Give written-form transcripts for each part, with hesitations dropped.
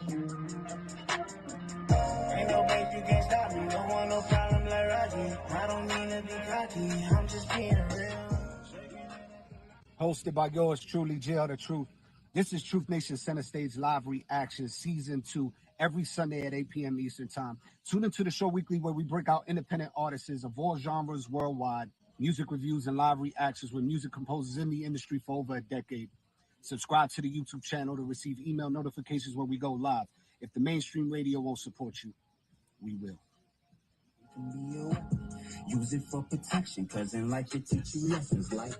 Ain't no way you can stop me. Don't want no problem like Rocky. I don't mean to be cocky. I'm just being real. Hosted by yours truly, JL the Truth. This is Truth Nation Center Stage Live Reaction Season 2, every Sunday at 8 p.m. Eastern Time. Tune into the show weekly where we break out independent artists of all genres worldwide, music reviews and live reactions with music composers in the industry for over a decade. Subscribe to the YouTube channel to receive email notifications when we go live. If the mainstream radio won't support you, we will. Use it for protection, cause in life it teach you lessons like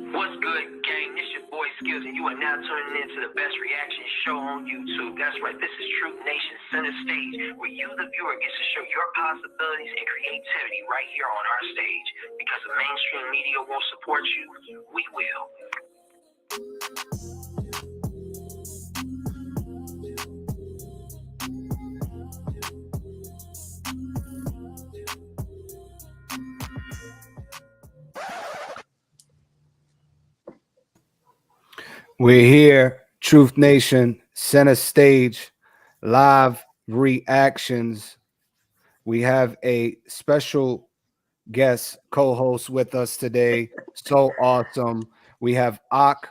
What's good, gang? This your boy Skills, and you are now tuning into the best reaction show on YouTube. That's right, this is Truth Nation Center Stage, where you, the viewer, gets to show your possibilities and creativity right here on our stage. Because the mainstream media won't support you, we will. We're here, Truth Nation, Center Stage, live reactions. We have a special guest co-host with us today. So awesome. We have Ak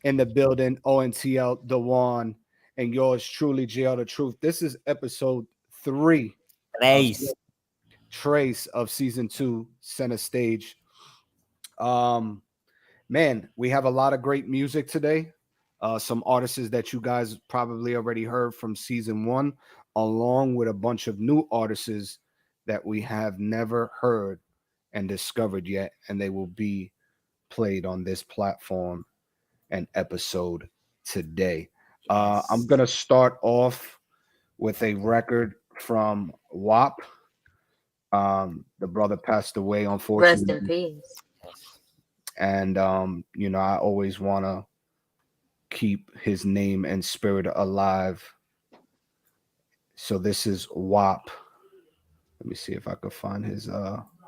in the building, ONTL Dewan, and yours truly, JL the Truth. This is episode 3. Trace of season 2, Center Stage. Man, we have a lot of great music today. Some artists that you guys probably already heard from season 1, along with a bunch of new artists that we have never heard and discovered yet, and they will be played on this platform and episode today. I'm gonna start off with a record from WAP. The brother passed away, unfortunately. Rest in peace. And you know, I always want to keep his name and spirit alive. So this is WAP. Let me see if I could find his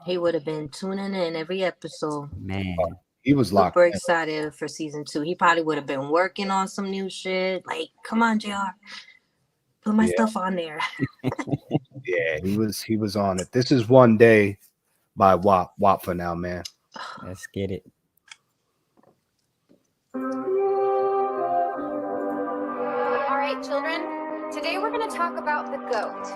He would have been tuning in every episode. Man, he was locked Super in. excited for season 2. He probably would have been working on some new shit. Like, come on, JR. Put my stuff on there. Yeah, he was on it. This is One Day by WAP. WAP for now, man. let's get it. All right, children, today we're going to talk about the goat.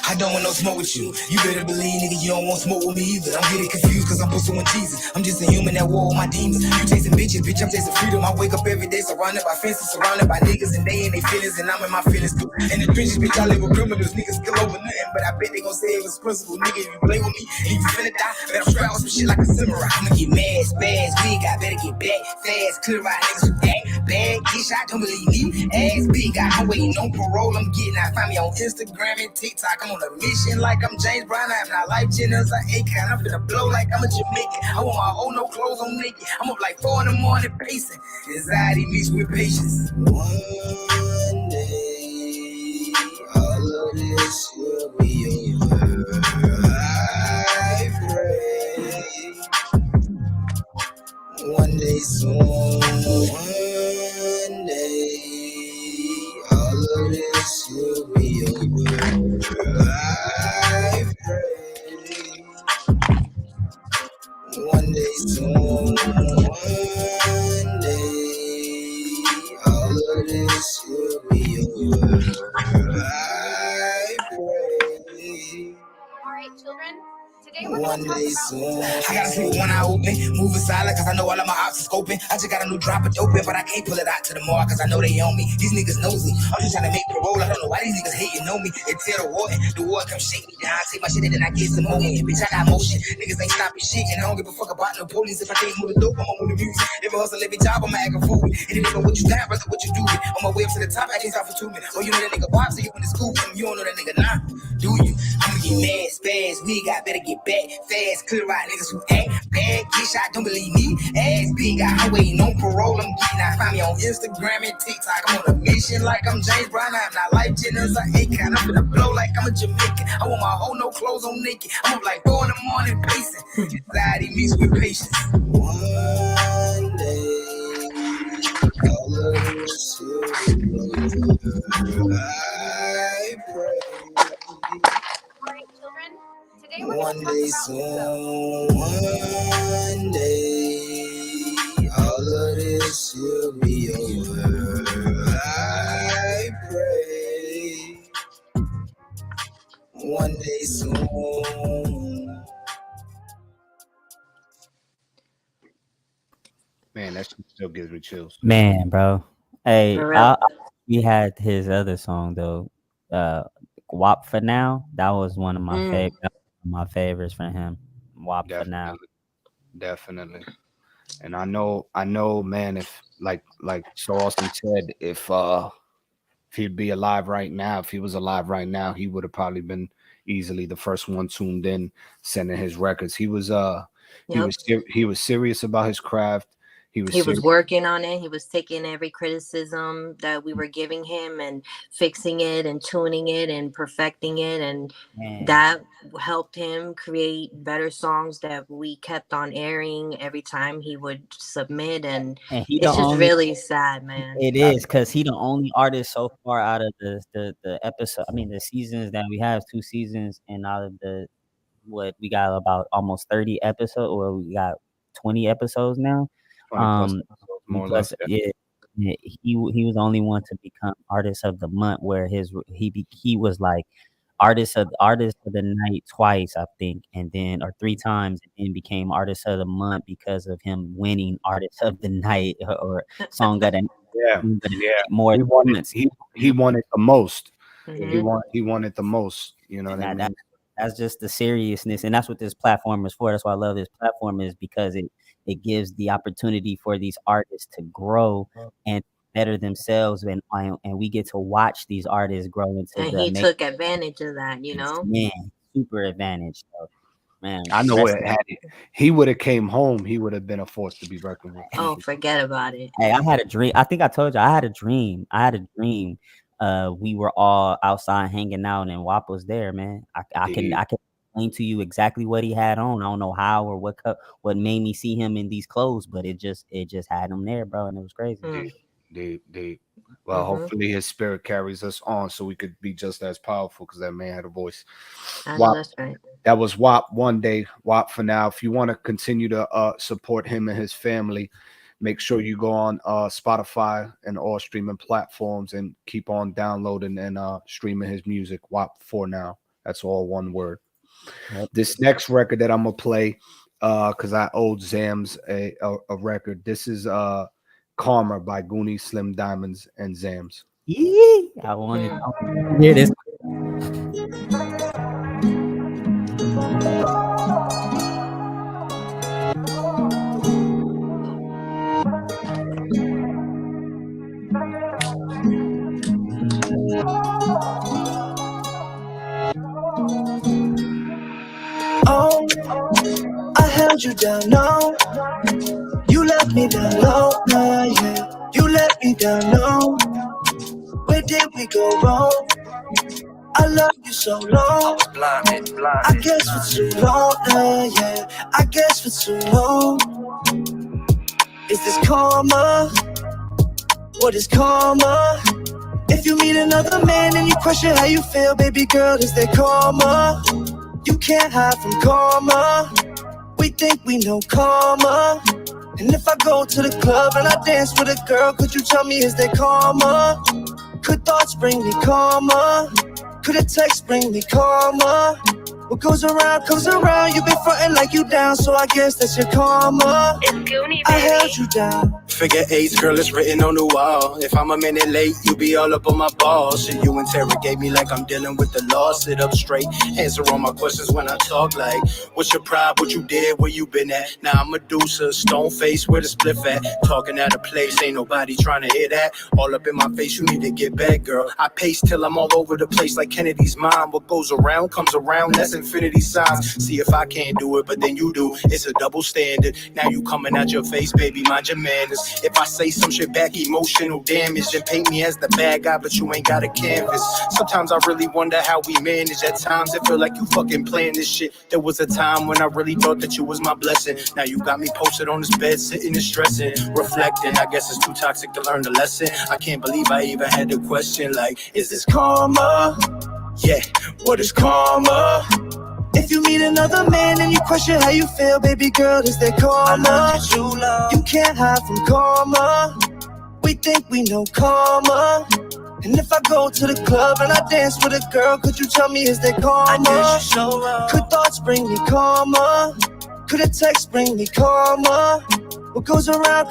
I don't want no smoke with you. You better believe, nigga, you don't want smoke with me either. I'm getting confused cause I'm pursuing Jesus. I'm just a human that war with my demons. You chasing bitches, bitch, I'm chasing freedom. I wake up every day surrounded by fences, surrounded by niggas, and they in their feelings, and I'm in my feelings too. In the trenches, bitch, I live with criminals. Niggas kill over nothing, but I bet they gon' say it was principle. Nigga, if you play with me, and you finna die, better strap with some shit like a samurai. I'ma get mad, spaz, big, I better get back fast, clear out niggas who act bad, get shot, don't believe me. Ass big, I'm waiting on parole, I'm getting out. Find me on Instagram and TikTok, I'm on a mission like I'm James Brown. I'm not life generous, I ain't kind. I'm finna blow like I'm a Jamaican. I want my own, no clothes on naked. I'm up like 4 in the morning pacing. Anxiety mixed with patience. One day, all of this will be over. I pray. One day soon. One day, all of this will be over. I pray. One day soon. One day, all of this will be over. I pray. All right, children, today we're One going to talk day about soon. I gotta sleep with one eye open, moving silent, cause I know all of my ops are scoping. I just got a new drop of dope in, but I can't pull it out to the mall, cause I know they on me. These niggas nosy. I'm just trying to make parole. I don't know why these niggas hating on me. They tell the war come shake me down. I take my shit and then I get some more in. Bitch, I got motion. Niggas ain't stopping shit, and I don't give a fuck about no police. If I can't move the dope, I'm on the music. If I hustle every job, I'm acting fool. And if you know what you got, brother, what you do it. On my way up to the top, I can't stop for 2 minutes. Oh, you know that nigga Bob, so you went to school with him. You don't know that nigga nah, do you? I'ma get mad, spaz, Ass wig, I better get back fast. Clear out niggas who act bad. Get shot, don't believe me. Ass big, I'm waiting on parole. I'm getting out. Find me on Instagram and TikTok. I'm on a mission like I'm James Brown. I'm not life generous. I ain't kind. I'm finna blow like I'm a Jamaican. I want my whole no clothes on naked. I'm up like 4 in the morning pacing. Anxiety mixed with patience. One day, all of this I pray. Alright, children. Today we're One going day to talk about soon, one day, all of this will be over. I pray. One day soon. Man, that shit still gives me chills. Man, bro. Hey, For real. we had his other song though, WAP for Now. That was one of my favorites for him. WAP for Now. Definitely. And I know, man, if like so Austin said, if he'd be alive right now, if he was alive right now, he would have probably been easily the first one tuned in, sending his records. He was he was serious about his craft. He was working on it. He was taking every criticism that we were giving him and fixing it and tuning it and perfecting it. And that helped him create better songs that we kept on airing every time he would submit. And it's just really sad, man. It is, because he the only artist so far out of the episode. I mean, the seasons that we have, 2 seasons, and out of what we got about almost 30 episodes, or we got 20 episodes now. More or less, yeah. He was the only one to become artist of the month, where he was like artist of the night twice, I think, and then or 3 times, and then became artist of the month because of him winning artist of the night or song of the more. He wanted the most. Mm-hmm. He wanted the most. You know what I mean? That's just the seriousness, and that's what this platform is for. That's why I love this platform, is because it gives the opportunity for these artists to grow and better themselves, and we get to watch these artists grow into. And he took advantage of that, you know. Man, super advantage. So, man, I know it had it. He would have came home. He would have been a force to be reckoned with. Oh, forget about it. Hey, I had a dream. I think I told you I had a dream. We were all outside hanging out, and WAP was there, man. I can explain to you exactly what he had on. I don't know how or what made me see him in these clothes, but it just had him there, bro, and it was crazy. Well, hopefully his spirit carries us on so we could be just as powerful, because that man had a voice. That's right. That was WAP. One day, WAP for Now. If you want to continue to support him and his family, make sure you go on Spotify and all streaming platforms and keep on downloading and streaming his music. WAP for Now. That's all one word. Yep. This next record that I'm gonna play, because I owed Zams a record. This is Karma by Goonie, Slim, Dymondz, and Zams. I wanted to hear this. Oh, I held you down, no. You left me down low, yeah. You let me down, no. Where did we go wrong? I love you so long. I guess for too long, yeah. I guess for too long. Is this karma? What is karma? If you meet another man and you question how you feel, baby girl, is that karma? You can't hide from karma. We think we know karma. And if I go to the club and I dance with a girl, could you tell me, is that karma? Could thoughts bring me karma? Could a text bring me karma? What goes around comes around. You've been fronting like you down, so I guess that's your karma. It's Goonie, baby. I held you down. figure eights, girl, it's written on the wall. If I'm a minute late, you be all up on my balls. Shit, you interrogate me like I'm dealing with the law. Sit up straight, answer all my questions when I talk. Like, what's your pride, what you did, where you been at? Now I'm Medusa, stone face, where the spliff at? Talking out of place, ain't nobody trying to hear that. All up in my face, you need to get back, girl. I pace till I'm all over the place like Kennedy's mom. What goes around comes around, that's infinity signs. See if I can't do it, but then you do. It's a double standard. Now you coming out your face, baby, mind your manners. If I say some shit back, emotional damage, then paint me as the bad guy, but you ain't got a canvas. Sometimes I really wonder how we manage. At times it feel like you fucking playing this shit. There was a time when I really thought that you was my blessing. Now you got me posted on this bed, sitting and stressing, reflecting. I guess it's too toxic to learn the lesson. I can't believe I even had the question, like, is this karma? Yeah, what is karma? If you meet another man and you question how you feel, baby girl, is that karma? You can't hide from karma. We think we know karma. And if I go to the club and I dance with a girl, could you tell me, is that karma? Could thoughts bring me karma? Could a text bring me karma? What goes around,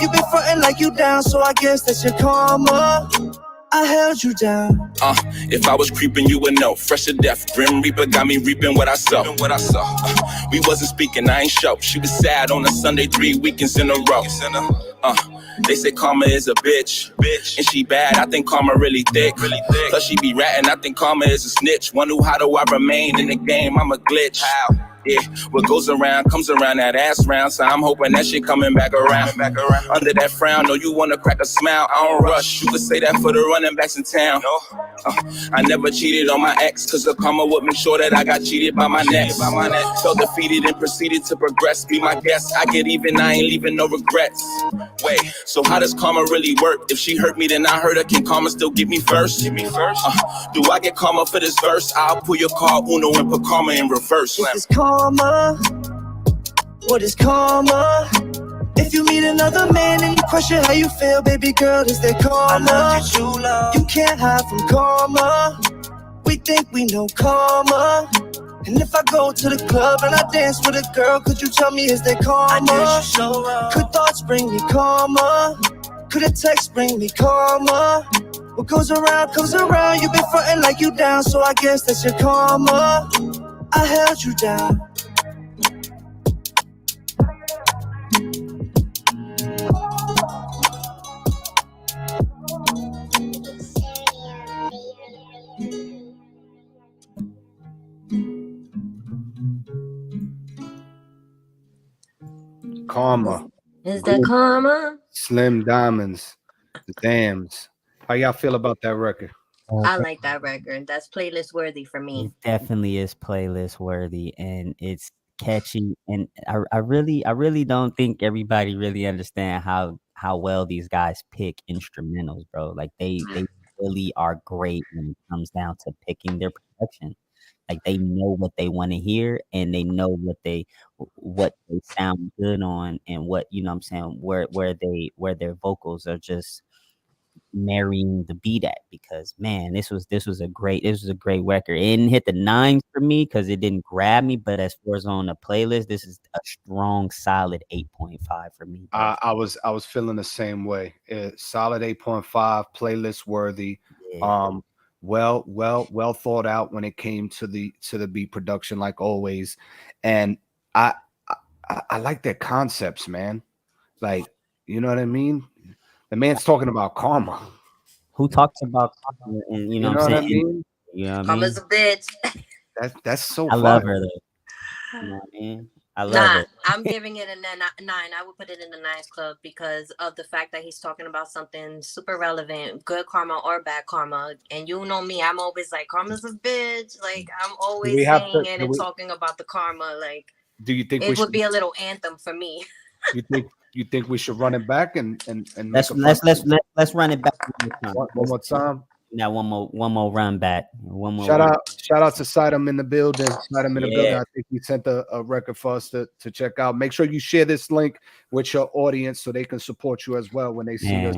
you been frontin' like you down, so I guess that's your karma. I held you down. If I was creeping, you would know. Fresh to death, Grim Reaper got me reaping what I saw. We wasn't speaking, I ain't show. She was sad on a Sunday, 3 weekends in a row. They say karma is a bitch, and she bad. I think karma really thick. Plus she be ratting. I think karma is a snitch. Wonder how do I remain in the game? I'm a glitch. Yeah, what goes around comes around, that ass round. So I'm hoping that shit coming back around. Under that frown, no, you wanna crack a smile. I don't rush. You could say that for the running backs in town. I never cheated on my ex, cause the karma would make sure that I got cheated by my next. Felt defeated and proceeded to progress. Be my guest, I get even, I ain't leaving no regrets. Wait, so how does karma really work? If she hurt me, then I hurt her. Can karma still get me first? Do I get karma for this verse? I'll pull your card Uno and put karma in reverse. Is karma? What is karma? If you meet another man and you question how you feel, baby girl, is that karma? You can't hide from karma. We think we know karma. And if I go to the club and I dance with a girl, could you tell me, is that karma? Could thoughts bring me karma? Could a text bring me karma? What goes around, you been frontin' like you down, so I guess that's your karma. I held you down. Karma. Is that karma? Slim Dymondz, the Zams. How y'all feel about that record? I like that record. That's playlist worthy for me. It definitely is playlist worthy, and it's catchy. And I really don't think everybody really understand how well these guys pick instrumentals, bro. Like they really are great when it comes down to picking their production. Like they know what they want to hear, and they know what they sound good on, and what, you know what I'm saying, where their vocals are just marrying the beat at. Because man, this was a great record. It didn't hit the 9s for me because it didn't grab me, but as far as on the playlist, this is a strong, solid 8.5 for me. I was feeling the same way. Solid 8.5, playlist worthy. Yeah. Well thought out when it came to the beat production, like always. And I like their concepts, man. Like, you know what I mean? The man's talking about karma. Who talks about karma? And you know what I'm saying? You know what I mean? Karma's a bitch. That's so I fire. love her though. You know what I mean? I love it. I'm giving it a 9. I would put it in the 9s club because of the fact that he's talking about something super relevant, good karma or bad karma. And you know me, I'm always like, karma's a bitch. Like, I'm always saying it and talking about the karma. Like, do you think it would be a little anthem for me? You think we should run it back and let's run it back one more time? Now one more run back. One more. Shout out to Cihtym in the building. Cihtym in the building. I think he sent a record for us to check out. Make sure you share this link with your audience so they can support you as well when they see us.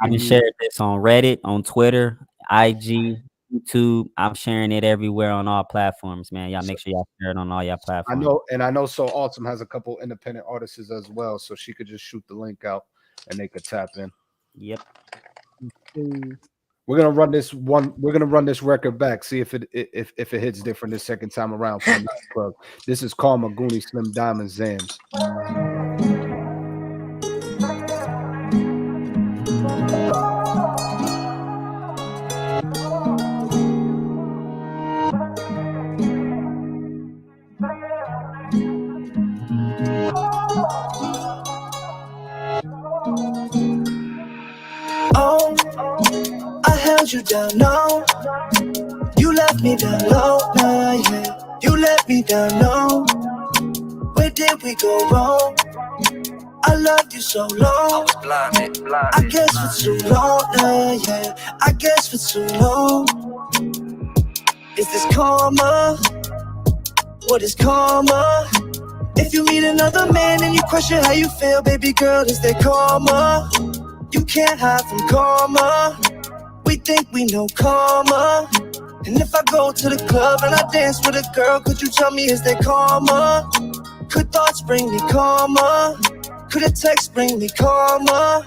I shared this on Reddit, on Twitter, IG, YouTube. I'm sharing it everywhere on all platforms, man. Y'all make sure y'all share it on all y'all platforms. I know So Awesome has a couple independent artists as well, so she could just shoot the link out and they could tap in. Yep. We're gonna run this one. We're gonna run this record back. See if it hits different this second time around for the nightclub. This is Karma, Goonie, Slim, Dymondz, Zams. I held you down, no. You left me down low, nah, yeah. You let me down, no. Where did we go wrong? I loved you so long. I guess for too long, nah, yeah. I guess for too long. Is this karma? What is karma? If you meet another man and you question how you feel, baby girl, is there karma? You can't hide from karma. We think we know karma. And if I go to the club and I dance with a girl, could you tell me, is there karma? Could thoughts bring me karma? Could a text bring me karma?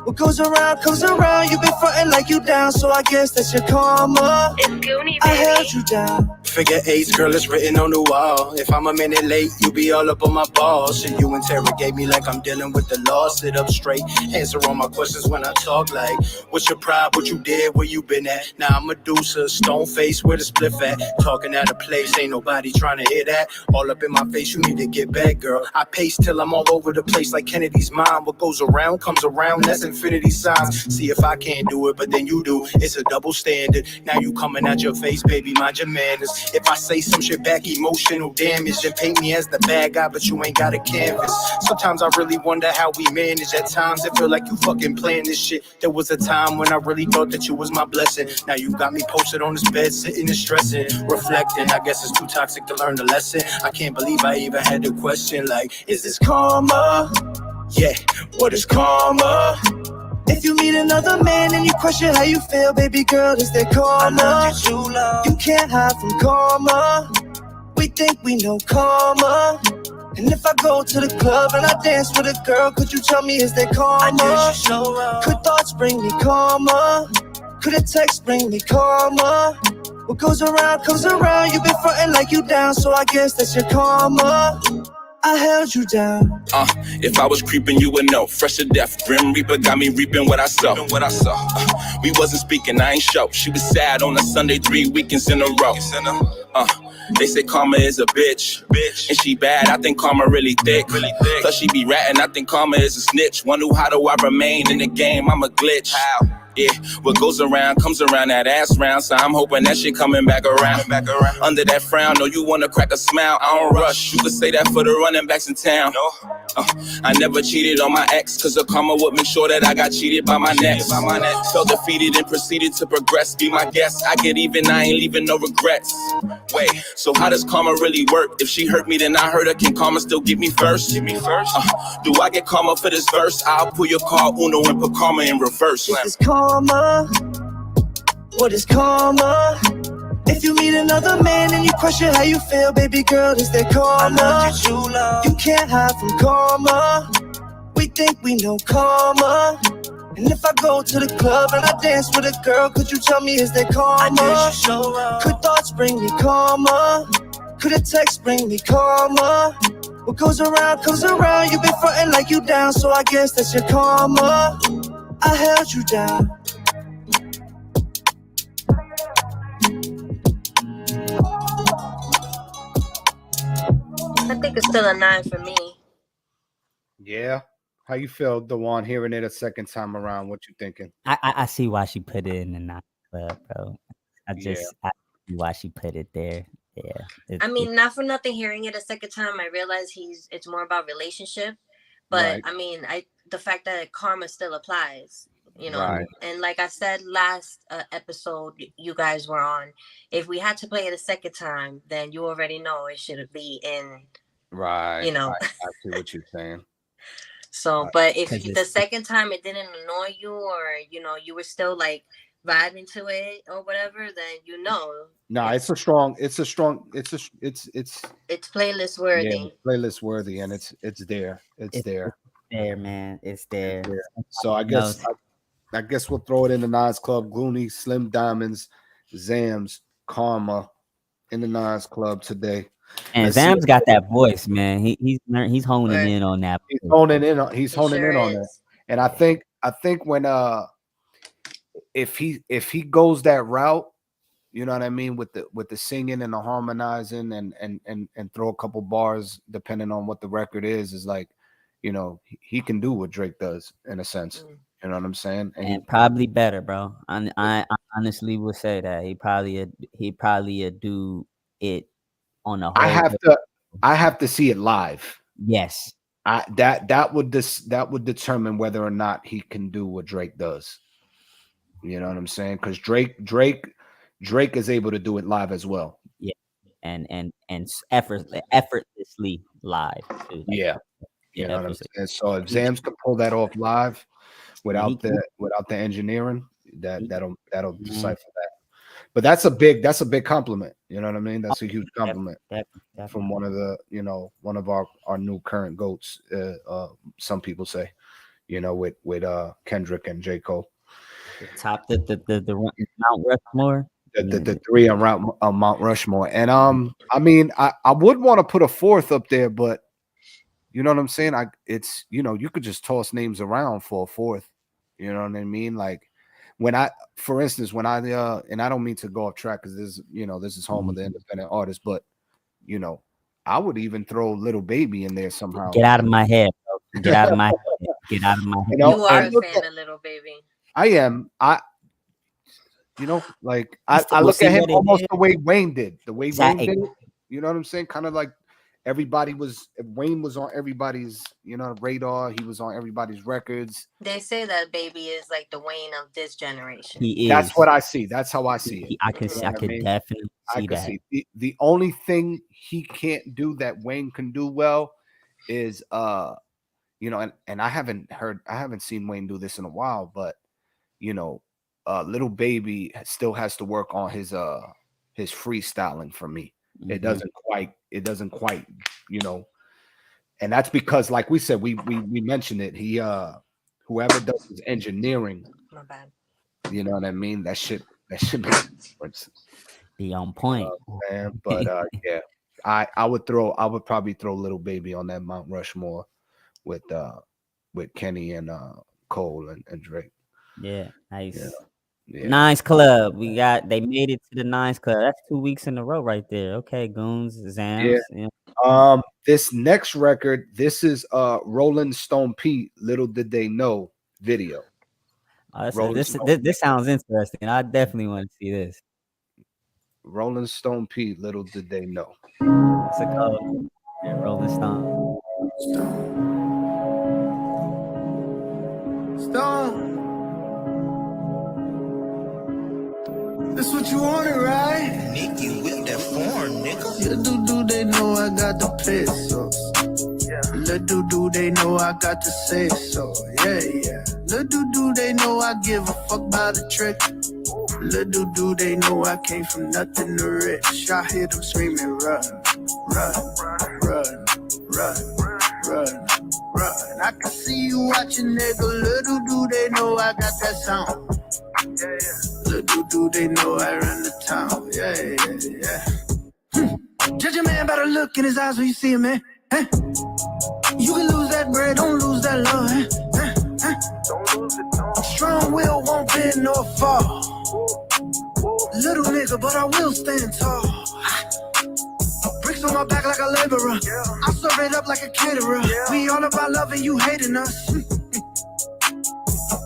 What goes around comes around. You've been frontin' like you down, so I guess that's your karma. It's Goonie, baby. I held you down. Figure eights, girl, it's written on the wall. If I'm a minute late, you be all up on my balls. And you interrogate me like I'm dealing with the law. Sit up straight, answer all my questions when I talk. Like, what's your pride, what you did, where you been at? Now I'm Medusa, stone face, where the spliff at? Talking out of place, ain't nobody trying to hear that. All up in my face, you need to get back, girl. I pace till I'm all over the place like Kennedy's mom. What goes around comes around, that's infinity signs. See if I can't do it, but then you do. It's a double standard. Now you coming out your face, baby, mind your manners. If I say some shit back, emotional damage, then paint me as the bad guy, but you ain't got a canvas. Sometimes I really wonder how we manage. At times it feel like you fucking planned this shit. There was a time when I really thought that you was my blessing. Now you got me posted on this bed, sitting and stressing, reflecting. I guess it's too toxic to learn the lesson. I can't believe I even had the question like, is this karma? Yeah, what is karma? If you meet another man and you question how you feel, baby girl, is there karma? You can't hide from karma. We think we know karma. And if I go to the club and I dance with a girl, could you tell me, is there karma? Could thoughts bring me karma? Could a text bring me karma? What goes around comes around. You've been frontin' like you down, so I guess that's your karma. I held you down. If I was creeping, you would know. Fresh to death, Grim Reaper got me reaping what I saw. We wasn't speaking, I ain't show. She was sad on a Sunday, 3 weekends in a row. They say karma is a bitch. And she bad, I think karma really thick. Plus she be ratting, I think karma is a snitch. Wonder how do I remain in the game, I'm a glitch. How? Yeah, what goes around comes around, that ass round. So I'm hoping that shit coming back around. Under that frown, no, you wanna crack a smile. I don't rush, you could say that for the running backs in town. I never cheated on my ex, cause the karma would make sure that I got cheated by my next. Felt defeated and proceeded to progress. Be my guest, I get even, I ain't leaving no regrets. Wait, so how does karma really work? If she hurt me, then I hurt her. Can karma still get me first? Do I get karma for this verse? I'll pull your card Uno and put karma in reverse. Is karma? What is karma? If you meet another man and you question how you feel, baby girl, is there karma? You can't hide from karma. We think we know karma. And if I go to the club and I dance with a girl, could you tell me, is there karma? Could thoughts bring me karma? Could a text bring me karma? What goes around comes around. You've been frontin' like you down, so I guess that's your karma. I held you down. I think it's still a 9 for me. Yeah. How you feel, Dewan, hearing it a second time around? What you thinking? I see why she put it in the nightclub, bro. I see why she put it there. Yeah. I mean, not for nothing, hearing it a second time, I realize it's more about relationship. But Right. I mean, the fact that karma still applies, you know. Right. And like I said last episode you guys were on, if we had to play it a second time, then you already know it should be in. Right. You know. I see what you're saying. So, but if the second time it didn't annoy you, or you know, you were still like vibing to it or whatever, then you know. No, it's playlist worthy. Yeah, playlist worthy, and it's there. It's there. There, man. It's there. So I guess we'll throw it in the Nas Club. Goonie, Slim Dymondz, Zams, Karma in the Nas Club today. And Zams got that voice, man. He's honing in on that. He's honing in on that. And I think when if he goes that route, you know what I mean, with the singing and the harmonizing and throw a couple bars depending on what the record is like, you know, he can do what Drake does in a sense. You know what I'm saying? And probably better, bro. I honestly would say that he probably do it on a whole. I have to see it live. Yes. That would determine whether or not he can do what Drake does. You know what I'm saying? Because Drake is able to do it live as well. Yeah, and effortlessly live too. Yeah, you know what I'm saying. So if Zams can pull that off live without the engineering, that'll decipher that. But that's a big compliment. You know what I mean? That's a huge compliment from one of our new current GOATs. Some people say, you know, with Kendrick and J. Cole. Top the Mount Rushmore. The three on Mount Rushmore. And I mean, I would want to put a fourth up there, but you know what I'm saying? It's you know, you could just toss names around for a fourth. You know what I mean? Like for instance, and I don't mean to go off track because this is home of the independent artists, but you know, I would even throw Little Baby in there somehow. Get out of my head, bro. Get out of my head. Get out of my head. You are a fan of Little Baby. I am. You know, like I look at him almost the way Wayne did. The way Wayne did it. You know what I'm saying? Kind of like Wayne was on everybody's, you know, radar. He was on everybody's records. They say that Baby is like the Wayne of this generation. He is. That's what I see. That's how I see it. I could definitely see that. The only thing he can't do that Wayne can do well is you know, and I haven't seen Wayne do this in a while, but you know, Little Baby still has to work on his freestyling for me. Mm-hmm. It doesn't quite, you know, and that's because, like we said, we mentioned it. He whoever does his engineering, my bad. You know what I mean? That shit makes a difference. Be on point, man. But yeah, I would probably throw Little Baby on that Mount Rushmore with Kenny and Cole and Drake. Yeah, nice. Yeah. Nines Club. They made it to the Nines Club. That's 2 weeks in a row right there. Okay, Goons, Zams. Yeah. This next record, this is Rolling Stone Pete, Little Did They Know video. This sounds interesting. I definitely want to see this. Rolling Stone Pete, Little Did They Know. What's it called? Yeah, Rolling Stone. Stone. That's what you wanted, right? Nick, you whip that foreign, nigga. Little do they know I got the pesos. Little do they know I got to say so. Yeah. Little do they know I give a fuck about a trick. Little do they know I came from nothing to rich. I hear them screaming, run, run, run, run, run, run. I can see you watching, nigga. Little do they know I got that sound. Little do they know I run the town. Yeah. Judge a man by the look in his eyes when you see him, man. You can lose that bread, don't lose that love. Don't lose it. Strong will won't bend nor fall. Little nigga, but I will stand tall. Bricks on my back like a laborer. I serve it up like a caterer. We all about loving you hating us.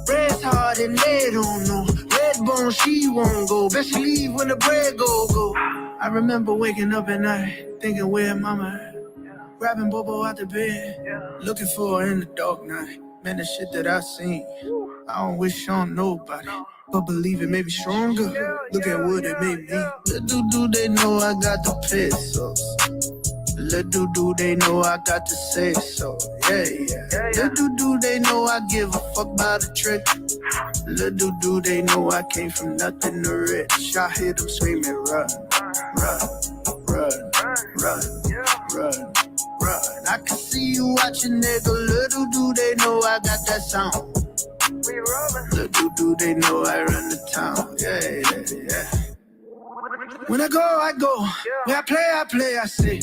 Bread's hard and they don't know. Red bone, she won't go. Best she leave when the bread go. I remember waking up at night, thinking where mama at. Grabbing Bobo out the bed, looking for her in the dark night. Man, the shit that I seen, I don't wish on nobody. But believe it made me stronger. Look at what it made me. Little do they know I got the pesos. Little do they know I got to say so. Yeah. Little do they know I give a fuck about a trick. Little do they know I came from nothing to rich. I hear them screaming, run, run, run, run, run, run. I can see you watching, nigga. Little do they know I got that sound. Little do they know I run the town. Yeah. When I go. When I play, I say.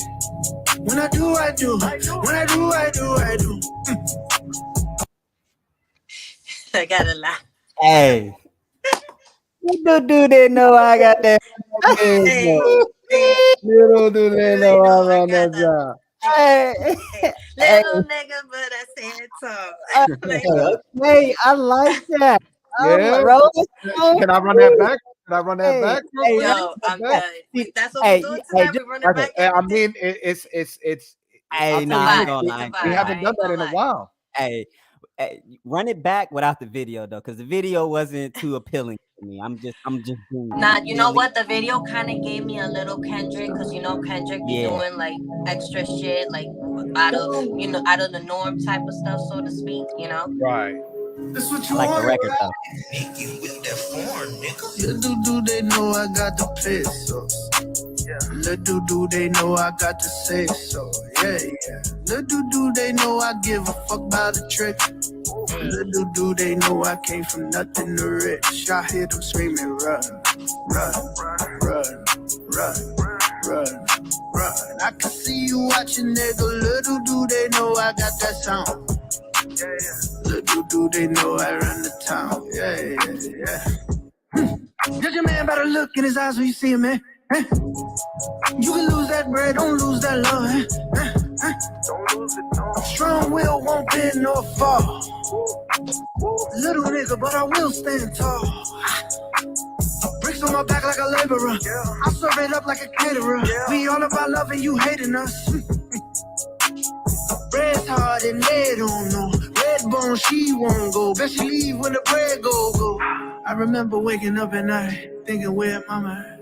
When I do, I do. When I do, I do. I gotta laugh. Hey. Little do they know I got that. Little do they know I run that job. Hey. Little nigga, but I said so. Hey, I like that. Yeah. Can I run that back? Hey, Yo, I'm done. That's what we're doing tonight. We're running back. I mean, it's. Hey, we haven't done that in a while. Hey, run it back without the video though, because the video wasn't too appealing to me. I'm just doing. Nah, you know what? The video kind of gave me a little Kendrick, because Kendrick be doing like extra shit, like out of the norm type of stuff, so to speak. Right. That's what you like want, the record right? though. Little do they know I got the pesos. Little do they know I got to say so. Yeah. Little do they know I give a fuck about the trick. Little do they know I came from nothing to rich. I hear them screaming, run, run, run, run, run, run. I can see you watching, nigga. Little do they know I got that sound. Little do they know I run the town. Yeah. Judge a man by the look in his eyes when you see him, man. You can lose that bread, don't lose that love. Don't lose it, no. Strong will won't bend nor fall. Little nigga, but I will stand tall. Bricks on my back like a laborer. I serve it up like a caterer. We all about loving you hating us. Bread's hard and they don't know. Red bone, she won't go. Bet she leave when the bread go. I remember waking up at night, thinking where mama at.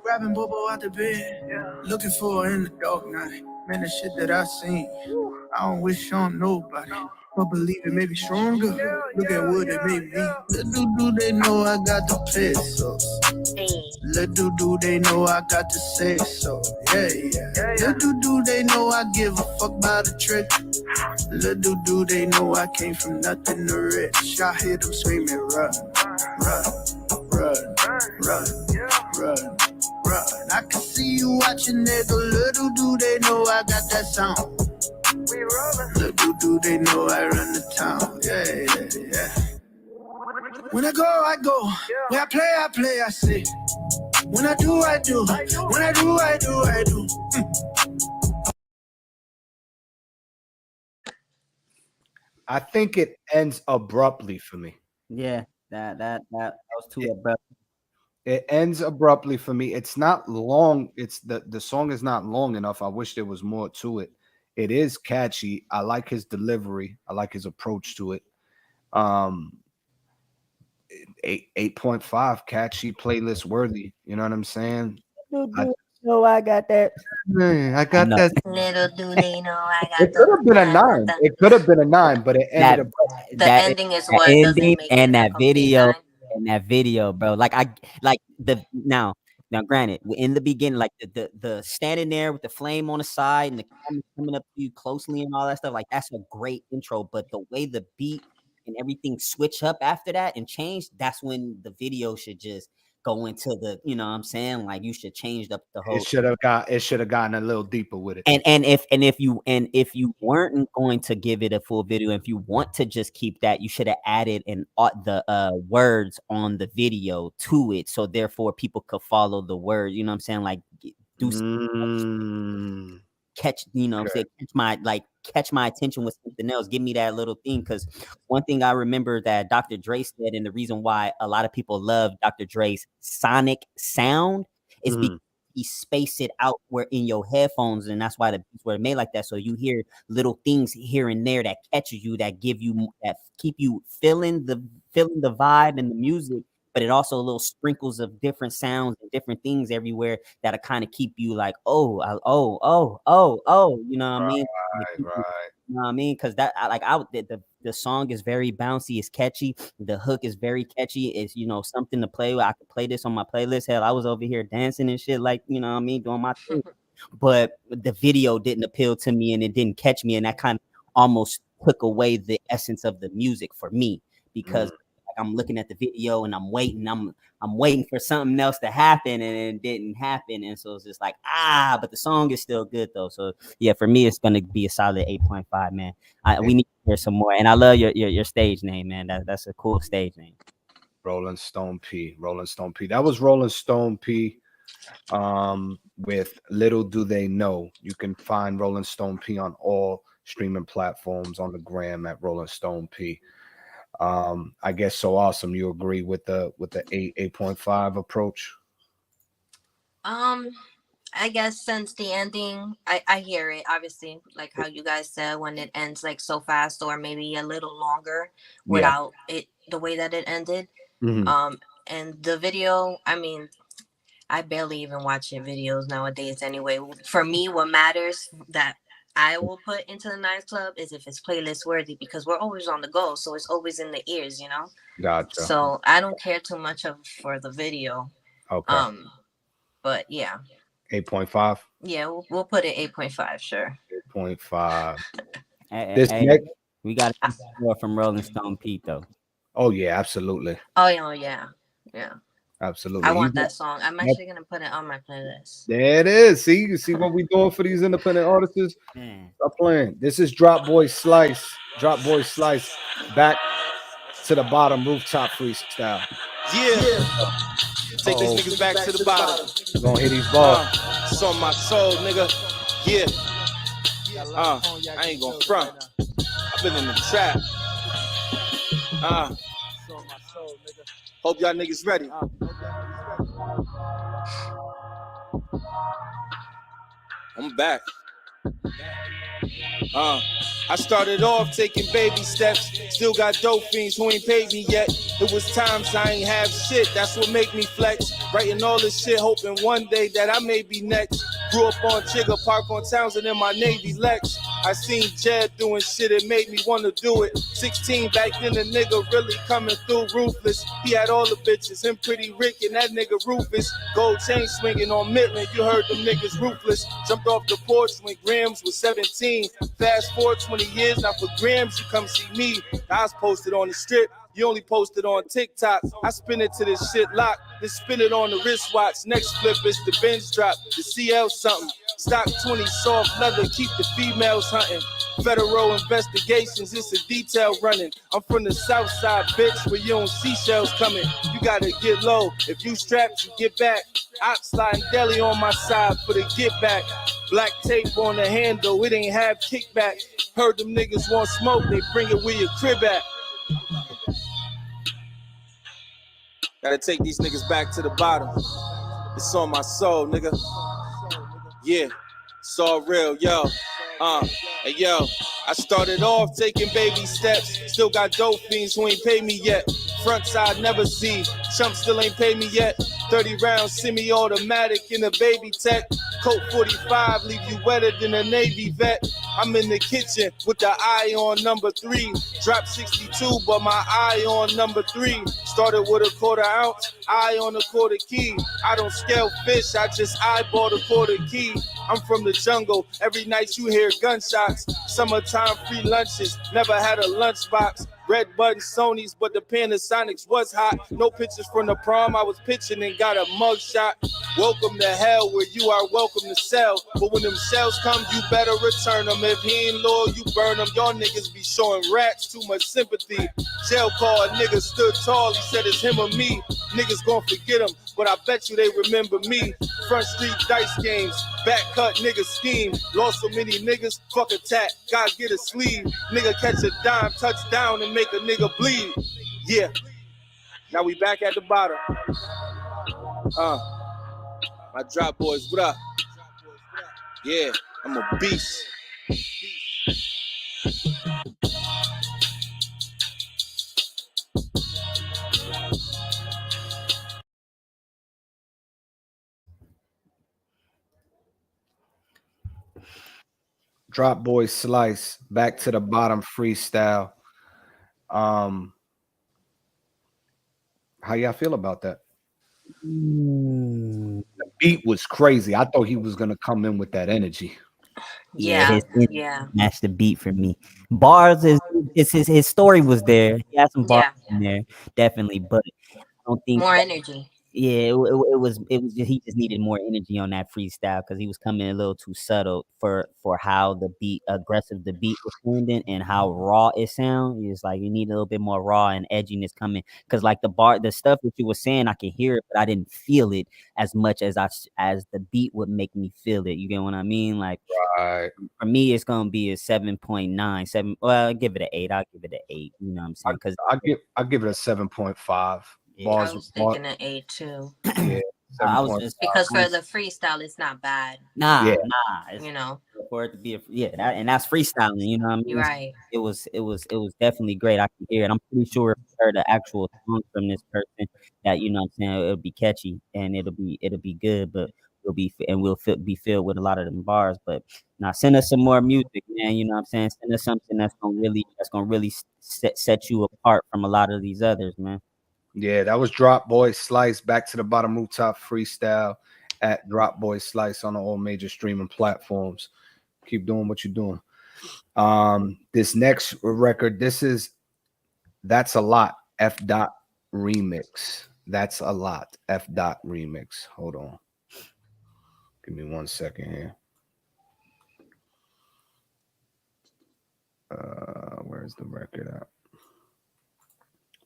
Grabbing Bobo out the bed, looking for her in the dark night. Man, the shit that I seen, I don't wish on nobody. But believe it may be stronger. Look at what it made me. Little do they know I got the pesos. Little do they know I got to say so. Yeah. Little do they know I give a fuck about the trick. Little do they know I came from nothing to rich. I hear them screaming, run, run, run, run, run, run. I can see you watching, nigga. Little do they know I got that sound. Little do they know I run the town. Yeah. When I go. When I play, I say. When I do, I do. When I do, I do. I think it ends abruptly for me. Yeah, that was too abrupt. It ends abruptly for me. It's not long. It's the song is not long enough. I wish there was more to it. It is catchy. I like his delivery. I like his approach to it. 8.5 catchy, playlist worthy. You know what I'm saying? I got that. I got that. Little do they know I got. It could have been a 9. It could have been a 9, but it ended up. The ending is what doesn't make it and that a complete video. 9. And that video, bro. Now, granted, in the beginning, like the standing there with the flame on the side and the camera coming up to you closely and all that stuff, like that's a great intro. But the way the beat and everything switch up after that and change, that's when the video should just go into the, you know what I'm saying? Like you should change up the whole. It should have gotten a little deeper with it. And if you weren't going to give it a full video, if you want to just keep that, you should have added the words on the video to it, so therefore people could follow the word. You know what I'm saying? Like do catch, you know, say catch my attention with something else. Give me that little thing, because one thing I remember that Dr. Dre said, and the reason why a lot of people love Dr. Dre's sonic sound is because he spaced it out where in your headphones, and that's why the beats were made like that. So you hear little things here and there that catch you, that give you, that keep you feeling the vibe and the music. But it also little sprinkles of different sounds and different things everywhere that'll kind of keep you like, oh, you know what I mean? Right. You know what I mean? Because the song is very bouncy, it's catchy. The hook is very catchy. It's something to play with. I could play this on my playlist. Hell, I was over here dancing and shit, like what I mean, doing my thing. But the video didn't appeal to me, and it didn't catch me, and that kind of almost took away the essence of the music for me because I'm looking at the video and I'm waiting for something else to happen, and it didn't happen, and so it's just like but the song is still good though. So yeah, for me it's gonna be a solid 8.5, man. We need to hear some more, and I love your stage name, man. That's a cool stage name. Rolling Stone P. That was Rolling Stone P. With Little Do They Know. You can find Rolling Stone P on all streaming platforms, on the gram at Rolling Stone P. I guess so. Awesome. You agree with the 8.5 approach? I guess since the ending, I hear it, obviously, like how you guys said, when it ends like so fast or maybe a little longer without it the way that it ended. And the video, I mean, I barely even watch your videos nowadays anyway. For me, what matters that I will put into the nightclub is if it's playlist worthy, because we're always on the go, so it's always in the ears, Gotcha. So I don't care too much for the video. Okay. But yeah. 8.5. Yeah, we'll put it 8.5, sure. 8.5. We got more from Rolling Stone Pete though. Oh yeah, absolutely. Oh yeah. Absolutely. I want that song. I'm actually gonna put it on my playlist. There it is. See, you see what we doing for these independent artists? Stop playing. This is Drop Boy Slice. Back to the bottom, rooftop freestyle. Yeah. Take these niggas back to the bottom. We're gonna hit these balls. It's on my soul, nigga. Yeah. I ain't gonna front. I've been in the trap. Hope y'all niggas ready. I'm back. I started off taking baby steps. Still got dope fiends who ain't paid me yet. It was times I ain't have shit, that's what make me flex. Writing all this shit, hoping one day that I may be next. Grew up on Chigga Park on Townsend in my Navy Lex. I seen Jed doing shit, it made me wanna do it. 16 back then, a nigga really coming through ruthless. He had all the bitches, him Pretty Rick and that nigga Rufus. Gold chain swinging on Midland, you heard them niggas ruthless. Jumped off the porch when Grams was 17. Fast forward 20 years, now for Grams, you come see me. I was posted on the strip. You only posted on TikTok. I spin it to this shit lock. Then spin it on the wristwatch. Next flip is the Benz drop. The CL something. Stock 20 soft leather. Keep the females hunting. Federal investigations. It's a detail running. I'm from the south side, bitch, where you don't see shells coming. You gotta get low. If you strapped, you get back. Ox sliding deli on my side for the get back. Black tape on the handle. It ain't have kickback. Heard them niggas want smoke. They bring it where your crib at. Gotta take these niggas back to the bottom. It's on my soul, nigga. Yeah, it's all real, yo. Hey, yo, I started off taking baby steps. Still got dope fiends who ain't paid me yet. Front side never see. Chump still ain't paid me yet. 30 rounds, semi-automatic in a baby tech. Colt 45, leave you wetter than a Navy vet. I'm in the kitchen with the eye on number 3. Drop 62, but my eye on number 3. Started with a quarter ounce, eye on a quarter key. I don't scale fish, I just eyeball the quarter key. I'm from the jungle, every night you hear gunshots. Summertime free lunches, never had a lunchbox. Red button Sonys, but the Panasonics was hot. No pictures from the prom, I was pitching and got a mug shot. Welcome to hell where you are welcome to sell. But when them shells come, you better return them. If he ain't loyal, you burn them. Y'all niggas be showing rats too much sympathy. Jail call, a nigga stood tall, he said it's him or me. Niggas gon' forget him, but I bet you they remember me. Front street dice games, back cut nigga scheme. Lost so many niggas, fuck attack, gotta get a sleeve. Nigga catch a dime, touchdown and make a nigga bleed. Yeah, now we back at the bottom. My drop boys, what up? Yeah, I'm a beast. Drop Boy Slice, Back to the Bottom freestyle. How y'all feel about that? The beat was crazy. I thought he was gonna come in with that energy. Yeah, his matched the beat for me. Bars is his story was there. He had some bars in there, definitely, but I don't think more energy. Yeah, it was just, he just needed more energy on that freestyle because he was coming a little too subtle for how the beat aggressive the beat was sounding and how raw it sound. It's like you need a little bit more raw and edginess coming because like the stuff that you were saying, I can hear it, but I didn't feel it as much as the beat would make me feel it. You get what I mean? Like for me, it's gonna be a 7.9, 7. Well, I'll give it an 8. I'll give it an 8. You know what I'm saying? Because I'll give it a 7.5. I was thinking an 8 too. Yeah, I was just because for the freestyle, it's not bad. Nah. You know, for it to be and that's freestyling. You know what I mean? You're right. It was definitely great. I can hear it. I'm pretty sure if I heard the actual song from this person, that you know what I'm saying, it'll be catchy and it'll be good, but we'll be filled with a lot of them bars. But now send us some more music, man. You know what I'm saying? Send us something that's gonna really set you apart from a lot of these others, man. Yeah, that was Drop Boy Slice, Back to the Bottom Rooftop freestyle at Drop Boy Slice on all major streaming platforms. Keep doing what you're doing. This next record, That's a Lot, F. Dot remix. That's a Lot, F. Dot remix. Hold on. Give me 1 second here. Where's the record at?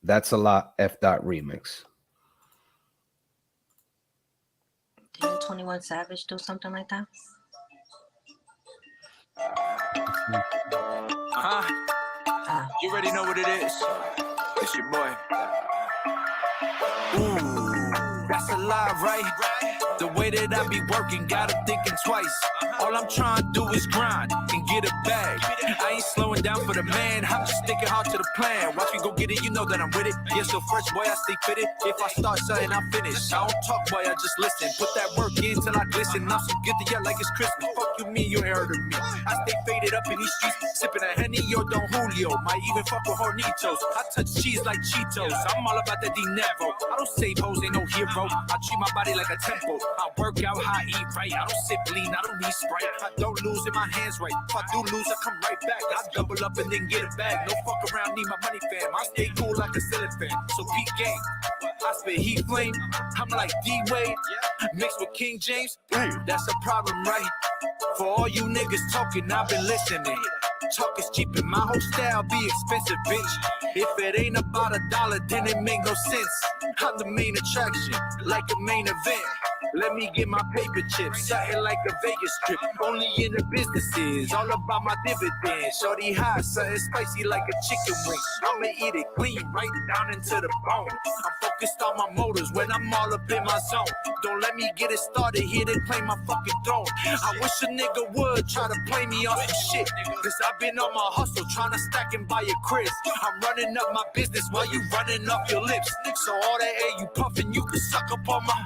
That's a Lot, F. Dot remix. Didn't 21 Savage do something like that? You already know what it is. It's your boy. Ooh, that's a lie, right? The way that I be working, got her thinking twice. All I'm trying to do is grind and get a bag. I ain't slowing down for the man, I'm just sticking hard to the plan. Watch me go get it, you know that I'm with it. Yeah, so fresh, boy, I stay fitted. If I start something, I finish. I don't talk, boy, I just listen. Put that work in till I glisten. I'm so good to you like it's Christmas. Fuck you, me, you ain't heard of me. I stay faded up in these streets, sipping a Henny or Don Julio. Might even fuck with Hornitos. I touch cheese like Cheetos. I'm all about that dinero. I don't save hoes, ain't no hero. I treat my body like a temple. I work out how I eat right. I don't sip lean, I don't need Sprite. I don't lose in my hands right. If I do lose, I come right back. I double up and then get it back. No fuck around, need my money fam. I stay cool like a ceiling fan. So peak game. I spit heat flame. I'm like D-Wade. Mixed with King James. That's a problem, right? For all you niggas talking, I've been listening. Talk is cheap and my whole style be expensive, bitch. If it ain't about $1, then it make no sense. I'm the main attraction, like a main event. Let me get my paper chips, something like a Vegas trip. Only in the businesses, all about my dividends. Shorty hot, something spicy like a chicken wing. I'ma eat it clean, right down into the bone. I'm focused on my motors when I'm all up in my zone. Don't let me get it started here, they claim my fucking throne. I wish a nigga would try to play me off some shit. Cause I've been on my hustle, trying to stack and buy a crib. I'm running up my business while you running off your lips. So all that air you puffing, you can suck up on my...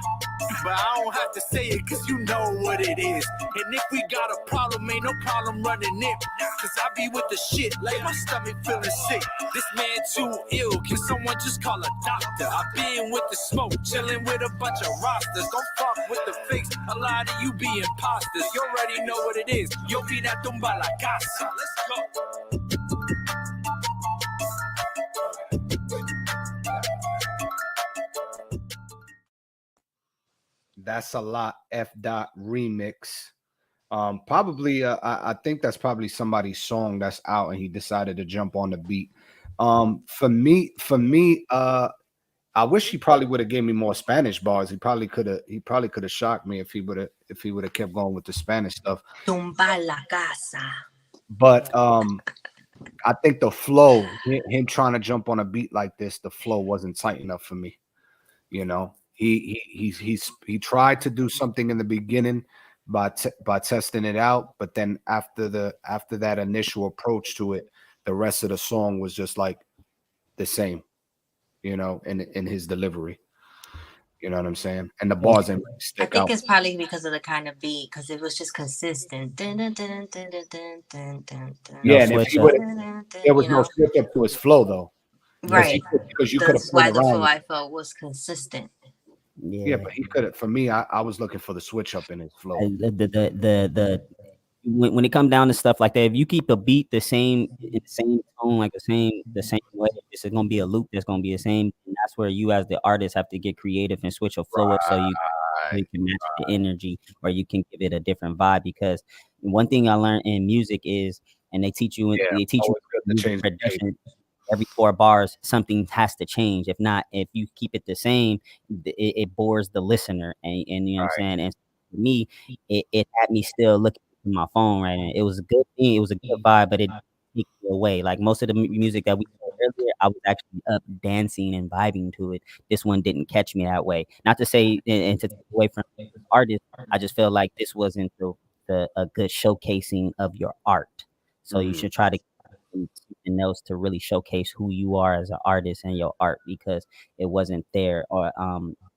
But I don't have to say it cause you know what it is. And if we got a problem, ain't no problem running it. Cause I be with the shit, like my stomach feeling sick. This man too ill, can someone just call a doctor? I been with the smoke, chilling with a bunch of rosters. Don't fuck with the fakes, a lot of you be imposters. You already know what it is, yo vida tumba la casa. Let's go. That's a Lot, F. Dot remix. Probably I think that's probably somebody's song that's out and he decided to jump on the beat. For me, I wish he probably would have gave me more Spanish bars. He probably could have shocked me if he would have kept going with the Spanish stuff. Tumba la casa. But I think the flow, him trying to jump on a beat like this, the flow wasn't tight enough for me. You know, he tried to do something in the beginning by testing it out, but then after that initial approach to it, the rest of the song was just like the same, you know, in his delivery. You know what I'm saying? And the bars ain't really I stick think out. it's probably because of the kind of beat, because it was just consistent. Dun, dun, dun, dun, dun, dun, dun, dun, dun. Yeah, No and if switch he up. would, Dun, dun, dun, there was you no know? switch up to his flow though, Right. because you could have That's played why the flow around. I felt was consistent. Yeah, but he could have. For me, I was looking for the switch up in his flow. The when it comes down to stuff like that, if you keep the beat the same tone, like the same way, it's gonna be a loop that's gonna be the same. And that's where you as the artist have to get creative and switch your flow up so you can match the energy, or you can give it a different vibe. Because one thing I learned in music is, and they teach you always good to music change the production. Every 4 bars, something has to change. If not, if you keep it the same, it bores the listener. And you know what I'm saying? And for me, it had me still looking at my phone right now. It was a good thing. It was a good vibe, but it took me away. Like most of the music that we heard earlier, I was actually up dancing and vibing to it. This one didn't catch me that way. Not to say and to take away from artists, I just feel like this wasn't a good showcasing of your art. So you should try to something else to really showcase who you are as an artist and your art, because it wasn't there. Or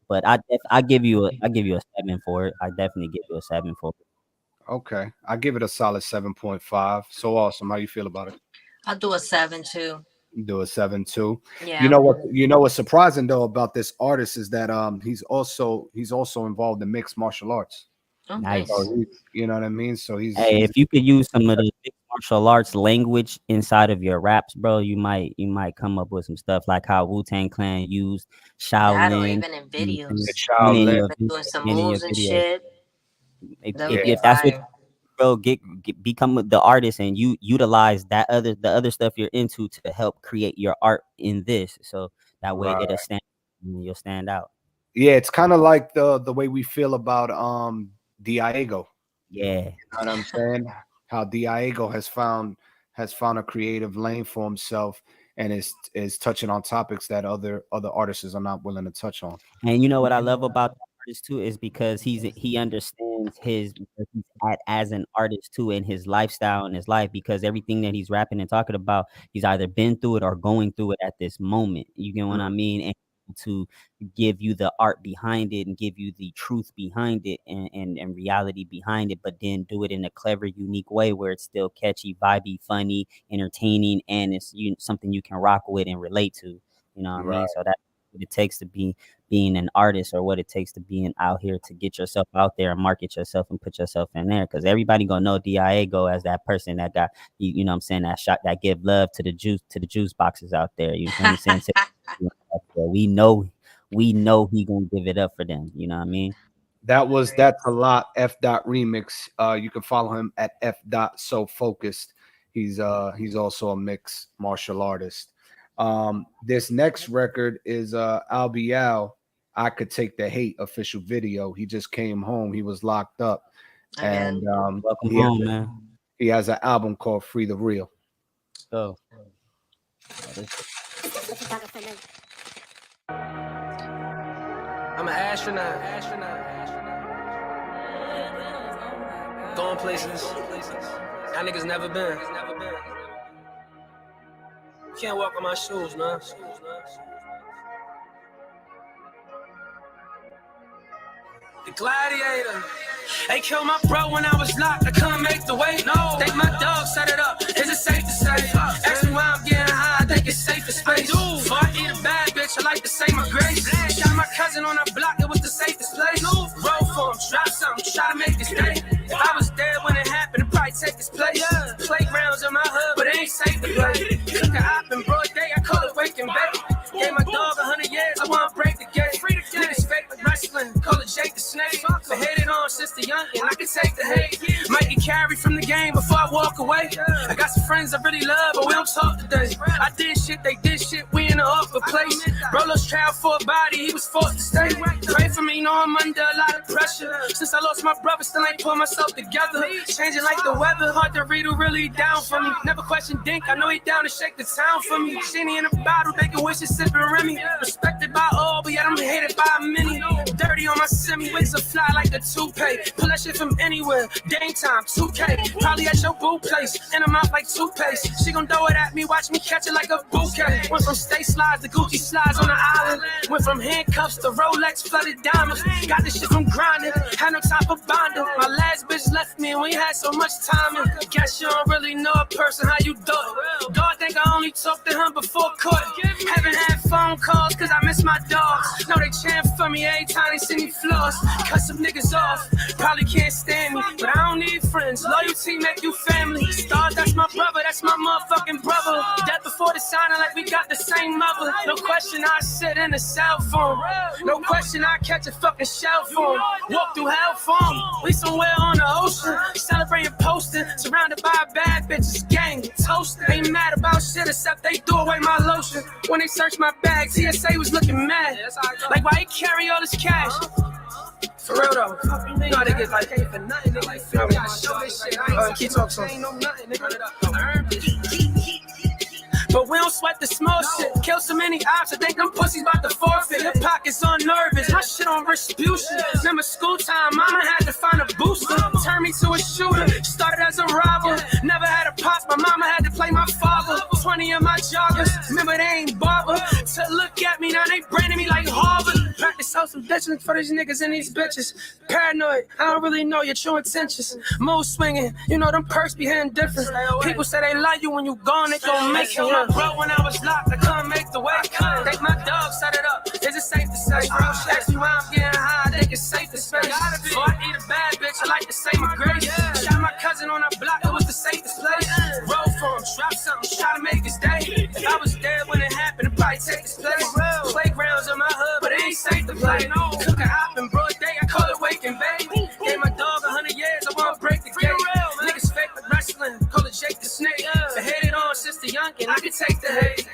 but I give you a 7 for it. I definitely give you a 7 for it. Okay, I give it a solid 7.5. So awesome. How you feel about it? I'll do a 7 too. Do a 7 too. Yeah. You know what? You know what's surprising though about this artist is that he's also involved in mixed martial arts. Okay. Nice. So you know what I mean? So Hey, if you could use some of the mixed martial arts language inside of your raps, bro, you might come up with some stuff like how Wu-Tang Clan used That or Shaolin. even in videos. Shaolin. Doing some moves and shit. That would be If that's what, fire. bro, become the artist, and you utilize the other stuff you're into to help create your art in this, so that way it'll stand, you'll stand out. Yeah, it's kind of like the way we feel about Diego. Yeah, you know what I'm saying? How Diego has found a creative lane for himself and is touching on topics that other artists are not willing to touch on. And you know what I love about the artist too is because he understands where he's at as an artist too, in his lifestyle and his life, because everything that he's rapping and talking about, he's either been through it or going through it at this moment. You get what I mean? And to give you the art behind it and give you the truth behind it and reality behind it, but then do it in a clever, unique way where it's still catchy, vibey, funny, entertaining, and it's something you can rock with and relate to. You know what I mean? So that's what it takes to being an artist, or what it takes to being out here to get yourself out there and market yourself and put yourself in there, because everybody gonna know Diego as that person that got you know what I'm saying, that give love to the juice boxes out there. You know what I'm saying? We know he gonna give it up for them. You know what I mean? That's a lot. F. Remix. You can follow him at F. So Focused. He's also a mixed martial artist. This next record is Albial. I Could Take the Hate official video. He just came home. He was locked up, and welcome home, man. He has an album called Free the Real. So. I'm an astronaut. Going places y'all niggas never been. Can't walk on my shoes, man. The Gladiator. They killed my bro when I was locked. I couldn't make the weight. No, think my dog set it up. Is it safe to say? Ask me why I'm getting high. I think it's safe to space. Before I eat a bad bitch, I like to say my grace. Shot my cousin on our block. It was the safest place. Roll for him, drop something, try to make this day. If I was there when it happened, I'd probably take his place. Playgrounds in my hood, but it ain't safe to play. Cook a op in broad day. I call it wake and bake. Gave my dog 100 years. I want to break the gate. Niggas fake like wrestling. Call it Jake the Snake. Been hated on since the youngin'. I can take the hate. Might get carried from the game before I walk away. I got some friends I really love, but we don't talk today. I did shit, they did shit. We in the awkward place. Brolos trial for a body, he was forced to stay. Pray for me, know I'm under a lot of pressure. Since I lost my brother, still ain't put myself together. Changing like the weather, hard to read who really down for me. Never question Dink, I know he down to shake the town for me. Shinny in a bottle, making wishes, sipping Remy. Respected by all, but yet I'm hated by many. Dirty on my semi, wigs a fly like a toupee. Pull that shit from anywhere, game time, 2K. Probably at your boo place, in her mouth like toothpaste. She gon' throw it at me, watch me catch it like a bouquet. Went from stay slides to Gucci slides on the island. Went from handcuffs to Rolex flooded diamonds. Got this shit from grinding, had no time for bonding. My last bitch left me and we had so much time. And guess you don't really know a person, how you do it. Dog think I only talked to him before court. Haven't had phone calls cause I miss my dogs. Know they chant for me every time they see me floss. Cut some niggas off, probably can't stand me, but I don't need friends. Loyalty make you family. Star, that's my brother, that's my motherfucking brother. Death before the signing like we got the same mother. No question I sit in a cell phone. No question I catch a fucking shell phone. Walk through hell phone. We somewhere on the ocean. Celebrating posting. Surrounded by bad bitches. Gang. Toasting. Ain't mad about shit except they threw away my lotion. When they searched my bag, TSA was looking mad. Like why he carry all this cash? For real though. You know how they get like, ain't for nothing. They like, feel me. Keep talking. Ain't no nothing, nigga. I earned it. But we don't sweat the small shit. Kill so many ops, I think them pussies about to forfeit. Your pockets on nervous, my shit on Respution. Remember school time, mama had to find a booster. Turn me to a shooter, started as a robber. Never had a pop, my mama had to play my father. 20 of my joggers, remember they ain't barber. To look at me, now they branding me like Harvard. Practice social distance for these niggas and these bitches. Paranoid, I don't really know your true intentions. Mood swinging, you know them perks be hitting different. People say they like you when you gone, they gon' make it. Bro, when I was locked, I couldn't make the way. Think my dog set it up. Is it safe to say? Ask me why I'm getting high, I think it's safe to space. So I eat a bad bitch, I like to say my grace. Shot my cousin on a block, it was the safest place. Roll for him, drop something, try to make his day. If I was there when it happened, it'd probably take his place. Playgrounds in my hood, but it ain't safe to play. Cook a hop in broad day, I call it waking baby. Gave my dog 100 years, I won't break the gate. Niggas fake with wrestling, call it Jake the Snake. I hate it on since the youngin', I can take the hate.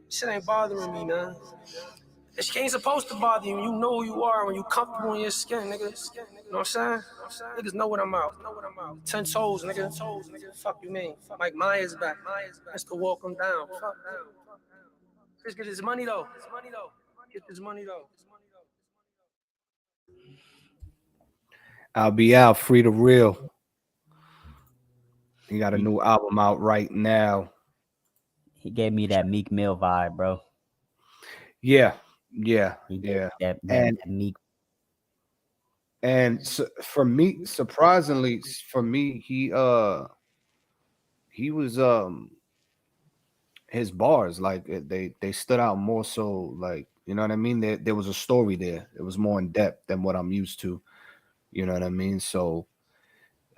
Shit ain't bothering me, man. This shit ain't supposed to bother you. You know who you are when you comfortable in your skin, nigga. You know what I'm saying? Niggas know what I'm out. 10 toes, nigga. Fuck you mean? Mike Myers back. Let's go walk him down. Fuck. Let's get his money though. Get this money though. I'll be out, free to real. He got a new album out right now. He gave me that Meek Mill vibe, bro. Yeah. That Meek. And so for me, surprisingly, for me, he was his bars, like they stood out more so, like, you know what I mean? There was a story there. It was more in depth than what I'm used to. You know what I mean? So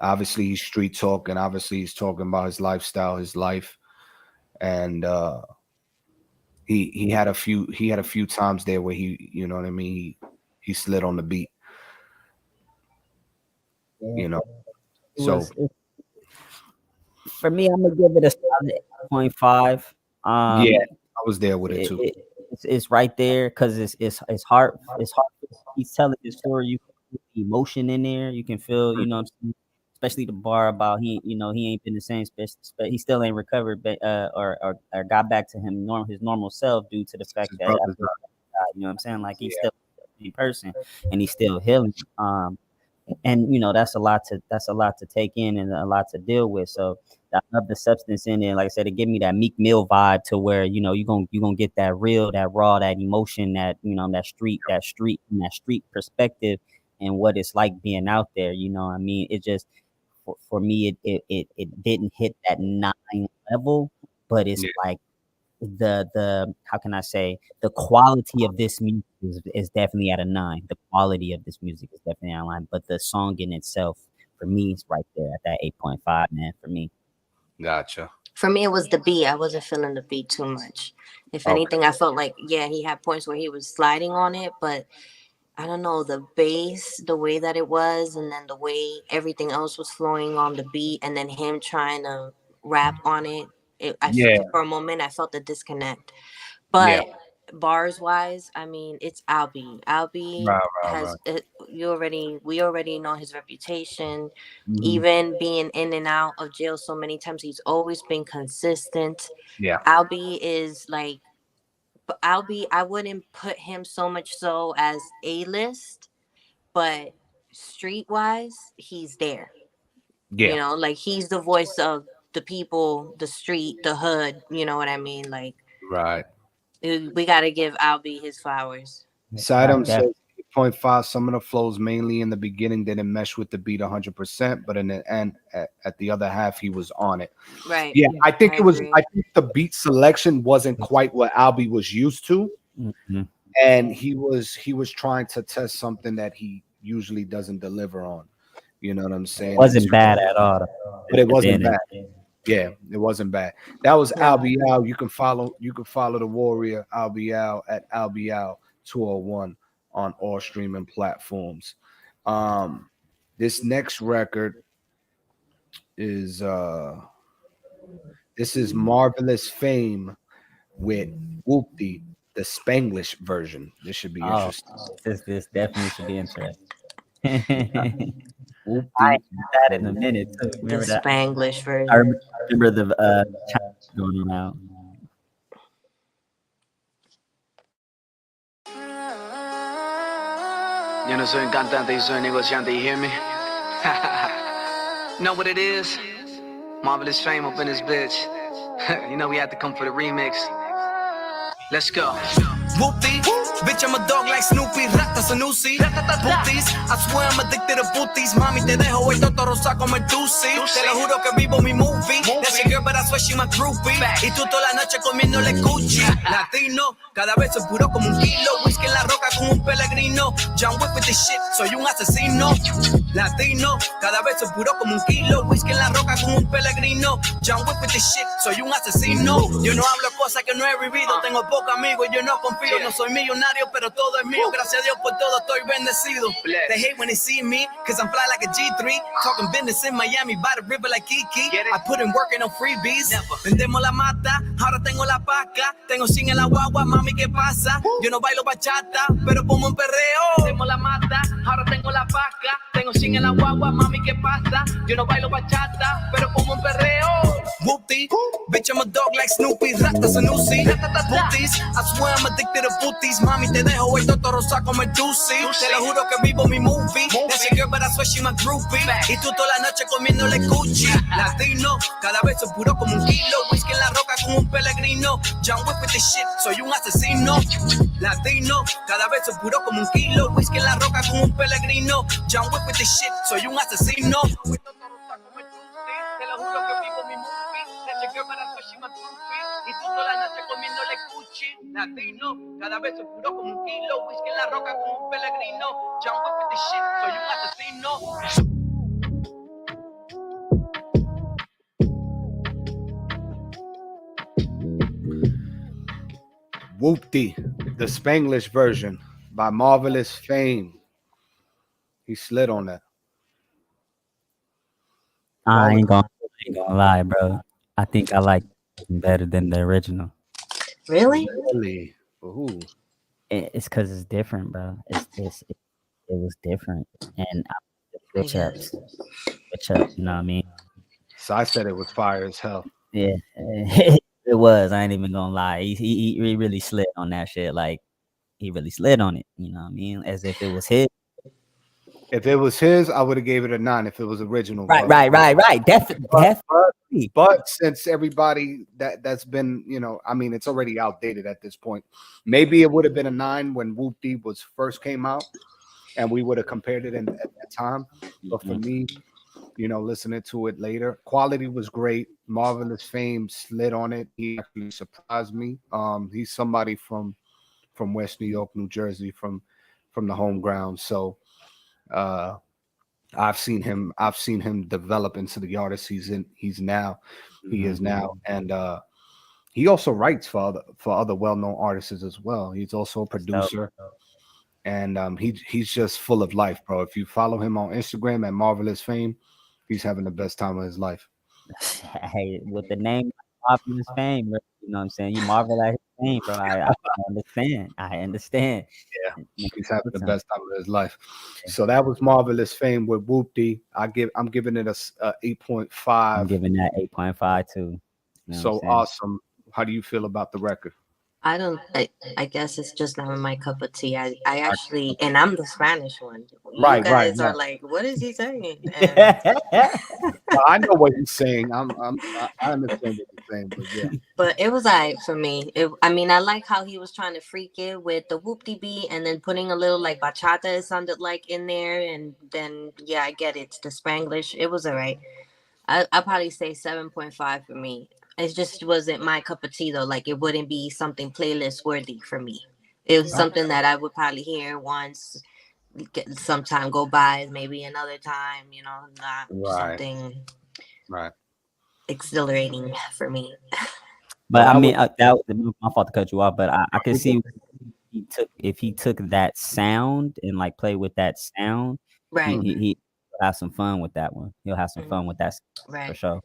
obviously he's street talking. Obviously he's talking about his lifestyle, his life, and he had a few times there where he, you know what I mean, he slid on the beat. You know, so for me, I'm gonna give it a solid 8.5. Yeah, I was there with it too. It's right there because it's hard. It's hard. He's telling the story. You can feel the emotion in there. You can feel, you know, especially the bar about he ain't been the same. He still ain't recovered, or got back to his normal self due to the fact that you know what I'm saying. Like he's still the same person and he's still healing. And you know that's a lot to take in and a lot to deal with. So I love the substance in it. Like I said, it gave me that Meek Mill vibe to where, you know, you're gonna get that real, that raw, that emotion, that, you know, that street perspective and what it's like being out there. You know what I mean? It just for me it didn't hit that 9 level, but it's like the how can I say, the quality of this music is definitely at a 9. The quality of this music is definitely at a 9, but the song in itself for me is right there at that 8.5, man, for me. Gotcha. For me, it was the beat. I wasn't feeling the beat too much. If anything, I felt like, yeah, he had points where he was sliding on it, but I don't know, the bass, the way that it was, and then the way everything else was flowing on the beat, and then him trying to rap on it. For a moment, I felt the disconnect. But bars wise, I mean, it's Albie. Albie has we already know his reputation. Mm-hmm. Even being in and out of jail so many times, he's always been consistent. Yeah, Albie is like but I wouldn't put him so much so as A-list, but street wise, he's there. Yeah. You know, like he's the voice of the people, the street, the hood. You know what I mean? Like, Right. we got to give Albie his flowers. Cihtym says 8.5. Some of the flows, mainly in the beginning, didn't mesh with the beat 100%, but in the end, at the other half, he was on it. Right. Yeah, I think I it was. agree. I think the beat selection wasn't quite what Albie was used to, and he was trying to test something that he usually doesn't deliver on. You know what I'm saying? It wasn't bad at all, but it wasn't bad. Yeah, it wasn't bad. That was Albie Al. You can follow the Warrior Albie Al at Albie Al 201 on all streaming platforms. This next record is this is Marvelous Fame with Whoopty, the Spanglish version. This should be interesting. This definitely should be interesting. I ain't that in a minute too. Remember the Spanglish version. I remember the challenge going around. Yo no soy un cantante, yo soy un negociante, you hear me? Know what it is? Marvelous Fame up in this bitch. You know we had to come for the remix. Let's go. Whoopty, bitch, I'm a dog like Snoopy, ratas and Uzi. Booties, I swear I'm addicted to booties. Mami, te dejo hoy todo rosa como el Tusi. Te lo juro que vivo mi movie. That's your girl, but I swear she my groupie. Y tú toda la noche comiéndole cuchi. Latino, cada vez soy puro como un kilo. Whisky en la roca como un peregrino. John Wick with this shit, soy un asesino. Latino, cada vez soy puro como un kilo. Whisky en la roca como un peregrino. John Wick with this shit, soy un asesino. Yo no hablo cosas que no he vivido. Tengo pocos amigos, yo no confío. No soy millonario, pero todo es mío. Gracias a Dios por todo estoy bendecido. They hate when they see me, cause I'm fly like a G3. Talking business in Miami by the river like Kiki. I put in work and no freebies. Vendemos la mata, ahora tengo la paca. Tengo 100 en la guagua, mami, ¿qué pasa? Yo no bailo bachata, pero como un perreo. Vendemos la mata, ahora tengo la paca. Tengo 100 en la guagua, mami, ¿qué pasa? Yo no bailo bachata, pero como un perreo. Whoopty, bitch, I'm a dog like Snoopy, ratas and Uzi. Booties, I swear I'm addicted to booties. Mami, te dejo hoy todo rosa como el Tusi. Te lo juro que vivo mi movie. That's your girl, but I swear she my groupie. Y tú toda la noche comiéndole cuchi. Latino, cada vez soy puro como un kilo. Whisky en la roca como un peregrino. John Wick with this shit, soy un asesino. Latino, cada vez soy puro como un kilo. Whisky en la roca como un peregrino. John Wick with this shit, soy un asesino. Te lo juro que vivo mi movie. That's your girl, but I swear she my groupie. Y tú toda la noche comiéndole cuchi. Latino, cada vez soy puro como un kilo. Whisky en la roca como un peregrino. John Wick with this shit, soy un asesino. Whoopty, the Spanglish version by Marvelous Fame. He slid on that. I ain't gonna lie, bro. I think I like it better than the original. Really? Really? Ooh. It's because it's different, bro. It was different, and switch ups, you know what I mean? So I said it was fire as hell. Yeah, it was. I ain't even gonna lie. He really slid on that shit. Like he really slid on it. You know what I mean? As if it was his. If it was his, I would have gave it a 9 if it was original. Right. Definitely. But since everybody that's been, you know, I mean, it's already outdated at this point. Maybe it would have been a 9 when Whoopty was first came out, and we would have compared it at that time. But for me, you know, listening to it later, quality was great. Marvelous Fame slid on it. He actually surprised me. He's somebody from West New York, New Jersey, from the home ground. So I've seen him develop into the artist he is now, and he also writes for other well-known artists as well. He's also a producer, and he's just full of life, bro. If you follow him on Instagram at Marvelous Fame, he's having the best time of his life. Hey, with the name Marvelous Fame, bro, you know what I'm saying? You marvel at his fame, bro. I understand. Yeah, he's having the best time of his life. So that was Marvelous Fame with Whoopty. I'm giving it a 8.5. I'm giving that 8.5 too. You know so awesome. How do you feel about the record? I don't. I guess it's just not my cup of tea. I actually, and I'm the Spanish one. You Right, right, guys are right. like, what is he saying? And I know what he's saying. I understand what he's saying, but yeah. but it was alright for me. I mean, I like how he was trying to freak it with the whoop-de beat, and then putting a little like bachata. It sounded like in there, and then yeah, I get it. It's the Spanglish. It was alright. I probably say 7.5 for me. It just wasn't my cup of tea though. Like it wouldn't be something playlist worthy for me. It was something that I would probably hear once, some time go by, maybe another time. You know, not Right, something right. exhilarating for me. But But I I would. mean, that my fault to cut you off. But I can see if he took that sound and like play with that sound, Right. he will have some fun with that one. He'll have some fun with that for Right. sure.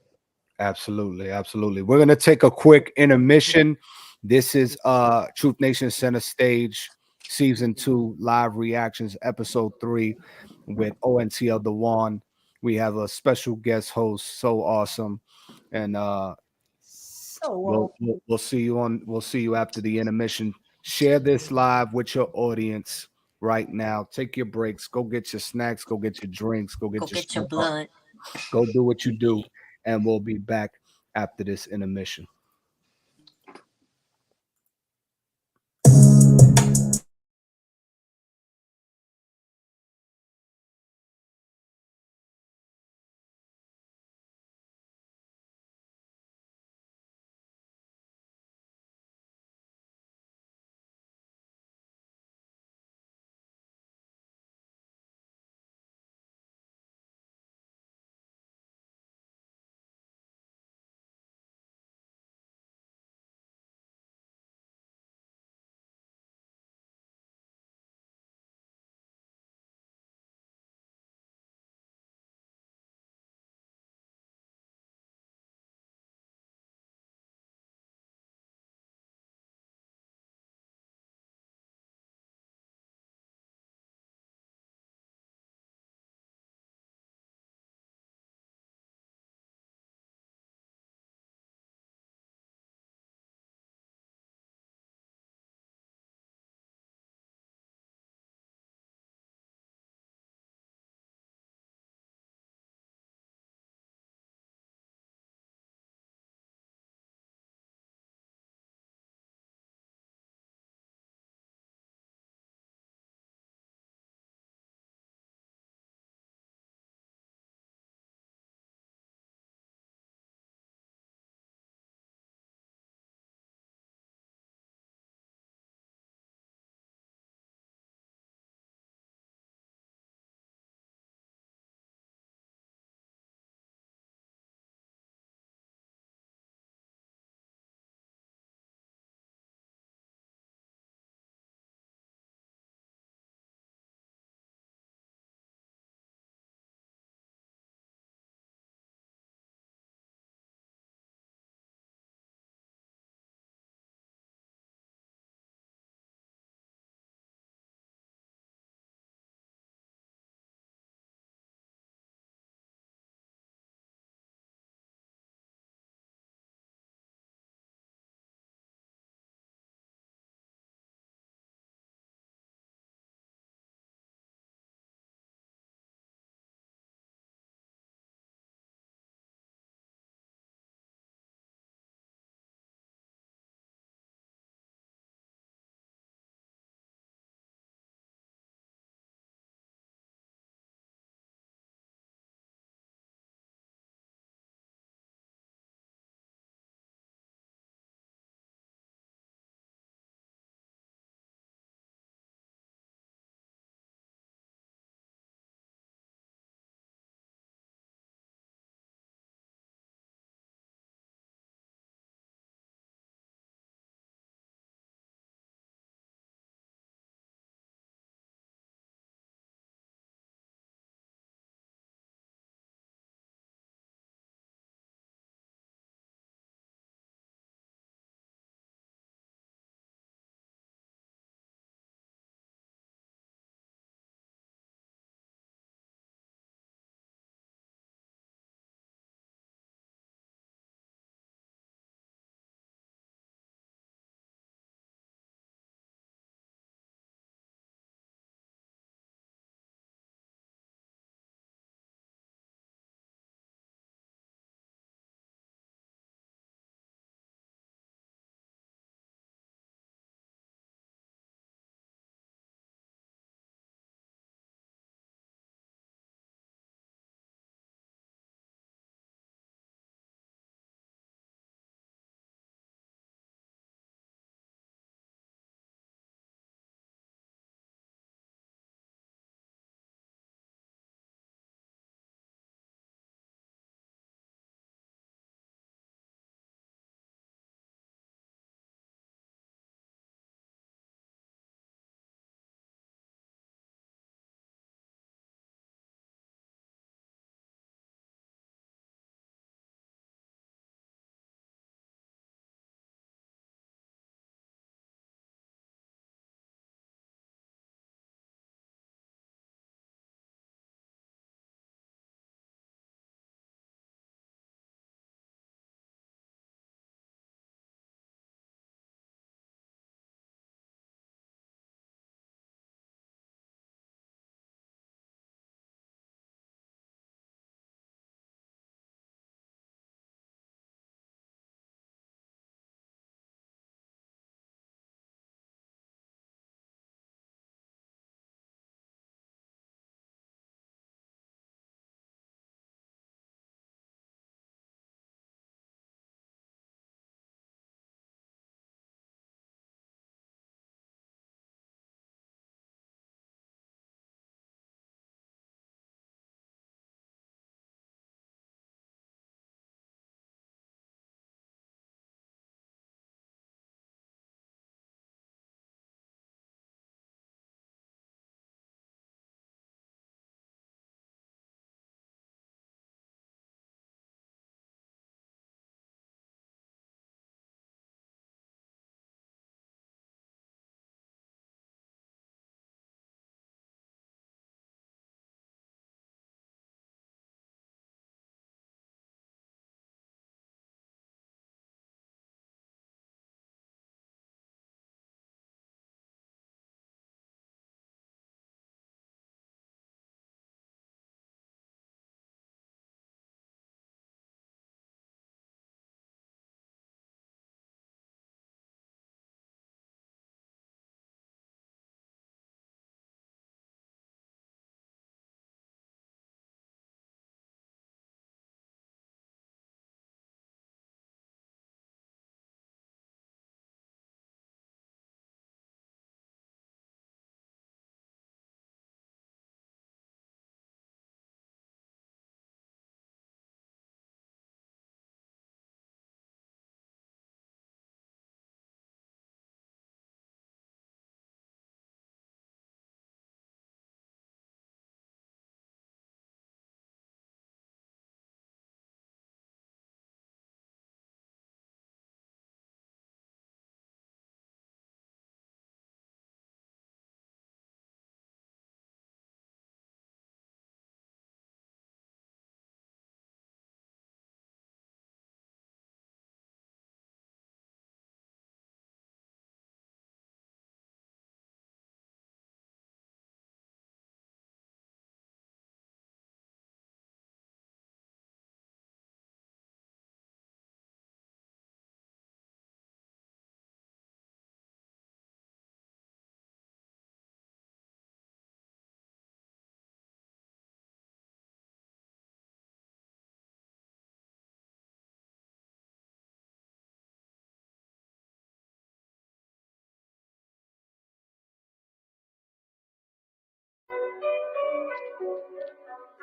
Absolutely, absolutely. We're gonna take a quick intermission. This is Truth Nation Center Stage Season 2 Live Reactions Episode 3 with ONTL Dewan. We have a special guest host, so awesome. And we'll see you on we'll see you after the intermission. Share this live with your audience right now. Take your breaks, go get your snacks, go get your drinks, go Go get your get your smoke. blood. Go do what you do, and we'll be back after this intermission.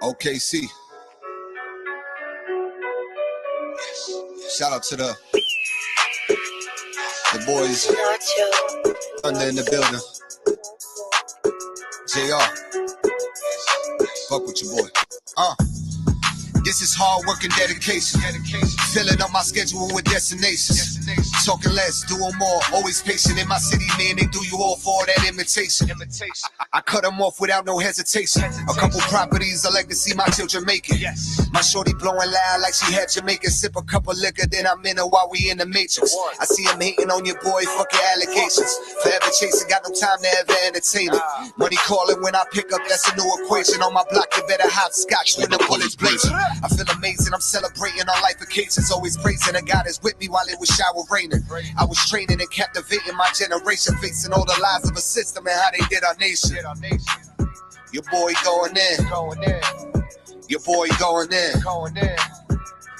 OKC. Shout out to the boys Thunder in the building. JR. Fuck with your boy. This is hard work and dedication. Filling up my schedule with destinations. Talking less, doing more. Always patient in my city, man. They do you all for that imitation. I cut them off without no hesitation. A couple properties, a legacy my children making. My shorty blowing loud like she had Jamaican. Sip a cup of liquor, then I'm in her while we in the matrix. I see him hating on your boy, fuck your allegations. Forever chasing, got no time to ever entertain it. Money calling when I pick up, that's a new equation. On my block, you better hopscotch when the bullets blazing. I feel amazing, I'm celebrating on life occasions. Always praising a God is with me while it was shower raining. I was training and captivating my generation, facing all the lies of a system and how they did our nation. Your boy going in. Your boy going in.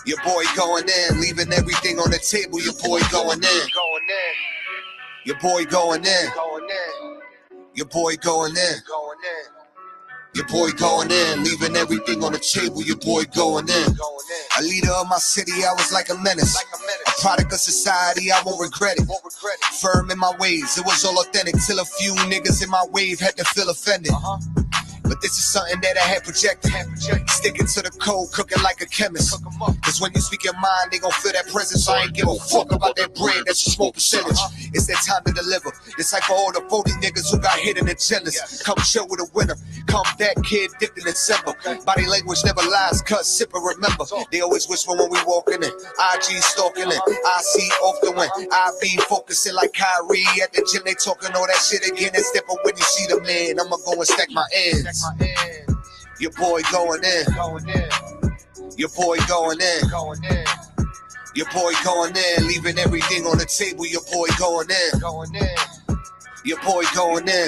Your boy going in. Leaving everything on the table. Your boy going in. Your boy going in. Your boy going in. Your boy going in, leaving everything on the table. Your boy going in. A leader of my city, I was like a menace. A product of society, I won't regret it. Firm in my ways, it was all authentic. Till a few niggas in my wave had to feel offended. But this is something that I had projected. Sticking to the code, cooking like a chemist. Cause when you speak your mind, they gon' feel that presence. I ain't give a fuck about that bread, that's a small percentage. It's that time to deliver. It's like for all the 40 niggas who got hit in the agendas. Come chill with a winner. Come back, kid, dipped in December. Body language never lies, cut, sip, and remember. They always whisper when we walking in. IG stalking in. I see often when I be focusing like Kyrie. At the gym, they talking all that shit again. And step up when you see the man. I'ma go and stack my ends. Your boy going in. Your boy going in. Your boy going in. Leaving everything on the table. Your boy going in. Your boy going in.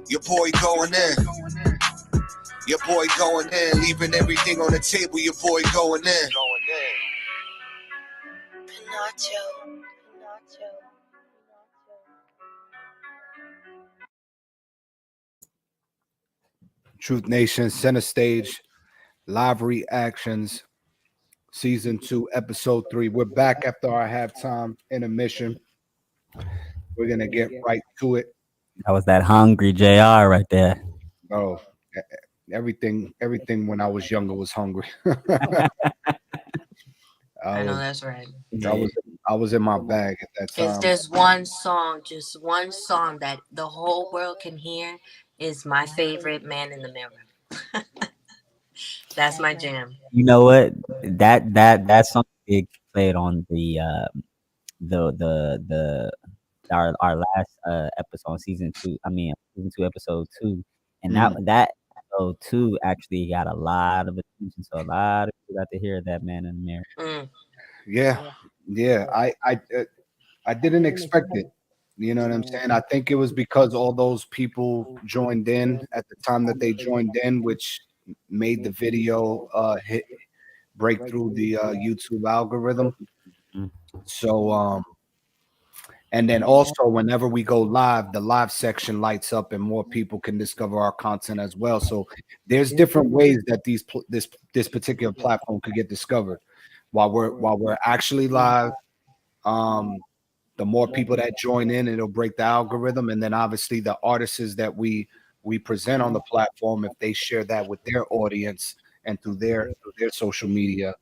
Your boy going in. Your boy going in. Leaving everything on the table. Your boy going in. Truth Nation, Center Stage, live reactions, season 2, episode 3. We're back after our halftime intermission. We're gonna get right to it. That was that hungry JR right there. Oh, everything when I was younger was hungry. I know that's right. I was in my bag at that time. If there's one song, just one song that the whole world can hear, is my favorite, Man in the Mirror. That's my jam. You know what? That song big played on our last episode on season 2. I mean season 2 episode 2, and that episode 2 actually got a lot of attention. So a lot of people got to hear that Man in the Mirror. Yeah. I didn't expect it. You know what I'm saying? I think it was because all those people joined in at the time that they joined in, which made the video break through the YouTube algorithm. So and then also whenever we go live, the live section lights up and more people can discover our content as well. So there's different ways that this particular platform could get discovered while we're actually live. The more people that join in, it'll break the algorithm. And then obviously the artists that we present on the platform, if they share that with their audience and through their social media,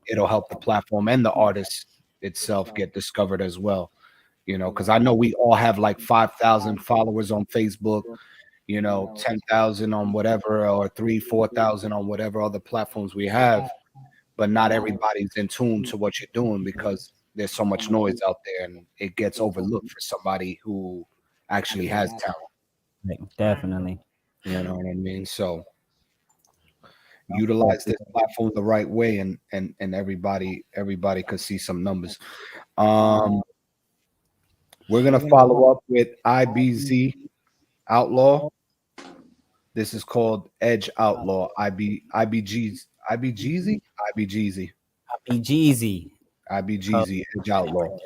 it'll help the platform and the artist itself get discovered as well. You know, because I know we all have like 5,000 followers on Facebook, 10,000 on whatever, or 3,000-4,000 on whatever other platforms we have, but not everybody's in tune to what you're doing because there's so much noise out there and it gets overlooked for somebody who actually has talent. Definitely. You know what I mean? So utilize this platform the right way and everybody could see some numbers. We're gonna follow up with IBZ Outlaw. This is called Edge Outlaw. IBGZ Edge Outlaw.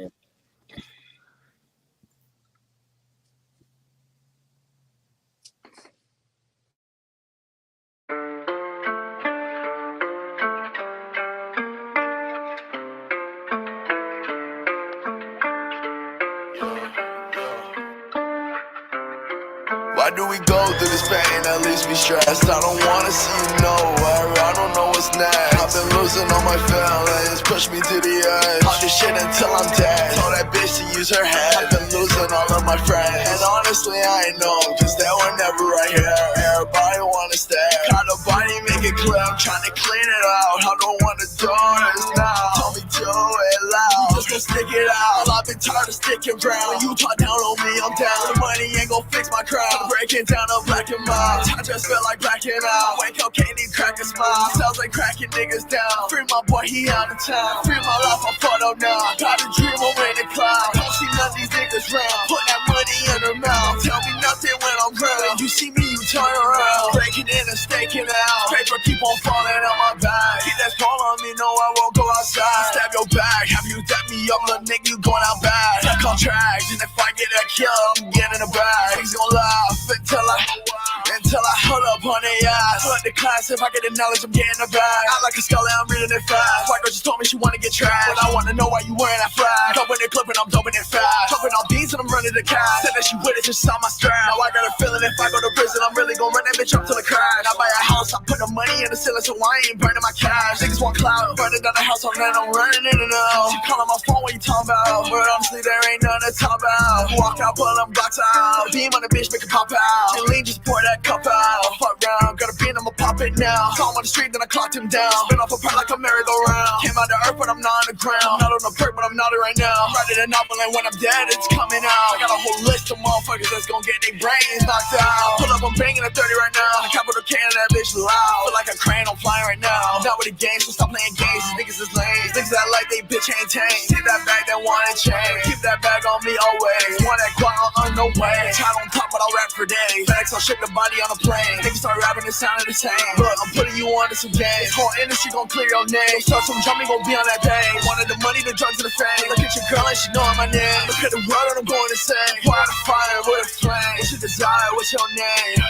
do we go through this pain that leaves me stressed? I don't wanna see you nowhere, I don't know what's next. I've been losing all my feelings, push me to the edge. I'll do shit until I'm dead, told that bitch to use her head. I've been losing all of my friends, and honestly I ain't know, cause they were never right here. Everybody wanna stay, got a body, make it clear, I'm trying to clean it out. I don't wanna do this now, tell me do it loud, just gonna stick it out. I've been tired of sticking around, you talk down on me, I'm down. The money ain't gon' fix my crown, breaking down a black and mild. I just feel like blacking out, wake up, can't even crack a smile. Sounds like cracking niggas down, free my boy, he out of town. Free my life, I'm fucked up now, got a dream, I'm in the cloud. Don't see none of these niggas round, put that money in her mouth. Tell me nothing when I'm round, you see me, you turn around. Breaking in and staking out, paper keep on falling on my back. Keep that fall on me, no I won't go outside. Stab your back, have you dap me up, little nigga, you going out bad. Check contracts, and if I get a kill, I'm getting a bag. Niggas gon' laugh until I hold up on their ass. Fuck the class, if I get the knowledge, I'm getting a bag. Act like a scholar, I'm reading it fast. White girl just told me she wanna get trash, but I wanna know why you wearing that flag. Dumping it, clipping, I'm dumping it fast. Jumping on beats and I'm running the cash. Said that she with it, just saw my strap. Now I got a feeling if I go to prison, I'm really gon' run that bitch up till it crash. I buy a house, I put the money in the ceiling, so I ain't burning my cash. Niggas want clout, burning down the house, I'm running in and out. She calling my phone, what you talking about? But honestly, there ain't nothing to talk about. Walk out, pull them blocks out. Beam on the bitch, make it pop out. And lean, just pour that cup out. Fuck round, got a bean, I'ma pop it now. Saw him on the street, then I clocked him down. Spin off a part like a merry-go-round. Came out the earth, but I'm not on the ground. Not on the perk, but I'm not it right now. Ready to knock, but like when I'm dead, it's coming out. I got a whole list of motherfuckers that's gon' get their brains knocked out. Pull up, I'm banging a 30 right now. I capital K and that bitch loud. Feel like a crane, I'm flying right now. Not with the game, so stop playing games. These niggas is lame. Niggas that like they bitch ain't tame. See that bag that wanna change. Keep that bag on me always. Want that quiet on no way. Time on top, but I'll rap for days. FedEx, I'll ship the body on a plane. Niggas start rapping, it sounded the same. Look, I'm putting you on to some games. Whole industry gon' clear your name. Start some jumping, gon' be on that page. Wanted the money, the drugs, and the fame. Look at your girl and she know my name. Look at the world and I'm going insane. Fire to fire with a flame. What's your desire? What's your name?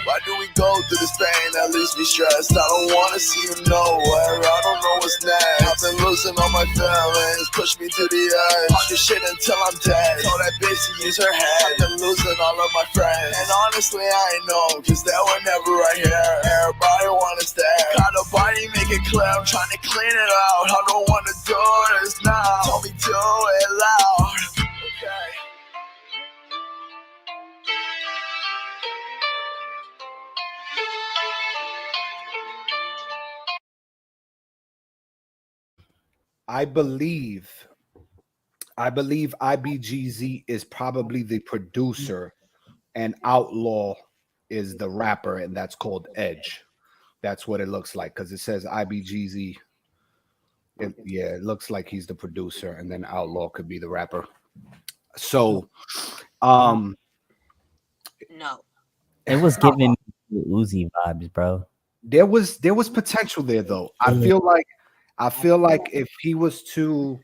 Why do we go through this pain that leaves me stressed? I don't wanna see you nowhere, I don't know what's next. I've been losing all my feelings, push me to the edge. I'll do shit until I'm dead, told that bitch to use her head. I've been losing all of my friends, and honestly I ain't know, cause they were never right here. Everybody wanna stay, got a body, make it clear, I'm trying to clean it out. I don't wanna do this now, told me do it loud. Okay. I believe IBGZ is probably the producer and Outlaw is the rapper, and that's called Edge. That's what it looks like because it says IBGZ. It looks like he's the producer, and then Outlaw could be the rapper. So, No. It was giving me Uzi vibes, bro. There was potential there, though. I feel like if he was to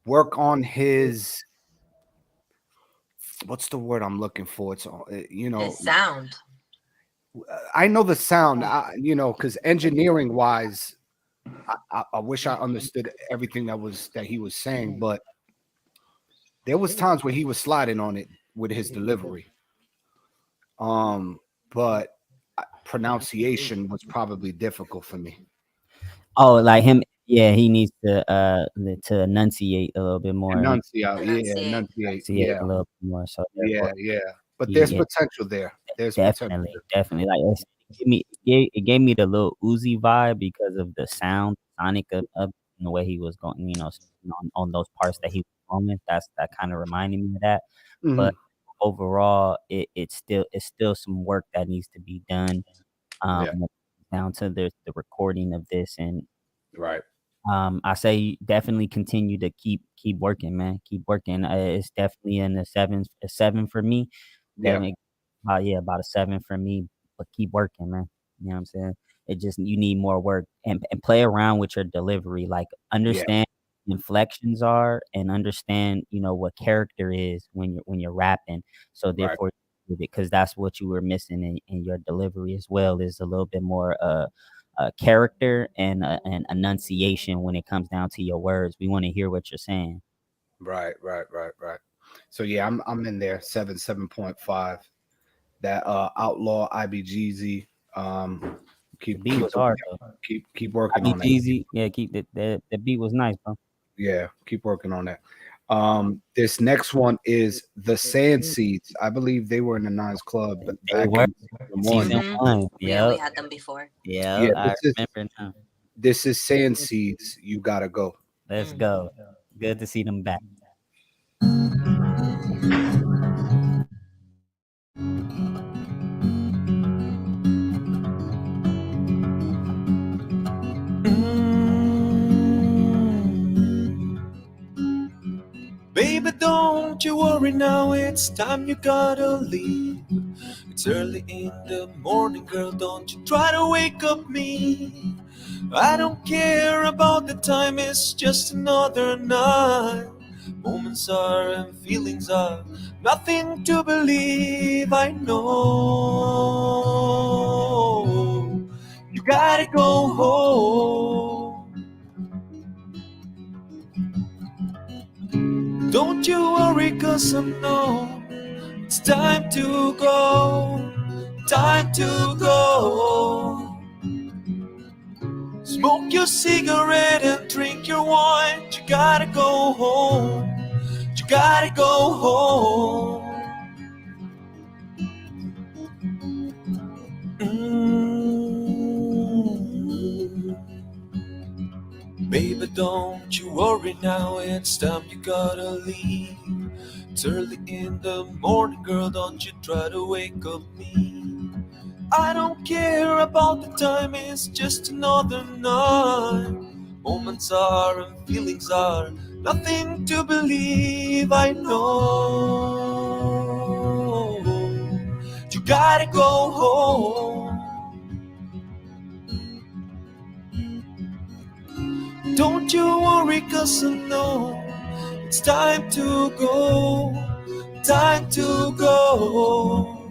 work on his, what's the word I'm looking for? It's His sound. I know the sound, because engineering wise, I wish I understood everything that he was saying, but there was times where he was sliding on it with his delivery. But pronunciation was probably difficult for me. Oh, like him. Yeah, he needs to enunciate a little bit more. Enunciate a little bit more. So yeah. But there's potential there. There's definitely. Like it gave me the little Uzi vibe because of the sound, sonic of the way he was going. On those parts that he was going. That kind of reminded me of that. Mm-hmm. But overall, it's still some work that needs to be done. Down to the recording of this and right. I say definitely continue to keep working, man. Keep working. It's definitely in a 7 for me. About a 7 for me. But keep working, man. You know what I'm saying? It just you need more work and play around with your delivery. Like understand inflections are and understand what character is when you're rapping. So therefore, because that's what you were missing in your delivery as well is a little bit more character and enunciation when it comes down to your words. We want to hear what you're saying. Right. So yeah, I'm in there 7.5. that outlaw IBGZ. Keep beat keep was hard though. keep working on that. IBGZ, yeah, keep the beat was nice, bro. Yeah, keep working on that. This next one is the Sand Seeds. I believe they were in the Nines Club They back were in season season 1. one. Yeah, we Yep. had them before. Yeah, Yeah, I remember now. this is Sand Seeds. You gotta go. Let's go. Good to see them back. Baby, don't you worry now, it's time you gotta leave. It's early in the morning, girl, don't you try to wake up me. I don't care about the time, it's just another night. Moments are and feelings are nothing to believe, I know. You gotta go home. Don't you worry, cause I know it's time to go, time to go. Smoke your cigarette and drink your wine. You gotta go home, you gotta go home. Baby, don't you worry now, it's time you gotta leave. It's early in the morning, girl, don't you try to wake up me. I don't care about the time, it's just another night. Moments are and feelings are nothing to believe, I know. You gotta go home. Don't you worry, cause I know it's time to go, time to go.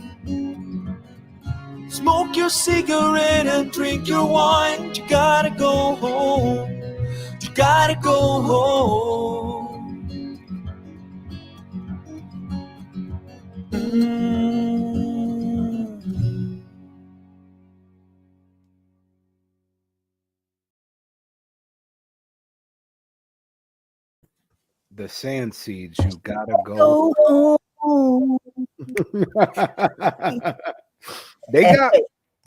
Smoke your cigarette and drink your wine. You gotta go home, you gotta go home. The Sand Seeds. You gotta go home.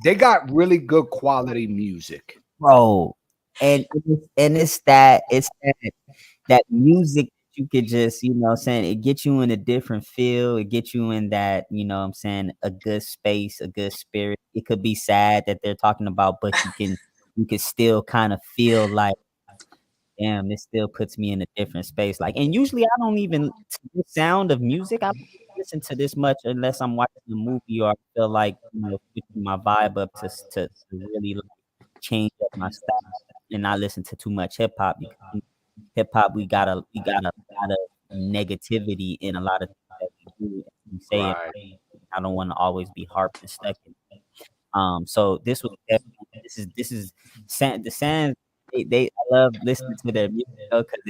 They got really good quality music, Bro. And it's that music you could just, you know what I'm saying, it gets you in a different feel, it gets you in that, you know what I'm saying, a good space, a good spirit. It could be sad that they're talking about, but you can still kind of feel like, damn, this still puts me in a different space. Like, and usually I don't even the sound of music, I don't listen to this much unless I'm watching a movie or I feel like, you know, switching my vibe up to really like change up my style and not listen to too much hip hop, because hip hop we got a lot of negativity in a lot of things that we do and we say. right? I don't want to always be harped and stuck in it. So this was definitely, this is the Sands. I love listening to their music though, because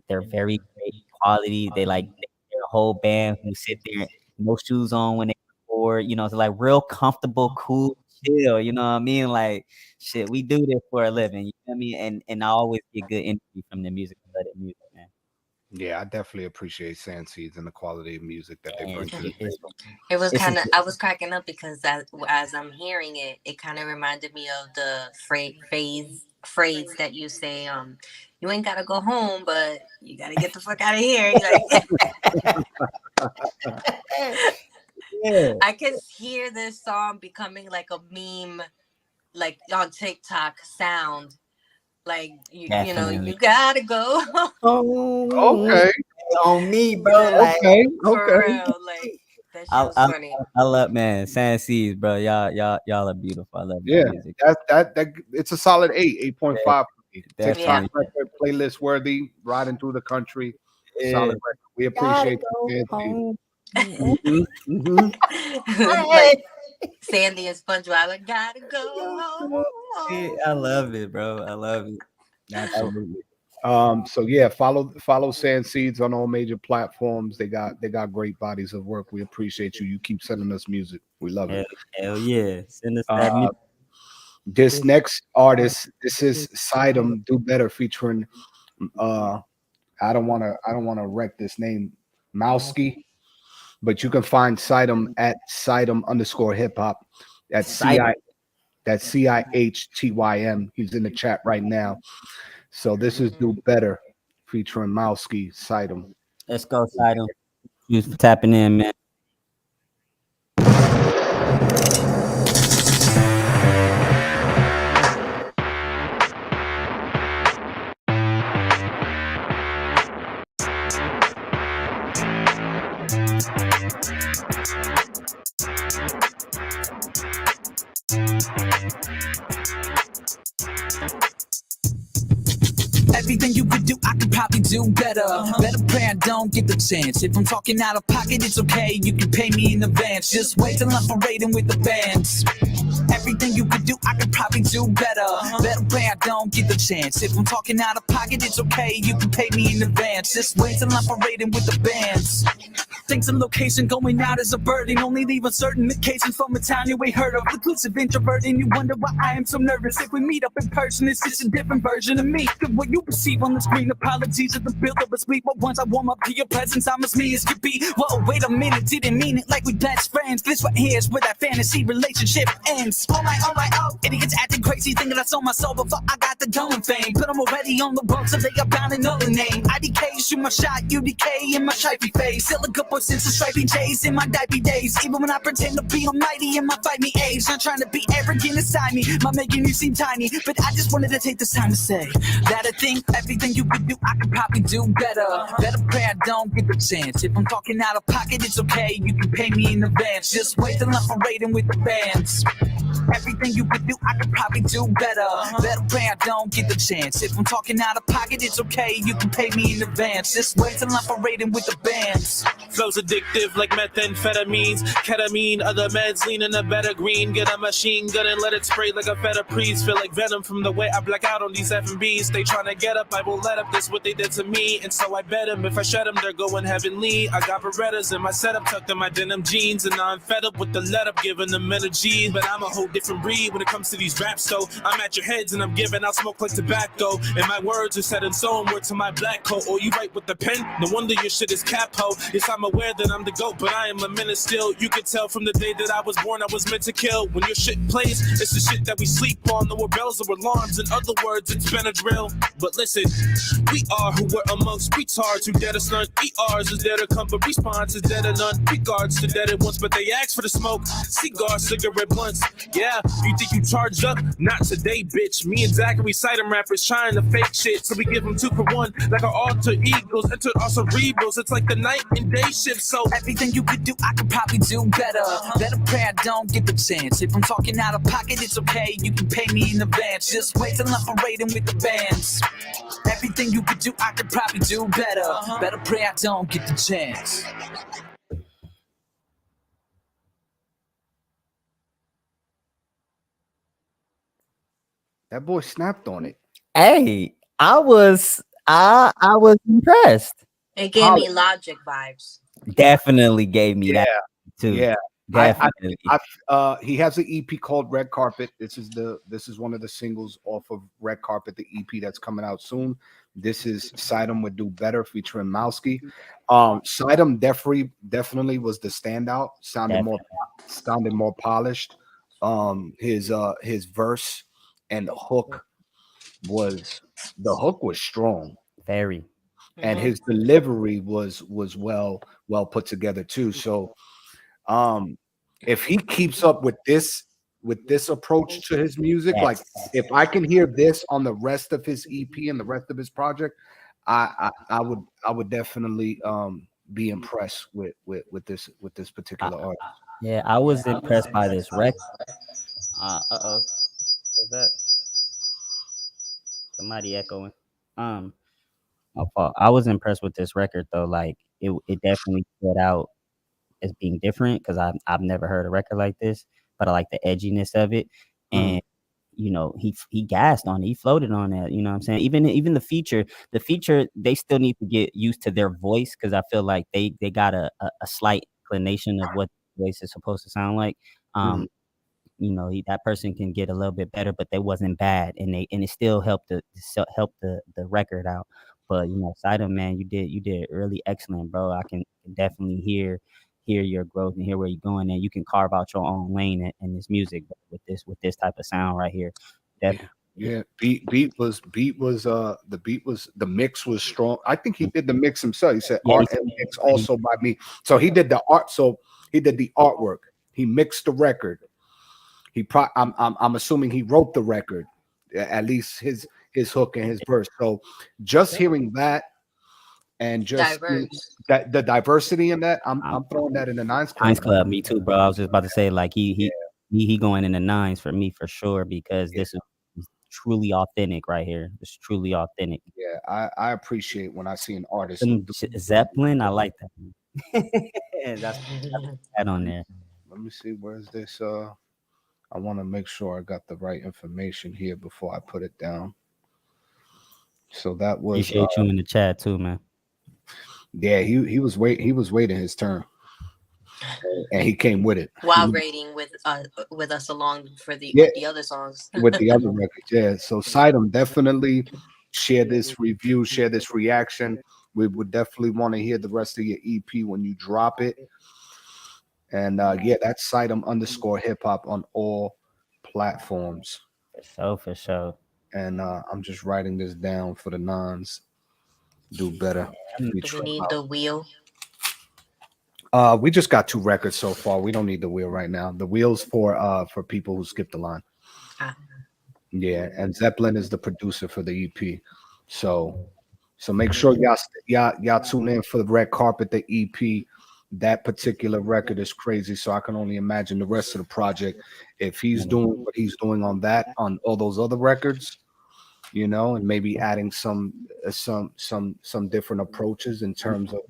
they're very great quality. They're a whole band who sit there no shoes on when they record. You know, it's like real comfortable, cool, chill. You know what I mean? Like shit, we do this for a living. You know what I mean? And I always get good energy from the music, man. Yeah, I definitely appreciate Sand Seeds and the quality of music that they bring to the table. It was kind of, I was cracking up because as I'm hearing it, it kind of reminded me of the phrase that you say, you ain't gotta go home, but you gotta get the fuck out of here. Yeah. I can hear this song becoming like a meme, like on TikTok sound. Like you know, you gotta go. Okay, on me, bro. Like, okay. For real, like that shit was funny. I love, man, Sand Seeds, bro. Y'all are beautiful. I love your Yeah, music. that it's a solid 8.5. Definitely. TikTok record, playlist worthy, riding through the country. Yeah. Solid record. We appreciate Home. Like Sandy and SpongeBob, I gotta go home. I love it, bro. I love it. Absolutely. So yeah, follow Sand Seeds on all major platforms. They got great bodies of work. We appreciate you. You keep sending us music. We love it. Hell yeah. Send us that Uh, music. this next artist, this is Cihtym Do Better featuring I don't wanna wreck this name, Mowski, but you can find Cihtym at Cihtym_hip-hop. That's Cihtym. CIHTYM. He's in the chat right now. So this is Do Better featuring Mowski, Cihtym. Let's go, Cihtym. Thanks for tapping in, man. Everything you could do, I could probably do better. Better pray I don't get the chance. If I'm talking out of pocket, it's okay. You can pay me in advance. Just wait till I'm parading with the bands. Everything you could do, I could probably do better. Better pray I don't get the chance. If I'm talking out of pocket, it's okay. You can pay me in advance. Just wait till I'm parading with the bands. Things and location going out is a burden. Only leave on certain occasions from a town you ain't heard of. Reclusive introvert, and you wonder why I am so nervous. If we meet up in person, it's just a different version of me. Cause what you perceive on the screen, apologies at the build up of sleep. But once I warm up to your presence, I'm as me as you be. Whoa, wait a minute, didn't mean it like we best friends. This right here is where that fantasy relationship ends. Oh my, idiots acting crazy, thinking I sold my soul before I got the dough and fame. But I'm already on the road, so they are bound to know the name. IDK, shoot my shot, UDK in my stripey face. Still a good boy since the stripey J's in my dipey days. Even when I pretend to be almighty in my fight me age. Not trying to be arrogant inside me, not making you seem tiny. But I just wanted to take this time to say that I think everything you could do, I could probably do better. Better pray I don't get the chance. If I'm talking out of pocket, it's okay. You can pay me in advance. Just wait till I'm parading with the bands. Everything you could do, I could probably do better. Better pray I don't get the chance. If I'm talking out of pocket, it's okay. You can pay me in advance. Just wait till I'm parading with the bands. Flow's addictive like methamphetamines, ketamine, other meds, leaning a better green. Get a machine gun and let it spray like a feta priest. Feel like venom from the way I black out on these F&Bs. They trying to get up, I won't let up. This what they did to me, and so I bet them. If I shut them, they're going heavenly. I got Berettas in my setup, tucked in my denim jeans, and now I'm fed up with the let up, giving them energy. But I'm a whole different breed when it comes to these raps, so I'm at your heads and I'm giving out smoke like tobacco. And my words are set in stone, word to my black coat. Or you write with the pen, no wonder your shit is cap ho. Yes, I'm aware that I'm the GOAT, but I am a menace still. You can tell from the day that I was born, I was meant to kill. When your shit plays, it's the shit that we sleep on. No bells or alarms, in other words, it's been a drill. But listen, we are who we're amongst retards who dead us none. ERs is there to come, but response is dead or none. Regards to dead at once, but they ask for the smoke. Cigars, cigarette blunts. Yeah, you think you charged up? Not today, bitch. Me and Zachary Cihtym rappers trying to fake shit, so we give them 2 for 1, like our alter egos entered our cerebrals. It's like the night and day shift. So everything you could do, I could probably do better. Better pray I don't get the chance. If I'm talking out of pocket, it's okay. You can pay me in advance. Just wait till I'm parading with the bands. Everything you could do, I could probably do better. Better pray I don't get the chance. That boy snapped on it. Hey, I was impressed. It gave me Logic vibes. Definitely gave me that too. Yeah. Definitely. He has an EP called Red Carpet. This is one of the singles off of Red Carpet, the EP that's coming out soon. This is Cihtym would do better featuring Mowski. Cihtym definitely was the standout. Sounded more polished. His verse and the hook was strong. Very. And his delivery was well put together too. So if he keeps up with this approach to his music, like if I can hear this on the rest of his EP and the rest of his project, I would definitely be impressed with this particular artist. Yeah, I was impressed by this record. What's that? Somebody echoing. My fault. I was impressed with this record though. Like it definitely stood out as being different because I've never heard a record like this, but I like the edginess of it. And you know, he gassed on it. He floated on that. You know what I'm saying? Even the feature, they still need to get used to their voice, because I feel like they got a slight inclination of what the voice is supposed to sound like. You know, that person can get a little bit better, but they wasn't bad, and it still helped the record out. But you know, Cihtym, man, you did really excellent, bro. I can definitely hear your growth and hear where you're going, and you can carve out your own lane in this music with this type of sound right here. Definitely. Yeah, the mix was strong. I think he did the mix himself. He said art and mix also by me. So he did the art. So he did the artwork. He mixed the record. I'm assuming he wrote the record, at least his hook and his verse. So just hearing that and just that the diversity in that, I'm throwing that in the nines club. Nines club, me too, bro. I was just about to say, like he going in the nines for me for sure, because this is truly authentic right here. It's truly authentic. Yeah, I appreciate when I see an artist. Zeppelin, I like that. That's that on there. Let me see, where's this? I want to make sure I got the right information here before I put it down. So that was appreciate you in the chat too, man. Yeah, he was waiting his turn, and he came with it while rating with us along for the other songs with the other records. Yeah, so Cihtym, definitely share this review, share this reaction. We would definitely want to hear the rest of your EP when you drop it. And that's Cihtym _hip-hop on all platforms. For sure. And I'm just writing this down for the nons. Do better. Do we need the wheel? We just got 2 records so far. We don't need the wheel right now. The wheel's for people who skip the line. Yeah, and Zeppelin is the producer for the EP. So make sure y'all tune in for the red carpet, the EP. That particular record is crazy, so I can only imagine the rest of the project. If he's doing what he's doing on all those other records, you know, and maybe adding some different approaches in terms of,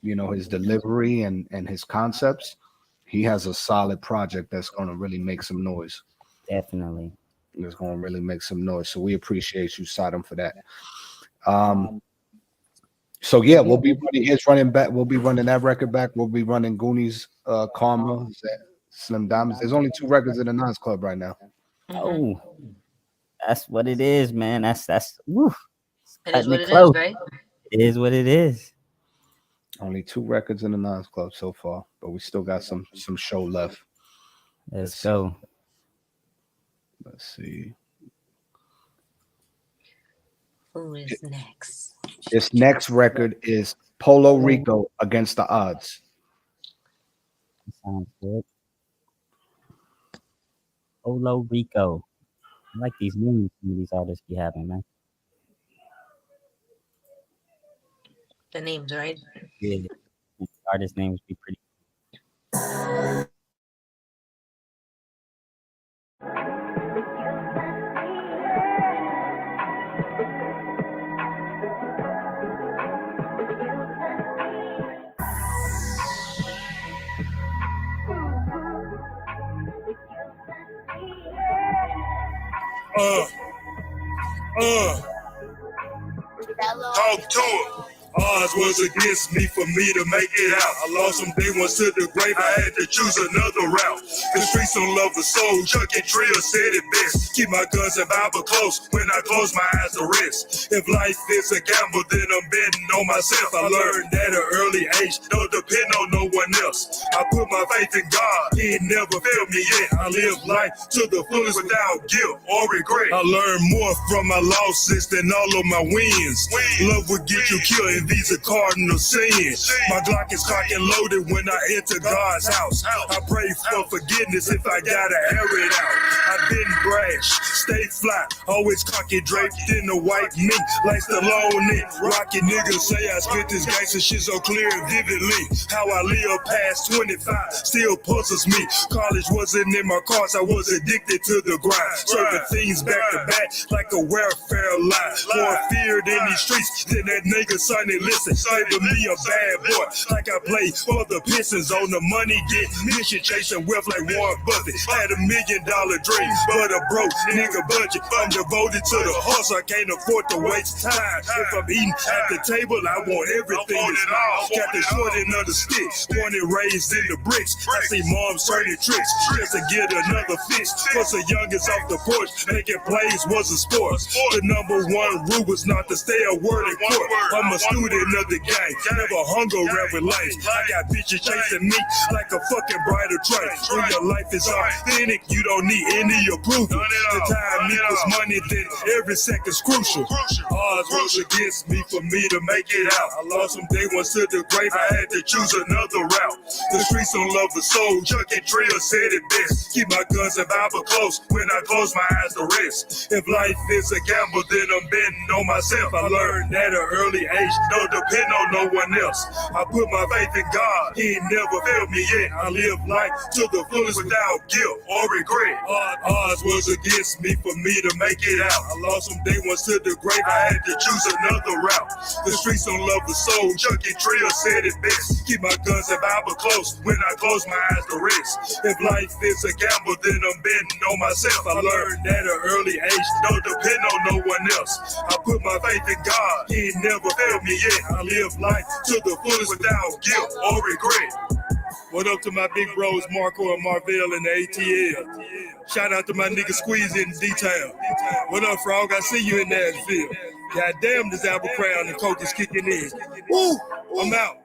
you know, his delivery and his concepts, he has a solid project that's going to really make some noise. Definitely, it's going to really make some noise. So we appreciate you, Cihtym, for that. So yeah, we'll be running his running back. We'll be running that record back. We'll be running Goonies, Karma, Slim Dymondz. There's only 2 records in the Nines Club right now. Oh, that's what it is, man. That's woo. It is what it is, right? It is what it is. Only 2 records in the Nines Club so far, but we still got some show left. Let's go. Let's see. Who is next? This next record is Polo Rico, Against the Odds. Sounds good. Polo Rico. I like these names some of these artists be having, man. The names, right? Yeah. Artist names be pretty. Talk to him. Odds was against me for me to make it out. I lost some day ones to the grave. I had to choose another route. The streets don't love the soul. Chuck and Trill said it best. Keep my guns and Bible close when I close my eyes to rest. If life is a gamble, then I'm betting on myself. I learned at an early age, don't depend on no one else. I put my faith in God. He ain't never failed me yet. I live life to the fullest without guilt or regret. I learned more from my losses than all of my wins. Love would get you killed, and these are cardinal sins. My Glock is cocked and loaded when I enter God's house. I pray for forgiveness if I gotta air it out. I didn't brash, stay fly, always cocky draped in the white mink, like Stallone it. Rocky niggas say I spit this gangsta shit so clear and vividly. How I live past 25 still puzzles me. College wasn't in my cards, I was addicted to the grind. Serving things back to back like a welfare line. More feared in these streets than that nigga Sonny baby, listen, saving me a bad boy. Like I play for the Pistons on the money, get mission chasing wealth like Warren Buffett. Had $1 million dream, but a broke nigga budget. I'm devoted to the hustle, I can't afford to waste time. If I'm eating at the table, I want everything that's mine. Got the short end of the stick, born and raised in the bricks. I see moms turning tricks just to get another fix. Was the youngest off the porch, making plays was a sport. The number one rule was not to stay a word in court. I'm a student of the game, never hung around with lanes. I got bitches chasing me like a fucking bridal train. When your life is authentic, you don't need any approval. The time equals money, then every second's crucial. Odds was against me for me to make it out. I lost some day ones to the grave, I had to choose another route. The streets don't love the soul, Chucky Trill said it best. Keep my guns and Bible close when I close my eyes to rest. If life is a gamble, then I'm betting on myself. I learned at an early age, don't depend on no one else. I put my faith in God, He ain't never failed me yet. I live life to the fullest without guilt or regret. Odds was against me for me to make it out. I lost some day ones to the grave, I had to choose another route. The streets don't love the soul, Chucky Trill said it best. Keep my guns and Bible close when I close my eyes to rest. If life is a gamble, then I'm betting on myself. I learned at an early age, don't depend on no one else. I put my faith in God, He ain't never failed me yet. I live life to the fullest without guilt or regret. What up to my big bros Marco and Marvell in the ATL? Shout out to my nigga Squeezy in D-Town. What up, Frog? I see you in Nashville. God damn, this apple crown and coke is kicking in. Woo! I'm out.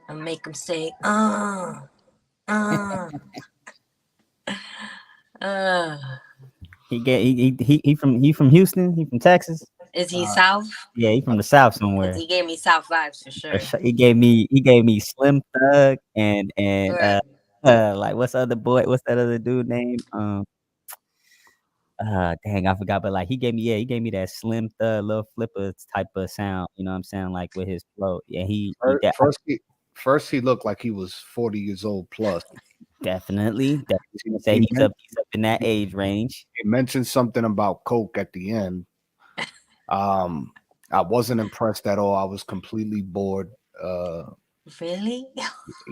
I make them say, He from Houston. He from Texas. Is he South? Yeah, he from the South somewhere. He gave me South vibes for sure. He gave me Slim Thug and Right. like what's that other dude name? Dang, I forgot. But like he gave me that Slim Thug, Lil Flipper type of sound. You know what I'm saying? Like with his flow. Yeah, first he looked like he was 40 years old plus. Definitely say he's up in that age range. He mentioned something about coke at the end. I wasn't impressed at all. I was completely bored. Really?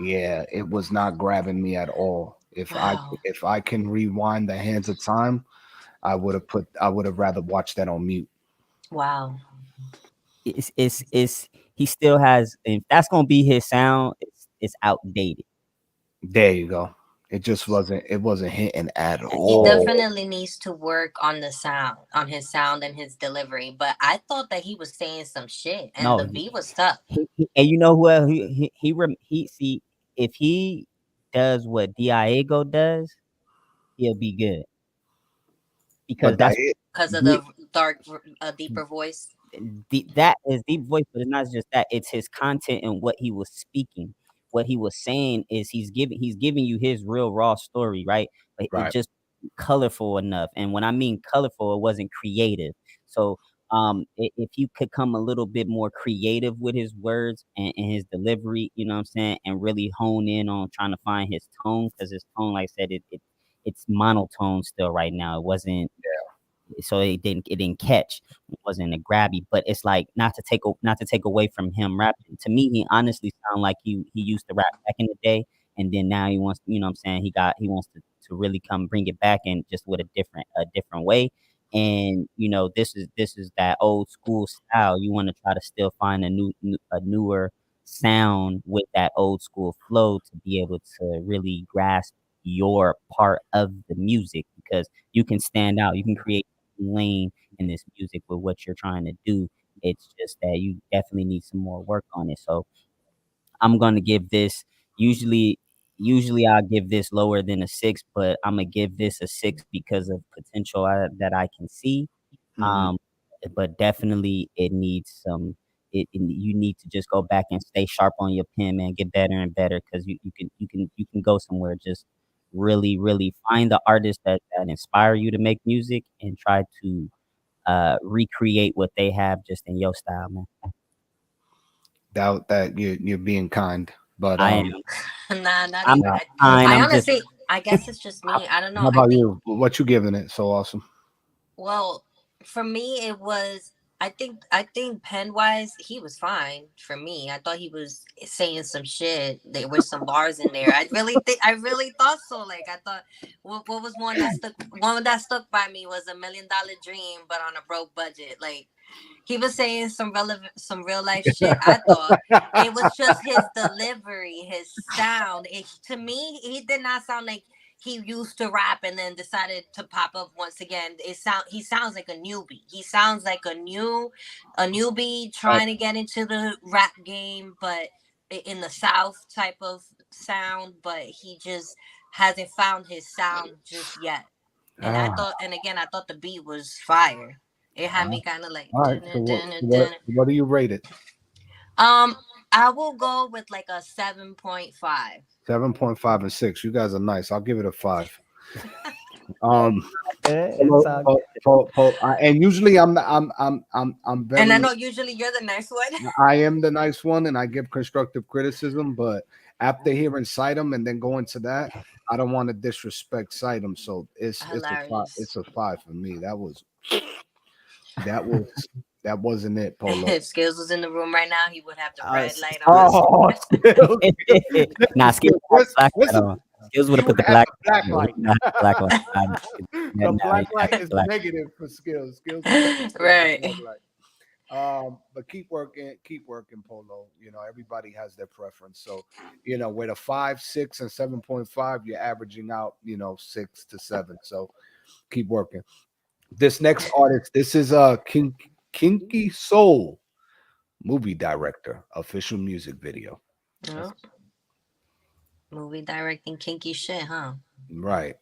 Yeah, it was not grabbing me at all. If I can rewind the hands of time, I would have rather watched that on mute. Wow. It's he still has, if that's gonna be his sound, it's outdated. There you go. It wasn't hitting at all. He definitely needs to work on his sound and his delivery. But I thought that he was saying some shit, and the beat was tough. And you know who he see, if he does what Diego does, he'll be good. Because of the dark, deeper voice. That is deep voice, but it's not just that. It's his content and what he was speaking. What he was saying is he's giving you his real raw story, right? But it's just colorful enough. And when I mean colorful, it wasn't creative. So if you could come a little bit more creative with his words and his delivery, you know what I'm saying, and really hone in on trying to find his tone, because his tone, like I said, it's monotone still right now. It wasn't. So it didn't catch. It wasn't a grabby, but it's like not to take away from him rapping. To me, he honestly sound like he used to rap back in the day, and then now he wants, you know what I'm saying, he wants to really come bring it back, and just with a different way. And you know, this is that old school style. You want to try to still find a newer sound with that old school flow to be able to really grasp your part of the music, because you can stand out, you can create lane in this music with what you're trying to do. It's just that you definitely need some more work on it. So I'm gonna give this, usually I'll give this lower than a 6, but I'm gonna give this a 6 because of potential that I can see. But definitely it needs some. You need to just go back and stay sharp on your pen, man. Get better and better, because you can go somewhere. Just really find the artists that inspire you to make music and try to recreate what they have just in your style, man. Doubt that you're being kind, but I am. I'm I honestly, I guess it's just me. I don't know. How about you? What you giving it? So awesome. Well, for me, it was I think pen wise, he was fine for me. I thought he was saying some shit. There were some bars in there. I really thought so. Like I thought, what was one that stuck by me was $1 Million Dream, but on a broke budget. Like he was saying some real life shit. I thought it was just his delivery, his sound. To me, he did not sound like he used to rap and then decided to pop up once again. He sounds like a newbie. He sounds like a newbie trying to get into the rap game, but in the South type of sound. But he just hasn't found his sound just yet. And I thought the beat was fire. It had me kind of like. All right. So what do you rate it? I will go with like a 7.5. 7.5 and 6. You guys are nice. I'll give it a 5. And usually I'm very. And I know usually you're the nice one. I am the nice one, and I give constructive criticism. But after hearing Cihtym and then going to that, I don't want to disrespect Cihtym. So it's a 5. It's a 5 for me. That wasn't it, Polo. If Skills was in the room right now, he would have the red light on. Nah, Skills would have put the black light. Black light. The black light is negative for Skills. Right. But keep working, Polo. You know, everybody has their preference. So, you know, with a 5, 6, and 7.5, you're averaging out, 6 to 7. So keep working. This next artist, this is Kinky Soul, movie director, official music video. Oh. Movie directing kinky shit, huh? Right.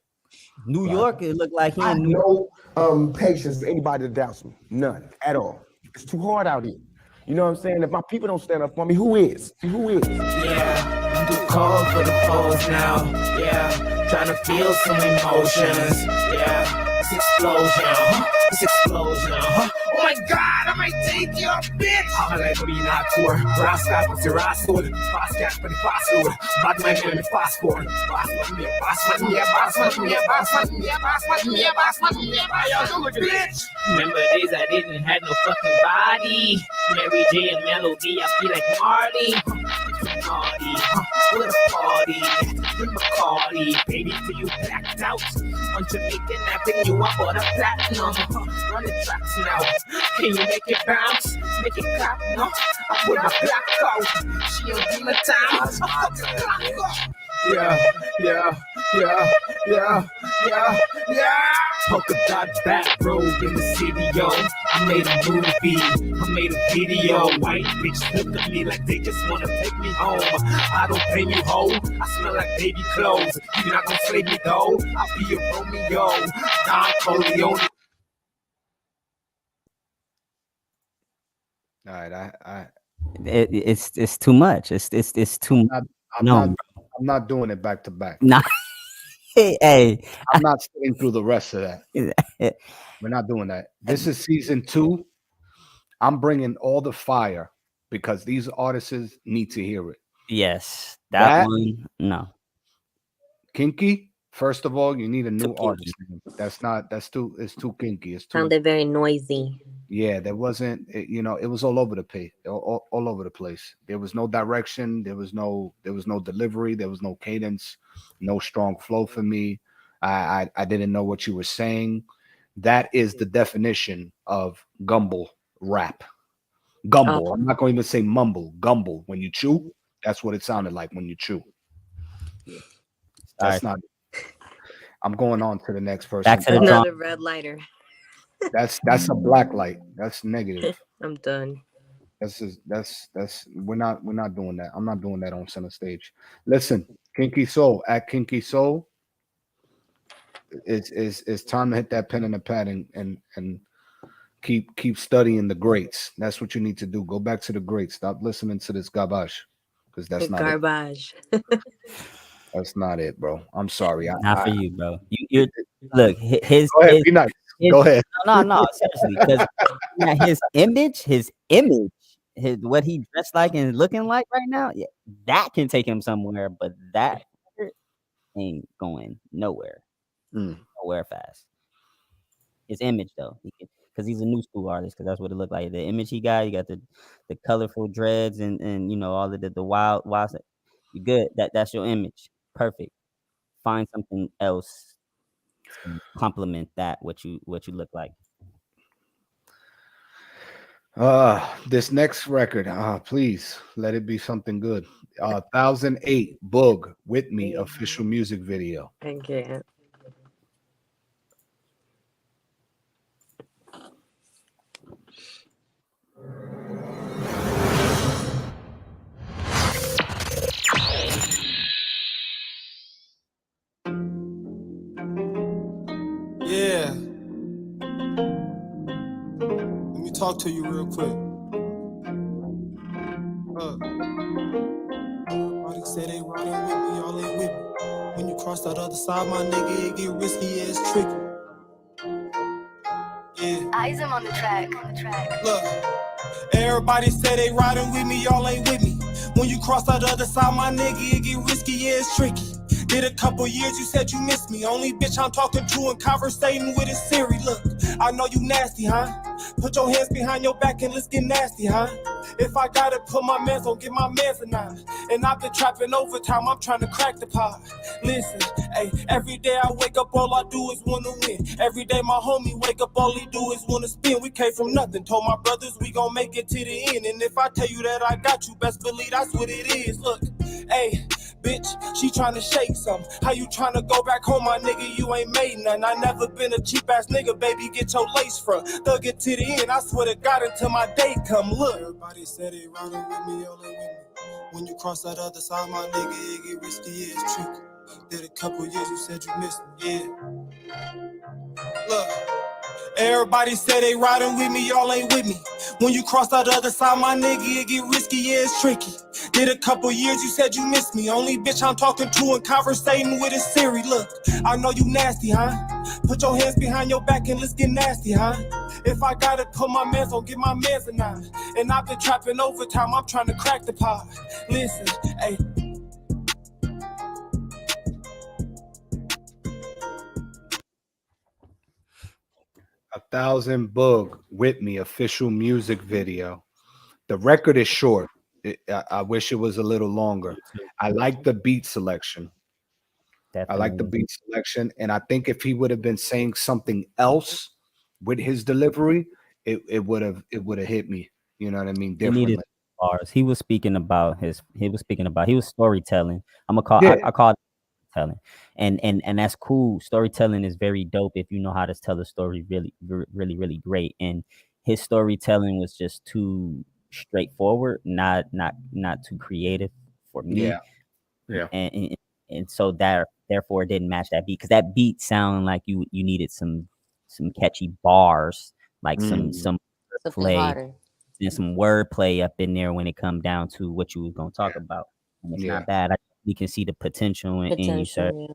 New York, it looked like he I in New York. no patience for anybody to douse me. None at all. It's too hard out here. You know what I'm saying? If my people don't stand up for me, who is? Who is? Yeah, I'm too cold for the pose now. Yeah, trying to feel some emotions. Yeah, it's explosion. It's explosion. Oh my God, I might take your bitch. I'm like to be not tour. Rasta, what's your ass for? Fast cash, but fast food. Bad man, and the fast forward. Boss man, bitch. Remember days I didn't have no fucking body. Mary J and Melody, I feel like Marty. Naughty, what a party. With McCarty, baby, till you blacked out. On Jamaican Avenue, I bought a platinum. Running tracks now. Can you make it bounce? Make it clap? No, I put my black out. She a demon town. Yeah. Polka dot back road in the city, yo. I made a movie, I made a video. White bitch look at me like they just wanna take me home. I don't pay you, ho. I smell like baby clothes. You're not gonna slay me, though. I'll be a Romeo. Don Corleone. All right, it's too much. It's too much. I'm not doing it back to back. Nah. Hey, I'm not sitting through the rest of that. We're not doing that. This is season 2. I'm bringing all the fire because these artists need to hear it. Yes, that one. No. Kinky. First of all, you need a new artist. It's too kinky. It's too. Sounded very noisy. Yeah, there wasn't. It was all over the place. All over the place. There was no direction. There was no delivery. There was no cadence. No strong flow for me. I didn't know what you were saying. That is the definition of gumble rap. Gumble. I'm not going to even say mumble. Gumble. When you chew, that's what it sounded like when you chew. That's not. I'm going on to the next person. Back to the another red lighter. That's a black light. That's negative. I'm done. We're not doing that. I'm not doing that on center stage. Listen, Kinky Soul at Kinky Soul. It's time to hit that pen and the pad and keep studying the greats. That's what you need to do. Go back to the greats. Stop listening to this garbage because that's not garbage. That's not it, bro. I'm sorry. Not for you, bro. You look his. Go ahead, be nice. Go ahead. No, seriously, because his image, what he dressed like and looking like right now, yeah, that can take him somewhere, but that ain't going nowhere. Nowhere fast. His image, though, because he's a new school artist, because that's what it looked like. The image he got, you got the colorful dreads and you know, all of the wild. You good. That's your image. Perfect. Find something else to complement that what you look like. This next record, please let it be something good. 1008 Boog With Me official music video. I can't. Yeah. Let me talk to you real quick. Everybody say they riding with me, y'all ain't with me. When you cross that other side, my nigga, it get risky, yeah, it's tricky. Yeah. Eyes him on the track. Look, everybody say they riding with me, y'all ain't with me. When you cross that other side, my nigga, it get risky, yeah, it's tricky. Did a couple years, you said you missed me. Only bitch I'm talking to and conversating with is Siri. Look, I know you nasty, huh? Put your hands behind your back and let's get nasty, huh? If I gotta put my mans on, get my mans or not. And I've been trapping overtime, I'm trying to crack the pot. Listen, hey, every day I wake up, all I do is wanna win. Every day my homie wake up, all he do is wanna spin. We came from nothing, told my brothers we gon' make it to the end. And if I tell you that I got you, best believe that's what it is. Look, hey, bitch, she tryna shake some. How you tryna go back home, my nigga? You ain't made none. I never been a cheap ass nigga, baby. Get your lace front. Thug it to the end. I swear to God until my day come. Look, everybody said they riding with me, y'all ain't with me. When you cross that other side, my nigga, it get risky, yeah, it's tricky. Did a couple years, you said you missed me, yeah. Look. Everybody say they riding with me, y'all ain't with me. When you cross that other side, my nigga, it get risky, yeah, it's tricky. Did a couple years, you said you missed me. Only bitch I'm talking to and conversating with is Siri. Look, I know you nasty, huh? Put your hands behind your back and let's get nasty, huh? If I gotta put my mans on, get my mans or not. And I've been trapping overtime, I'm trying to crack the pot. Listen, hey. 1000 Boog With Me official music video. The record is short. I wish it was a little longer. I like the beat selection. Definitely. I like the beat selection, and I think if he would have been saying something else with his delivery, it would have hit me. You know what I mean? Differently. He needed bars. He was speaking about he was storytelling. I call it storytelling. And that's cool. Storytelling is very dope if you know how to tell a story really great. And his storytelling was just too straightforward, not too creative for me. Yeah. And so therefore it didn't match that beat, because that beat sounded like you needed some catchy bars, like some play and some wordplay up in there when it come down to what you was gonna talk about. And it's not bad. We can see the potential in you, sir. Yeah.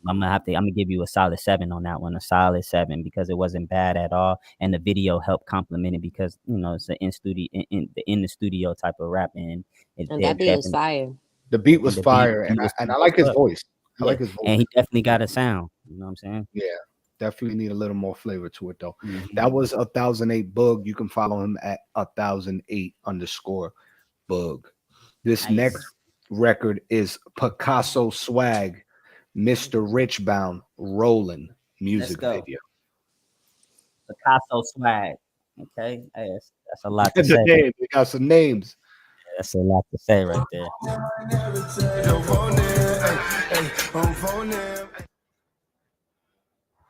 I'm gonna give you a solid 7 on that one, a solid 7, because it wasn't bad at all, and the video helped complement it, because you know it's an in the studio type of rap, and that beat was fire. The beat was fire, and I like his voice. I like his voice, and he definitely got a sound. You know what I'm saying? Yeah, definitely need a little more flavor to it though. That was 1008 Boog. You can follow him at 1008_Boog. This next record is Picasso Swag, Mr. Richbound, Rollin' music video. Picasso Swag. Okay, that's a lot to say. We got some names. Yeah, that's a lot to say right there.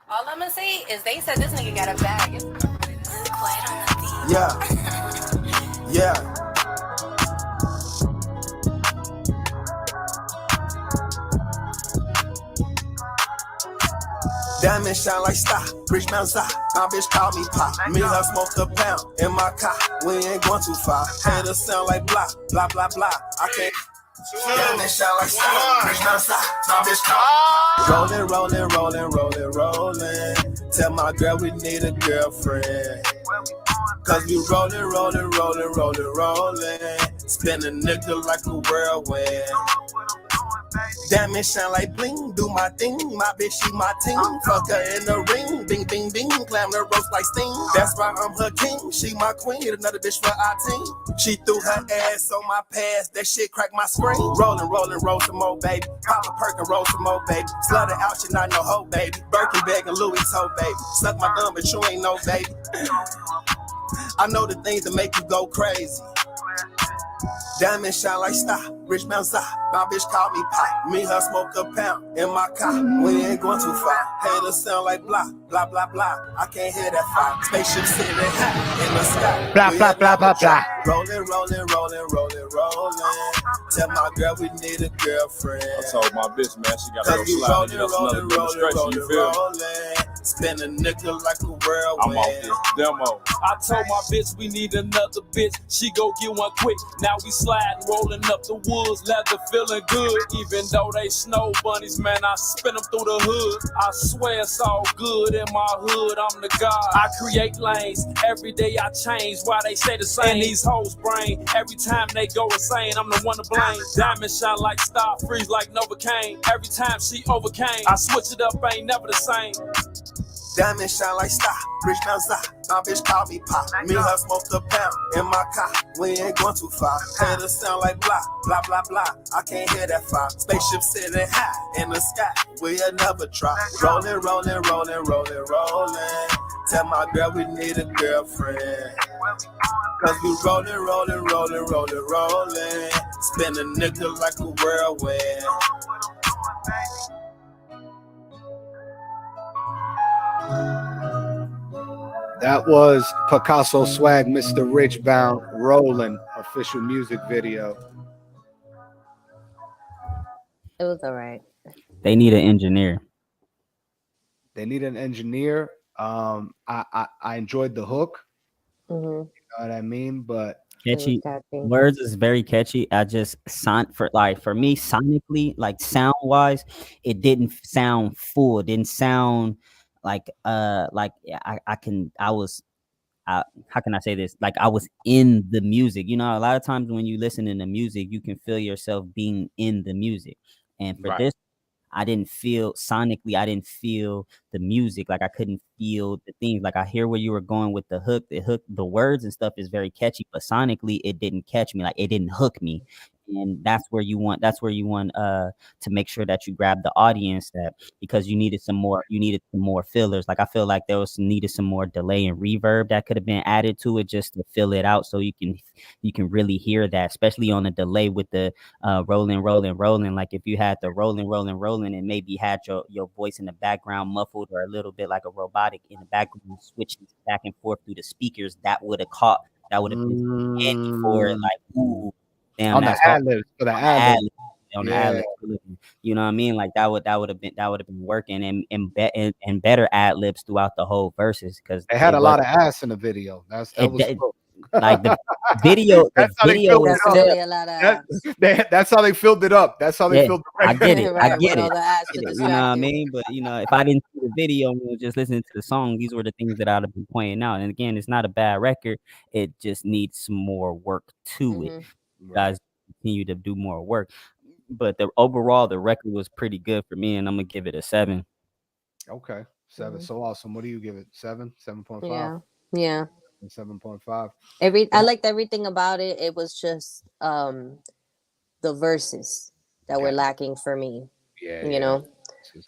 All I'm gonna say is they said this nigga got a bag. Yeah. Diamond shine like star, Rich Mount Zah. My bitch call me Pop. Me and her smoke a pound in my car. We ain't going too far. Head a sound like blah, blah, blah, blah. I can't. Diamond shine like star, Rich Mount Zah. My bitch call me. Rolling. Tell my girl we need a girlfriend. Cause we rolling. Spin a nigga like a whirlwind. Diamond shine like bling, do my thing. My bitch, she my team. Fuck her in the ring, bing, bing, bing. Climb the ropes like Sting. That's why I'm her king. She my queen. Hit another bitch for our team. She threw her ass on my past. That shit cracked my screen. Rolling, roll some more, baby. Pop a perk and roll some more, baby. Slut it out, she not no hoe, baby. Birkin bag and Louis toe, baby. Suck my thumb, but you ain't no baby. I know the things that make you go crazy. Diamond shine like star, rich man star. My bitch call me pop. Me her smoke a pound in my car. We ain't going too far. Haters sound like blah, blah, blah, blah. I can't hear that fire. Spaceship sitting high in the sky. Blah, blah, blah, blah, blah. Rolling, rolling, rolling, rolling, rolling. Tell my girl we need a girlfriend. I told my bitch, man, she got to go slide and get us another demonstration, you feel me? Spin a nickel like a whirlwind. I'm off this demo. I told my bitch we need another bitch. She go get one quick. Now we sliding, rolling up the woods, leather feeling good. Even though they snow bunnies, man, I spin them through the hood. I swear it's all good in my hood. I'm the god. I create lanes. Every day I change. Why they say the same? In these hoes' brain. Every time they go insane, I'm the one to blame. Diamond shine like star, freeze like Novocaine. Every time she overcame, I switch it up, ain't never the same. Diamond shine like star, rich man star. My bitch call me pop. Me her smoke a pound in my car. We ain't going too far. Haters sound like blah, blah, blah, blah. I can't hear that fire. Spaceship sitting high in the sky. We'll never try. Rolling, rolling, rolling, rolling, rolling. Tell my girl we need a girlfriend. Cause we rolling, rolling, rolling, rolling, rolling. Spin a nickel like a whirlwind. That was Picasso Swag, Mr. Richbound, Rollin' official music video. It was all right. They need an engineer. They need an engineer. I enjoyed the hook. You know what I mean? But Catchy words is very catchy. I just for me sonically, like sound wise, it didn't sound full. It didn't sound like how can I say this? Like I was in the music. You know, a lot of times when you listen to the music, you can feel yourself being in the music. And for this, I didn't feel sonically, I didn't feel the music. Like I couldn't feel the things. Like I hear where you were going with the hook. The words and stuff is very catchy, but sonically it didn't catch me. Like it didn't hook me. And that's where you want to make sure that you grab the audience, that because you needed some more fillers. Like I feel like there was needed some more delay and reverb that could have been added to it just to fill it out, so you can really hear that, especially on the delay with the rolling. Like if you had the rolling and maybe had your voice in the background muffled or a little bit like a robotic in the background switching back and forth through the speakers, that would have been handy for it. Like ooh. Damn, on the ad-libs, for the ad-libs. On the ad-libs, you know what I mean? Like that would have been working and better ad-libs throughout the whole verses, because they had a lot of ass in the video. That was cool. Like the video. That's how they filled it up. That's how they filled it up. I get it. I get it. You know what I mean? But you know, if I didn't see the video and we were just listening to the song, these were the things that I'd have been pointing out. And again, it's not a bad record. It just needs some more work to it. You guys continue to do more work, but overall the record was pretty good for me, and I'm gonna give it a 7. Okay, 7. So awesome. What do you give it? 7, 7.5. Yeah. 7.5. I liked everything about it. It was just the verses that were lacking for me. You know.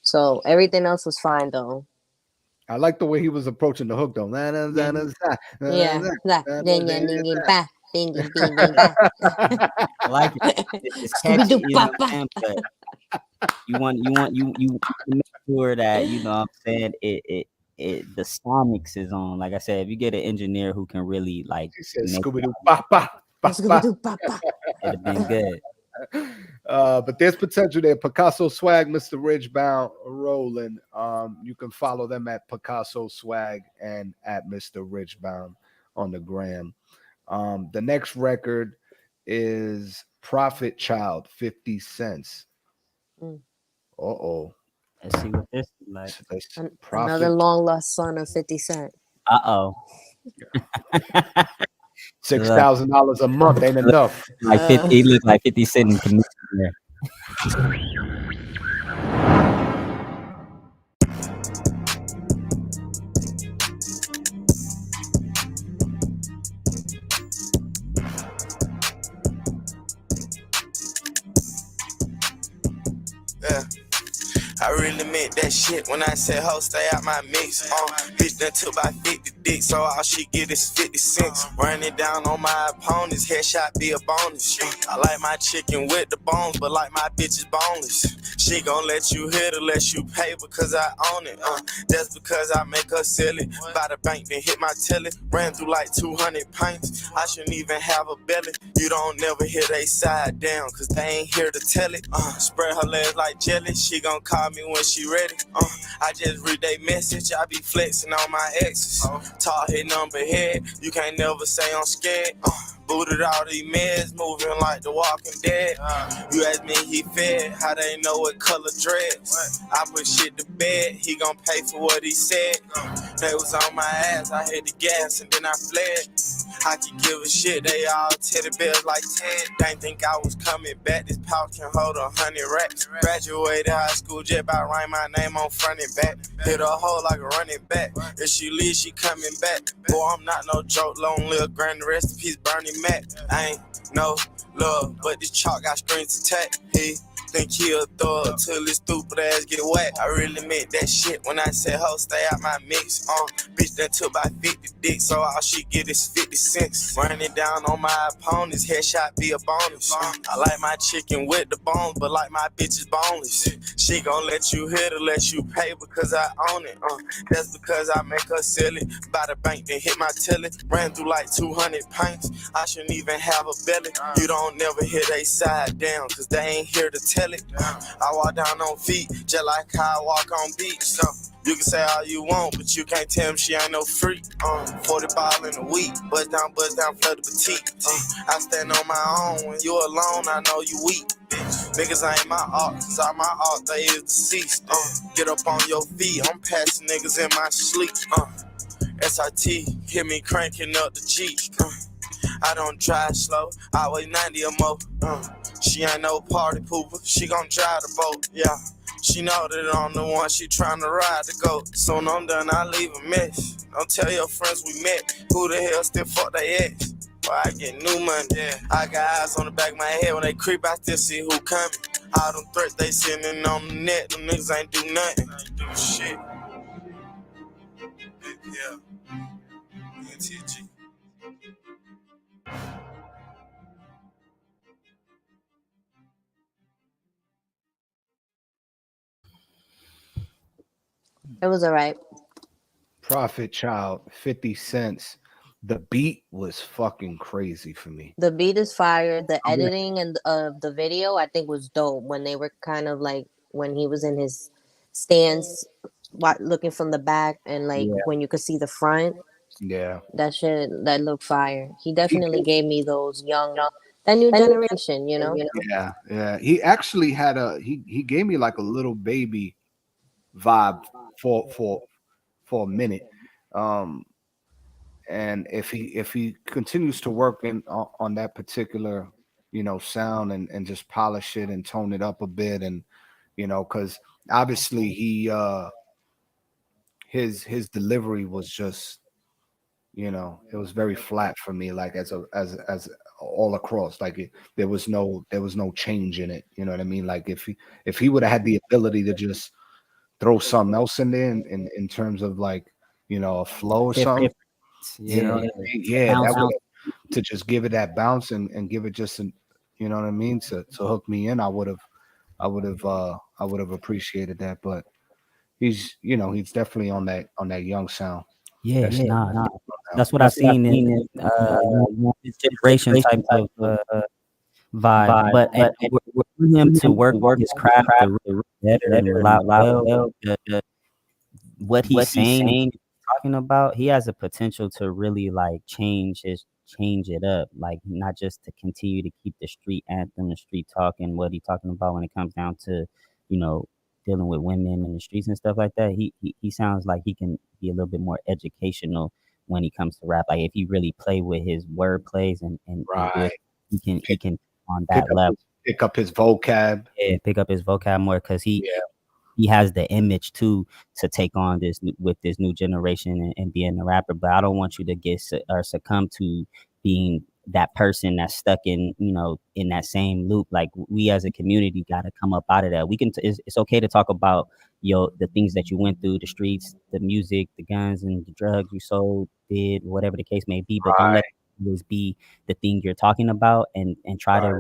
So everything else was fine though. I like the way he was approaching the hook though. I like it. It's catchy, you know what I'm saying? But you want to make sure that, you know what I'm saying, it the sonics is on. Like I said, if you get an engineer who can really like Scooby-Doo papa, it'd have been good. But there's potential there. Picasso Swag, Mr. Ridgebound, Rollin'. You can follow them at Picasso Swag and at Mr. Ridgebound on the gram. The next record is Prophet Child, 50 Cents. Let's see what this is like. Another long lost son of 50 Cent. $6,000 a month ain't enough. Like 50, he looked like 50 Cent in commission there. Yeah. I really meant that shit when I said, ho, stay out my mix. Bitch done took by 50 dicks, so all she get is 50 cents. Running down on my opponents, headshot be a bonus. I like my chicken with the bones, but like my bitch is boneless. She gon' let you hit her, let you pay because I own it. That's because I make her silly. By the bank, then hit my telly. Ran through like 200 pints. I shouldn't even have a belly. You don't never hear they side down, cause they ain't here to tell it. Spread her legs like jelly. She gon' call me when she ready. I just read they message. I be flexing on my exes. Tall head number head. You can't never say I'm scared. Booted all these meds, moving like the Walking Dead. You ask me he fed, how they know what color dreads? I put shit to bed, he gon' pay for what he said. They was on my ass, I hit the gas and then I fled. I could give a shit, they all teddy bears like Ted. They ain't think I was coming back, this pouch can hold 100 racks. Graduated high school, just about write my name on front and back. Hit a hole like a running back, if she leaves, she coming back. Boy, I'm not no joke, long live granny, rest in peace, Bernie Mac. I ain't no love, but this chalk got strings attached. He think he a thug till his stupid ass get whacked. I really meant that shit when I said, ho, stay out my mix. Bitch that took by 50 dicks, so all she get is 50 cents. Running down on my opponents, headshot be a bonus. I like my chicken with the bones, but like my bitch is boneless. She gon' let you hit her, let you pay because I own it. That's because I make her silly. By the bank, then hit my telly. Ran through like 200 pints. I shouldn't even have a belly. You don't never hear they side down, cause they ain't here to tell it. I walk down on feet, just like how I walk on beach. So you can say all you want, but you can't tell me she ain't no freak. 40 ball in a week, bust down, flood the petite. I stand on my own, when you alone, I know you weak. Niggas ain't my art, cause all my art, they is deceased. Get up on your feet, I'm passing niggas in my sleep. SRT, hear me cranking up the G. I don't drive slow, I weigh 90 or more. She ain't no party pooper, she gon' drive the boat, yeah. She know that I'm the one she tryna ride the goat. Soon I'm done, I leave a mess. Don't tell your friends we met. Who the hell still fuck they ex? Well, I get new money, yeah. I got eyes on the back of my head. When they creep, I still see who coming. All them threats they sending on the net, them niggas ain't do nothing. Ain't do shit. Yeah. NTG. It was all right. Prophet Child, 50 cents. The beat was fucking crazy for me. The beat is fire. The editing and the video, I think, was dope. When they were kind of like when he was in his stance, looking from the back, and like when you could see the front. Yeah, that looked fire. He definitely gave me those that new generation, you know. Yeah. He actually had he gave me like a little baby vibe for a minute. And if he continues to work on that particular, sound and just polish it and tone it up a bit, and because obviously he his delivery was just, it was very flat for me, like as all across, like there was no change in it. You know what I mean? Like if he would have had the ability to just throw something else in there in terms of like, a flow or something. You know what I mean? Yeah, that would, to just give it that bounce and give it just an, you know what I mean, to hook me in. I would have appreciated that, but he's definitely on that young sound. Yeah, nah. That's what I've seen in this generation type of vibe. But for him to work his craft better and a lot well, what he's saying, talking about, he has a potential to really like change it up, like not just to continue to keep the street anthem, the street talk, and what he's talking about when it comes down to dealing with women in the streets and stuff like that. He sounds like he can be a little bit more educational when he comes to rap. Like if he really play with his word plays and right, he can on that level pick up his vocab. Yeah, pick up his vocab more, because he has the image to take on this with this new generation and being a rapper. But I don't want you to get or succumb to being that person that's stuck in, in that same loop. Like we as a community got to come up out of that. We can, it's okay to talk about, the things that you went through, the streets, the music, the guns and the drugs you sold, did, whatever the case may be, but don't let it always be the thing you're talking about, and try to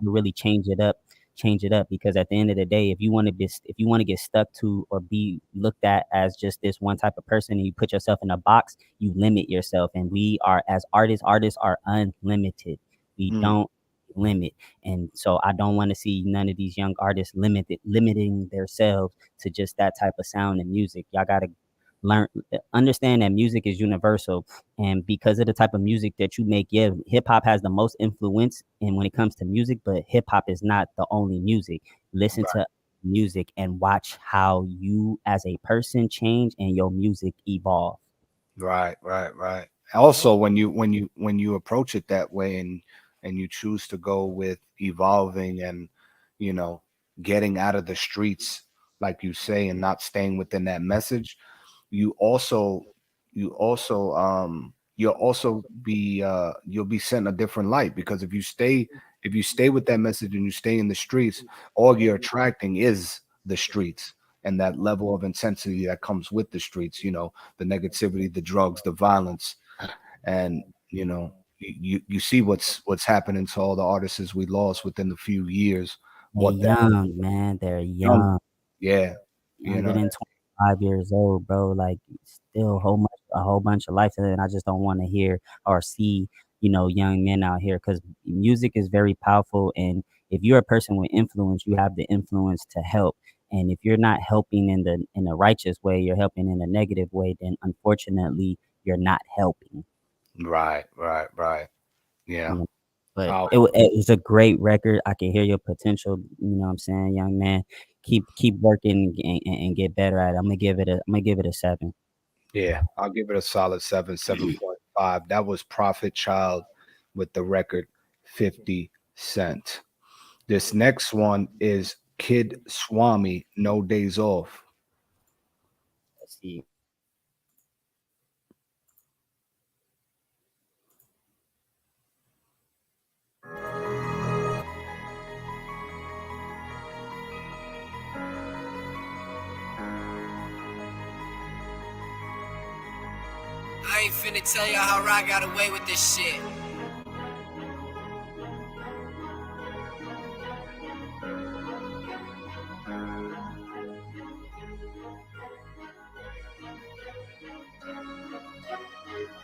really change it up, because at the end of the day, if you want to get stuck to or be looked at as just this one type of person, and you put yourself in a box, you limit yourself. And we are, as artists are unlimited. We don't limit. And so I don't want to see none of these young artists limiting themselves to just that type of sound and music. Y'all got to understand that music is universal, and because of the type of music that you make, hip-hop has the most influence and when it comes to music, but hip-hop is not the only music. Listen to music and watch how you as a person change and your music evolve. Right. Also, when you approach it that way, and you choose to go with evolving and getting out of the streets, like you say, and not staying within that message, you'll also be you'll be set in a different light, because if you stay with that message and you stay in the streets, all you're attracting is the streets and that level of intensity that comes with the streets, the negativity, the drugs, the violence. And you see what's happening to all the artists we lost within a few years. They're young, man. They're young. Yeah. Younger than 25 years old, bro. Like, still a whole bunch of life. And I just don't want to hear or see, young men out here, because music is very powerful. And if you're a person with influence, you have the influence to help. And if you're not helping in the righteous way, you're helping in a negative way, then unfortunately you're not helping. Right. Yeah. But it was a great record. I can hear your potential. You know what I'm saying, young man. Keep working and get better at it. I'm gonna give it a 7. Yeah, I'll give it a solid 7.5. That was Prophet Child with the record 50 Cent. This next one is Kid Swami, No Days Off. Let's see. I ain't finna tell y'all how I got away with this shit.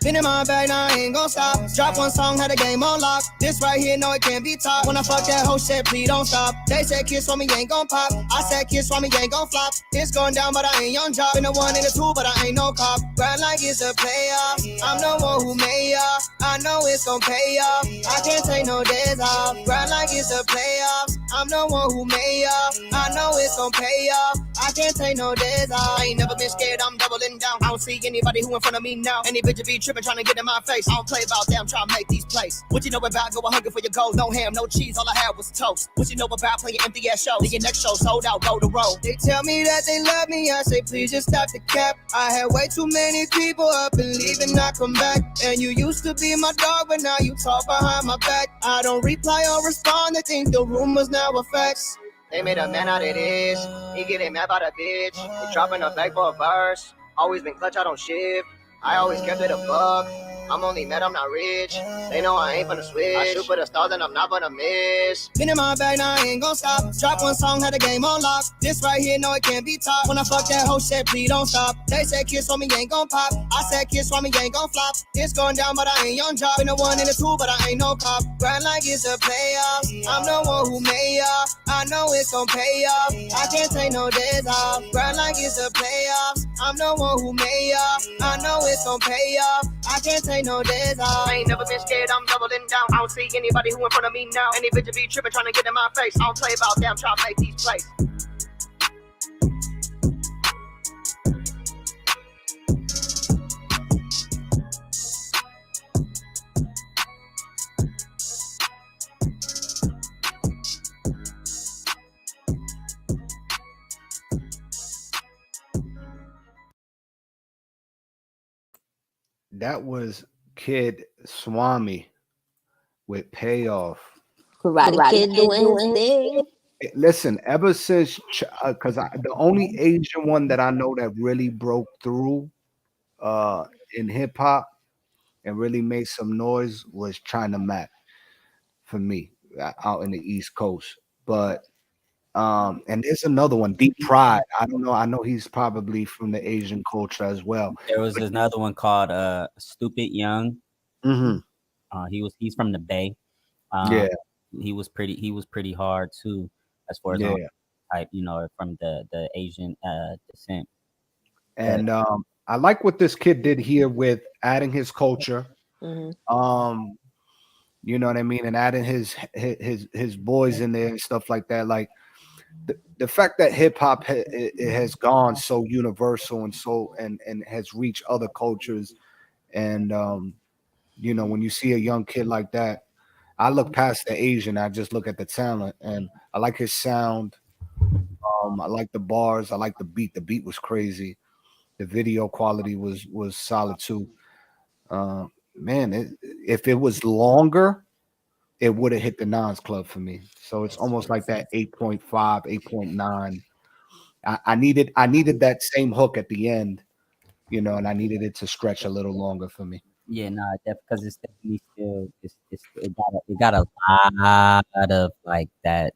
Been in my bag, now I ain't gon' stop. Drop one song, had the game on lock. This right here, no, it can't be top. When I fuck that whole shit, please don't stop. They said kiss for me, ain't gon' pop. I said kiss for me, ain't gon' flop. It's going down, but I ain't young job. Been a 1 and a 2, but I ain't no cop. Grind like it's a player. I'm the one who made ya. I know it's gon' pay ya. I can't take no days off. Grind like it's a playoff. I'm the one who made ya. I know it's gon' pay ya. I can't take no days off. I ain't never been scared, I'm doubling down. I don't see anybody who in front of me now. Any bitch be tripping, trying to get in my face. I don't play about them, trying to make these plays. What you know about going hungry for your goals? No ham, no cheese, all I had was toast. What you know about playing empty ass shows? Your next show sold out, go to road. They tell me that they love me, I say please just stop the cap. I had way too many people up and leaving, not come back. And you used to be my dog, but now you talk behind my back. I don't reply or respond, they think the rumors now are facts. They made a man out of this, he getting mad about a bitch. He dropping a bag for a verse, always been clutch, I don't shift. I always kept it a buck. I'm only mad, I'm not rich. They know I ain't finna switch. I shoot for the stars and I'm not gonna miss. Been in my bag, now I ain't gon' stop. Drop one song, had the game on lock. This right here, no, it can't be top. When I fuck that whole shit, please don't stop. They said kiss for me, ain't gon' pop. I said kiss for me, ain't gon' flop. It's going down, but I ain't young job. Been a 1 and a 2, but I ain't no cop. Grind like it's a playoff. I'm the one who made ya. I know it's gon' pay off. I can't take no days off. Grind like it's a playoff. I'm the one who made ya. I know it's gon' pay off. I can't take no days off. I ain't never been scared, I'm doubling down. I don't see anybody who in front of me now. Any bitch be tripping, trying to get in my face. I don't play about them, try to make these plays. That was Kid Swami with Payoff. Karate Kid doing his thing. Listen, ever since, because the only Asian one that I know that really broke through in hip hop and really made some noise was China Mac for me out in the East Coast. But and there's another one, Deep Pride. I don't know. I know he's probably from the Asian culture as well. There was another one called Stupid Young. He's from the Bay. Yeah. He was pretty hard too, as far as type, from the Asian descent. And I like what this kid did here with adding his culture. You know what I mean, and adding his boys in there and stuff like that. Like the fact that hip hop it has gone so universal and has reached other cultures, and when you see a young kid like that, I look past the Asian. I just look at the talent, and I like his sound. I like the bars. I like the beat. The beat was crazy. The video quality was solid too. Man, if it was longer, it would have hit the Nines Club for me. So it's almost like that 8.5, 8.9. I needed that same hook at the end, and I needed it to stretch a little longer for me. Yeah, because it's definitely still it got a lot of like that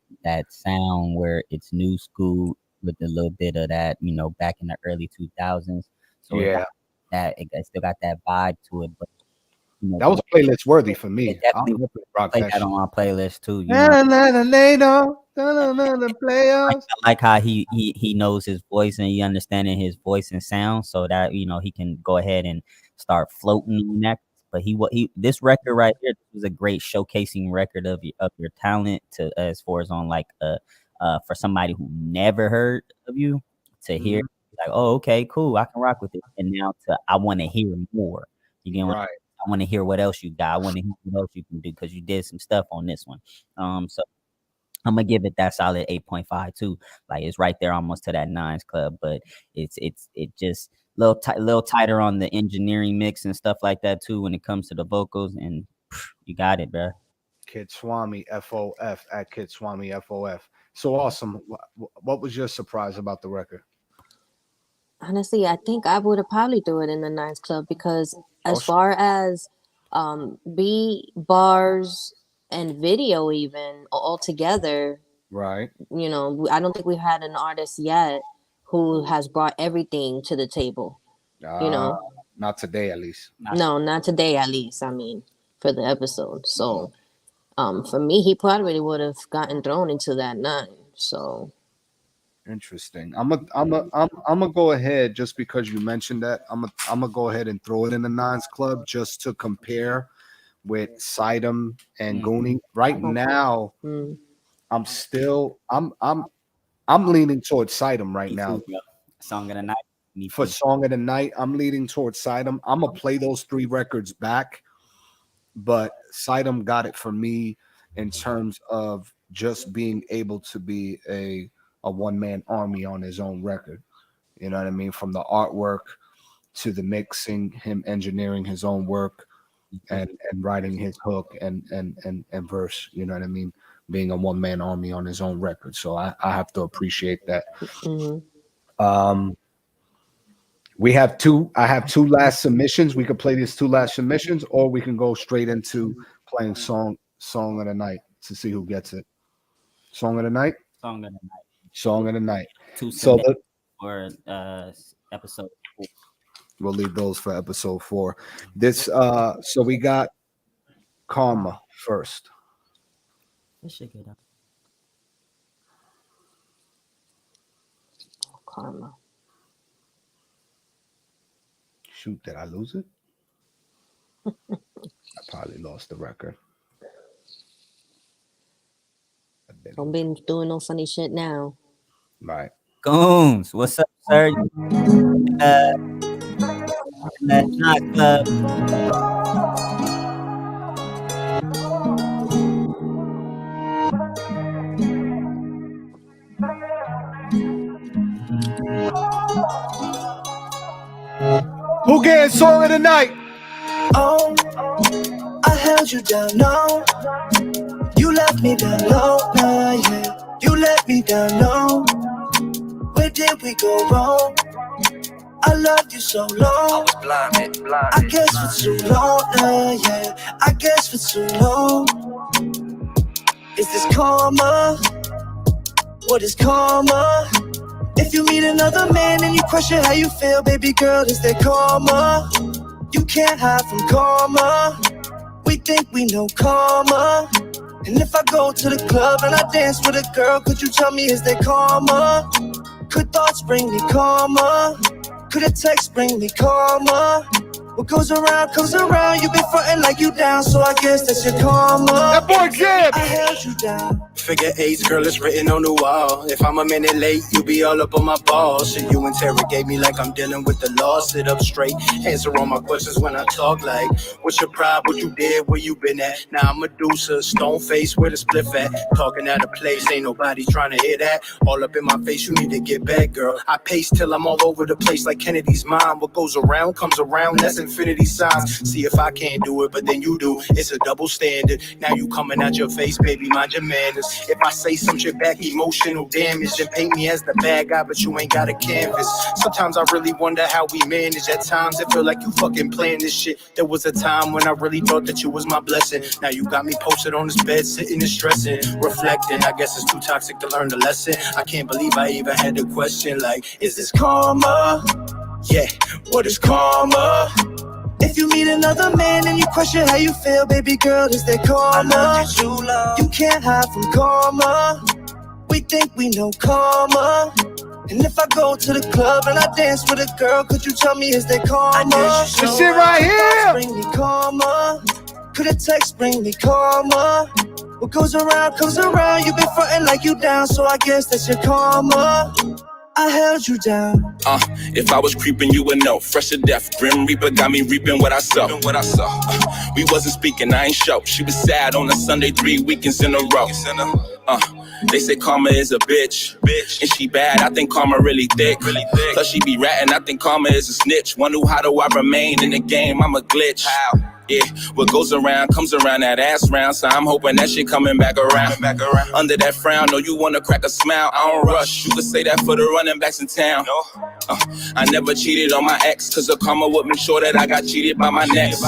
sound where it's new school with a little bit of that, back in the early 2000s. So yeah, it still got that vibe to it, but that was playlist worthy for me. I'll play that on my playlist too. I like how he knows his voice and he understanding his voice and sound, so that he can go ahead and start floating on that. But this record right here was a great showcasing record of your talent to as far as on like for somebody who never heard of you to hear like, oh, okay, cool, I can rock with it, and now I want to hear more. You get right. I want to hear what else you got. I want to hear what else you can do because you did some stuff on this one. So I'm gonna give it that solid 8.5 too. Like it's right there almost to that Nines Club, but it just little tighter on the engineering mix and stuff like that too when it comes to the vocals, and you got it, bro. Kid Swami FOF at Kid Swami FOF. So awesome. What was your surprise about the record? Honestly, I think I would have probably threw it in the Nines Club because as far as beat, bars, and video even all together, right? I don't think we've had an artist yet who has brought everything to the table. Not today, at least. Not today, at least. I mean, for the episode. So, for me, he probably would have gotten thrown into that 9. So. Interesting. I'm gonna go ahead just because you mentioned that. I'm gonna go ahead and throw it in the Nines Club just to compare with Cihtym and Goonie. Right now, I'm leaning towards Cihtym right now. Song of the night. For Song of the Night, I'm leaning towards Cihtym. I'm gonna play those 3 records back, but Cihtym got it for me in terms of just being able to be a one-man army on his own record. You know what I mean? From the artwork to the mixing, him engineering his own work and writing his hook and verse, you know what I mean? Being a one-man army on his own record. So I have to appreciate that. I have 2 last submissions. We could play these 2 last submissions, or we can go straight into playing song of the night to see who gets it. Song of the night? Song of the night. Song of the night. 2 for episode 4. We'll leave those for episode 4. This so we got Karma first. This should get up. Karma. Shoot, did I lose it? I probably lost the record. Don't be doing no funny shit now. Right. Goons, what's up, sir? Not club. Who getting Song of the Night? Oh, I held held you down, no. You left me down low, nah, yeah. You let me down low. Where did we go wrong? I loved you so long. I was blinded. I guess for too long, yeah. I guess for too long. Is this karma? What is karma? If you meet another man and you question how you feel, baby girl, is there karma? You can't hide from karma. We think we know karma. And if I go to the club and I dance with a girl, could you tell me, is there karma? Could thoughts bring me karma? Could a text bring me karma? What goes around comes around. You been frontin' like you down, so I guess that's your karma. That boy Zams. I held you down. Figure eights, girl, it's written on the wall. If I'm a minute late, you be all up on my balls. And you interrogate me like I'm dealing with the law. Sit up straight, answer all my questions when I talk. Like, what's your pride, what you did, where you been at? Now I'm Medusa, stone face, where the spliff at? Talking out of place, ain't nobody trying to hear that. All up in my face, you need to get back, girl. I pace till I'm all over the place like Kennedy's mom. What goes around comes around, that's infinity signs. See if I can't do it, but then you do. It's a double standard. Now you coming out your face, baby, mind your manners. If I say some shit back, emotional damage, then paint me as the bad guy, but you ain't got a canvas. Sometimes I really wonder how we manage. At times it feel like you fucking planned this shit. There was a time when I really thought that you was my blessing. Now you got me posted on this bed, sitting and stressing, reflecting. I guess it's too toxic to learn the lesson. I can't believe I even had the question like, is this karma? Yeah, what is karma? If you meet another man and you question how you feel, baby girl, is there karma? You can't hide from karma. We think we know karma. And if I go to the club and I dance with a girl, could you tell me, is there karma? This shit right here. Bring me karma. Could a text bring me karma? What goes around comes around. You been frontin' like you down, so I guess that's your karma. I held you down. If I was creeping, you would know. Fresh to death, Grim Reaper got me reaping what I saw. We wasn't speaking, I ain't show. She was sad on a Sunday, 3 weekends in a row. They say karma is a bitch. And she bad, I think karma really thick. Plus she be ratting, I think karma is a snitch. Wonder how do I remain in the game, I'm a glitch. Yeah, what goes around comes around, that ass round. So I'm hoping that shit coming back around. Under that frown, know you wanna crack a smile. I don't rush, you could say that for the running backs in town. I never cheated on my ex, cause the karma would make sure that I got cheated by my next.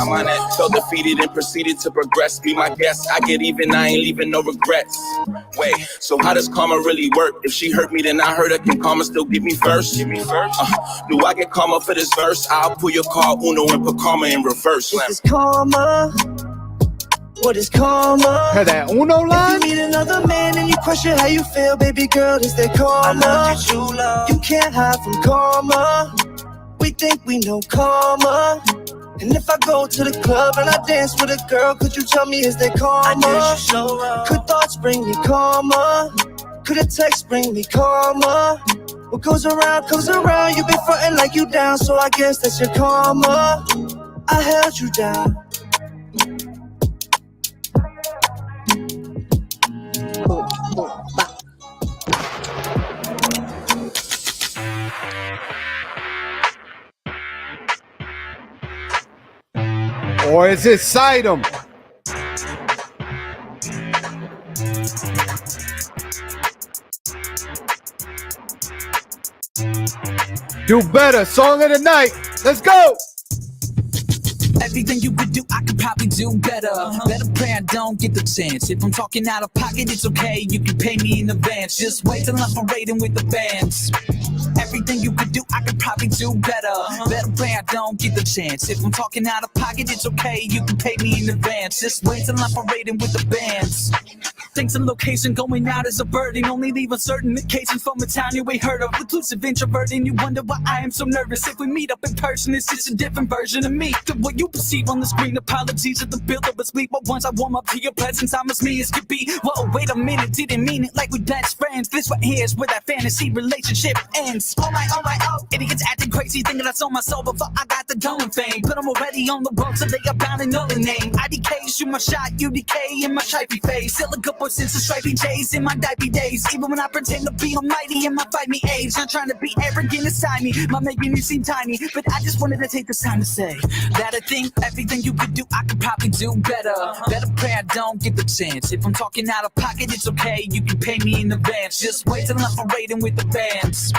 Felt defeated and proceeded to progress. Be my guest, I get even, I ain't leaving no regrets. Wait, so how does karma really work? If she hurt me, then I hurt her. Can karma still give me first? Do I get karma for this verse? I'll pull your card Uno and put karma in reverse. Karma. What is karma? Heard that Uno line? If you meet another man and you question how you feel, baby girl, is there karma? You can't hide from karma. We think we know karma. And if I go to the club and I dance with a girl, could you tell me, is there karma? Could thoughts bring me karma? Could a text bring me karma? What goes around comes around. You been frontin' like you down, so I guess that's your karma. I held you down. Or is it Cihtym? Do better, song of the night. Let's go. Everything you could do, I could probably do better. Better pray I don't get the chance. If I'm talking out of pocket, it's okay. You can pay me in advance. Just wait till I'm parading with the bands. Everything you could do, I could probably do better. Better pray I don't get the chance. If I'm talking out of pocket, it's okay. You can pay me in advance. Just wait till I'm parading with the bands. Things and location going out as a burden. Only leave on certain occasions from a town you ain't heard of. Reclusive introvert, and you wonder why I am so nervous. If we meet up in person, it's just a different version of me. The what you perceive on the screen, apologies at the build-up of sleep. But once I warm up to your presence, I'm as me as could be. Whoa, wait a minute, didn't mean it like we best friends. This right here is where that fantasy relationship ends. Alright, oh. Idiots acting crazy, thinking I sold my soul before I got the dome and fame. But I'm already on the road, so they are bound to know the name. IDK, shoot my shot, UDK in my shifty face. Silica boy since the stripy days in my diaper days. Even when I pretend to be almighty in my fight me age. Not trying to be arrogant inside me, my making me seem tiny. But I just wanted to take this time to say that I think everything you could do, I could probably do better. Better pray I don't get the chance. If I'm talking out of pocket, it's okay. You can pay me in advance. Just wait till I'm parading with the bands.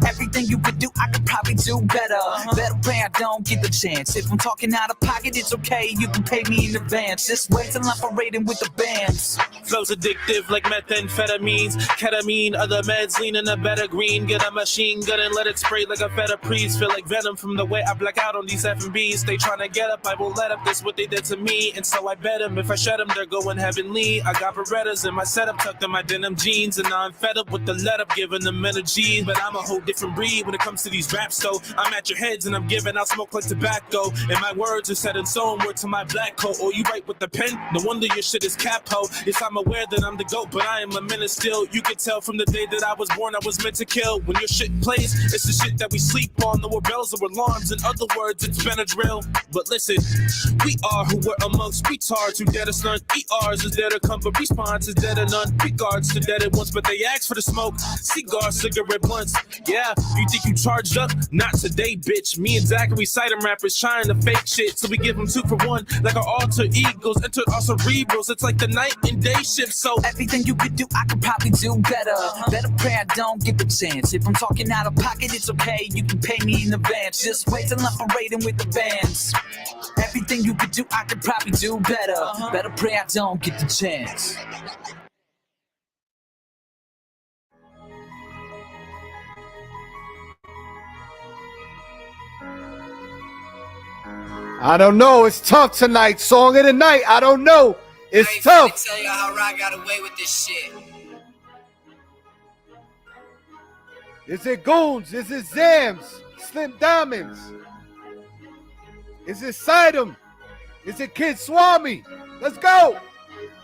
Everything you could do, I could probably do better. Better pray I don't get the chance. If I'm talking out of pocket, it's okay. You can pay me in advance. Just wait till I'm parading with the bands. Flow's addictive like methamphetamines, ketamine, other meds, leaning a better green. Get a machine gun and let it spray like a feta priest. Feel like venom from the way I black out on these F&Bs. They trying to get up, I won't let up. That's what they did to me. And so I bet them if I shut them, they're going heavenly. I got Berettas in my setup, tucked in my denim jeans. And now I'm fed up with the let up, giving them energy. But I'm a whole different breed when it comes to these raps, though. I'm at your heads and I'm giving out smoke like tobacco. And my words are set in stone, word to my black coat. Or you write with the pen, no wonder your shit is capo. Yes, I'm aware that I'm the GOAT, but I am a menace still. You can tell from the day that I was born, I was meant to kill. When your shit plays, it's the shit that we sleep on. No bells or alarms, in other words, it's been a drill. But listen, we are who we're amongst retards who dead us none. ERs is there to come, but response is dead or none. Regards to dead at once, but they ask for the smoke. Cigars, cigarette blunts. Yeah, you think you charged up? Not today, bitch. Me and Zachary Cihtym rappers trying to fake shit, so we give them 2 for 1, like our alter egos enter our cerebrals. It's like the night and day shift. So everything you could do, I could probably do better. Better pray I don't get the chance. If I'm talking out of pocket, it's okay. You can pay me in advance. Just wait till I'm parading with the bands. Everything you could do, I could probably do better. Better pray I don't get the chance. I don't know. It's tough tonight. Song of the night. I don't know. It's tough. I tell you how I got away with this shit. Is it Goons? Is it Zams? Slim Dymondz? Is it Cihtym? Is it Kid Swami? Let's go.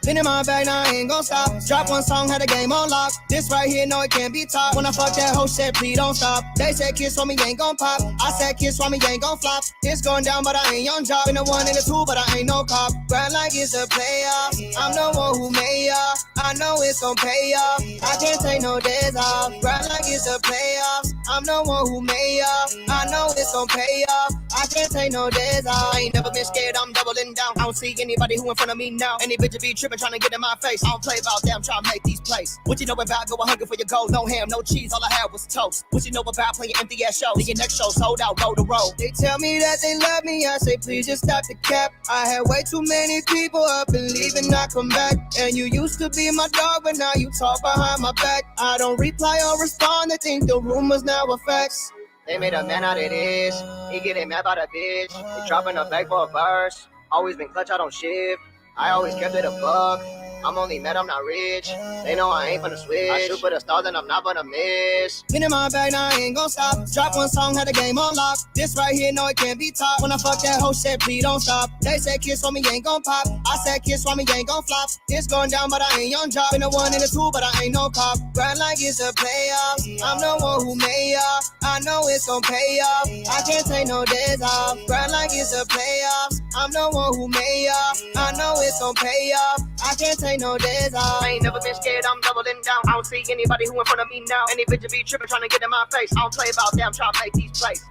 Been in my bag, now I ain't gon' stop. Drop one song, had the game on lock. This right here, no, it can't be top. When I fuck that hoe, said, please don't stop. They said, kiss for me, ain't gon' pop. I said, kiss for me, ain't gon' flop. It's going down, but I ain't young job. Been the 1 and the 2, but I ain't no cop. Grind like it's a player. I'm the one who made ya. I know it's gon' pay ya. I can't take no days off. Grind like it's a playoff. I'm the one who made ya. I know it's gon' pay ya. I can't take no days off. I ain't never been scared, I'm doubling down. I don't see anybody who in front of me now. Any bitch be tripping, trying to get in my face. I don't play about them, trying to make these plays. What you know about going hungry for your gold? No ham, no cheese, all I had was toast. What you know about playing empty ass shows? Your next show sold out, roll to roll. They tell me that they love me, I say please just stop the cap. I had way too many people up and leaving, not come back. And you used to be my dog, but now you talk behind my back. I don't reply or respond, they think the rumors now are facts. They made a man out of this. He getting mad about a bitch. They dropping a bag for a verse. Always been clutch, I don't shift. I always kept it a buck. I'm only mad, I'm not rich. They know I ain't finna switch. I shoot for the stars and I'm not gonna miss. Been in my bag, now I ain't gon' stop. Drop one song, had the game on lock. This right here, no, it can't be top. When I fuck that hoe, said, please don't stop. They said, kiss for me, ain't gon' pop. I said, kiss for me, ain't gon' flop. It's going down, but I ain't young job. Been the 1 and the 2, but I ain't no cop. Grind like it's a playoff. I'm the one who made ya. I know it's gon' pay off. I can't take no days off. Grind like it's a playoff. I'm the one who made ya. I know it's gon' pay off. I can't take no days off. I ain't never been scared, I'm doubling down. I don't see anybody who in front of me now. Any bitch be tripping, trying to get in my face. I don't play about them, trying to make these plays.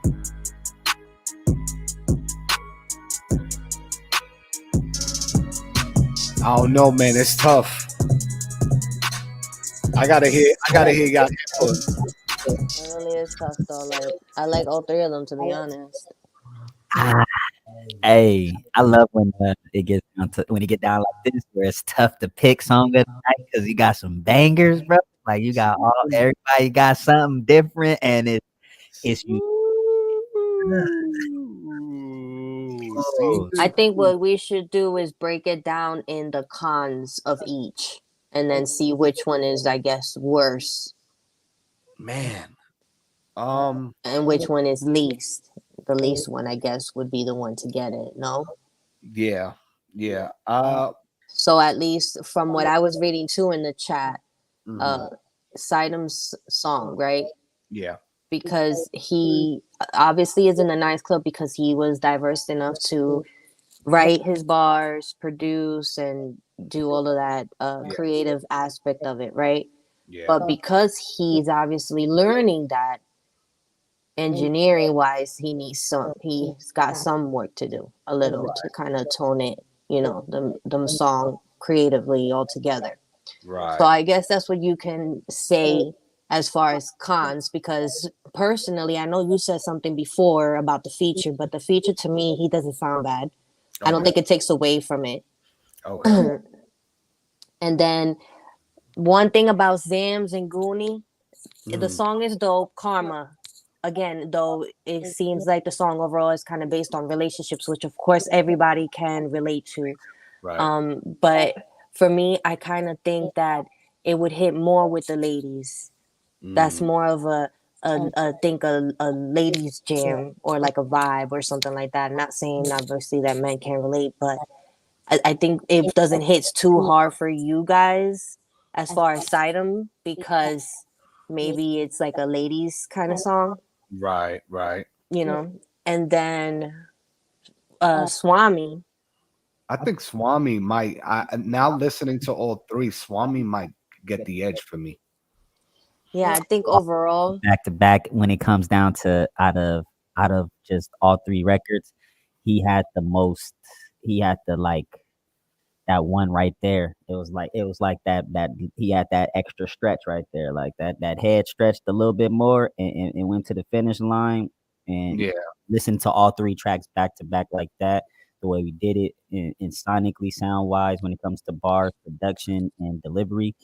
I don't know, man. It's tough. I gotta hear y'all input. It really is tough though. Like I like all 3 of them, to be honest. Hey, I love when it gets down to when you get down like this, where it's tough to pick song of the night because you got some bangers, bro. Like you got everybody got something different, and it's you. I think what we should do is break it down in the cons of each, and then see which one is, I guess, worse. Man. And which one is least. The least one, I guess, would be the one to get it. No. Yeah. So at least from what I was reading too in the chat, Cihtym's song, right? Yeah. Because he obviously is in a nice club because he was diverse enough to write his bars, produce, and do all of that creative aspect of it, right? Yeah. But because he's obviously learning that engineering wise, he's got some work to do, a little, to kind of tone it, them song creatively all together. Right. So I guess that's what you can say as far as cons, because personally, I know you said something before about the feature, but the feature to me, he doesn't sound bad. I don't think it takes away from it. Okay. And then one thing about Zams and Goonie, the song is dope, Karma. Again, though, it seems like the song overall is kind of based on relationships, which of course everybody can relate to. Right. But for me, I kind of think that it would hit more with the ladies. That's more of a ladies jam, or like a vibe or something like that. Not saying obviously that men can't relate, but I think it doesn't hit too hard for you guys as far as Cihtym, because maybe it's like a ladies kind of song, Right. and then Swami. I think Swami might. Now listening to all three, Swami might get the edge for me. Yeah, I think overall back to back, when it comes down to out of just all three records, he had the most. He had the like that one right there. It was like that he had that extra stretch right there, like that head stretched a little bit more and went to the finish line. And listen to all three tracks back to back like that, the way we did it, and sonically, sound wise, when it comes to bars, production, and delivery.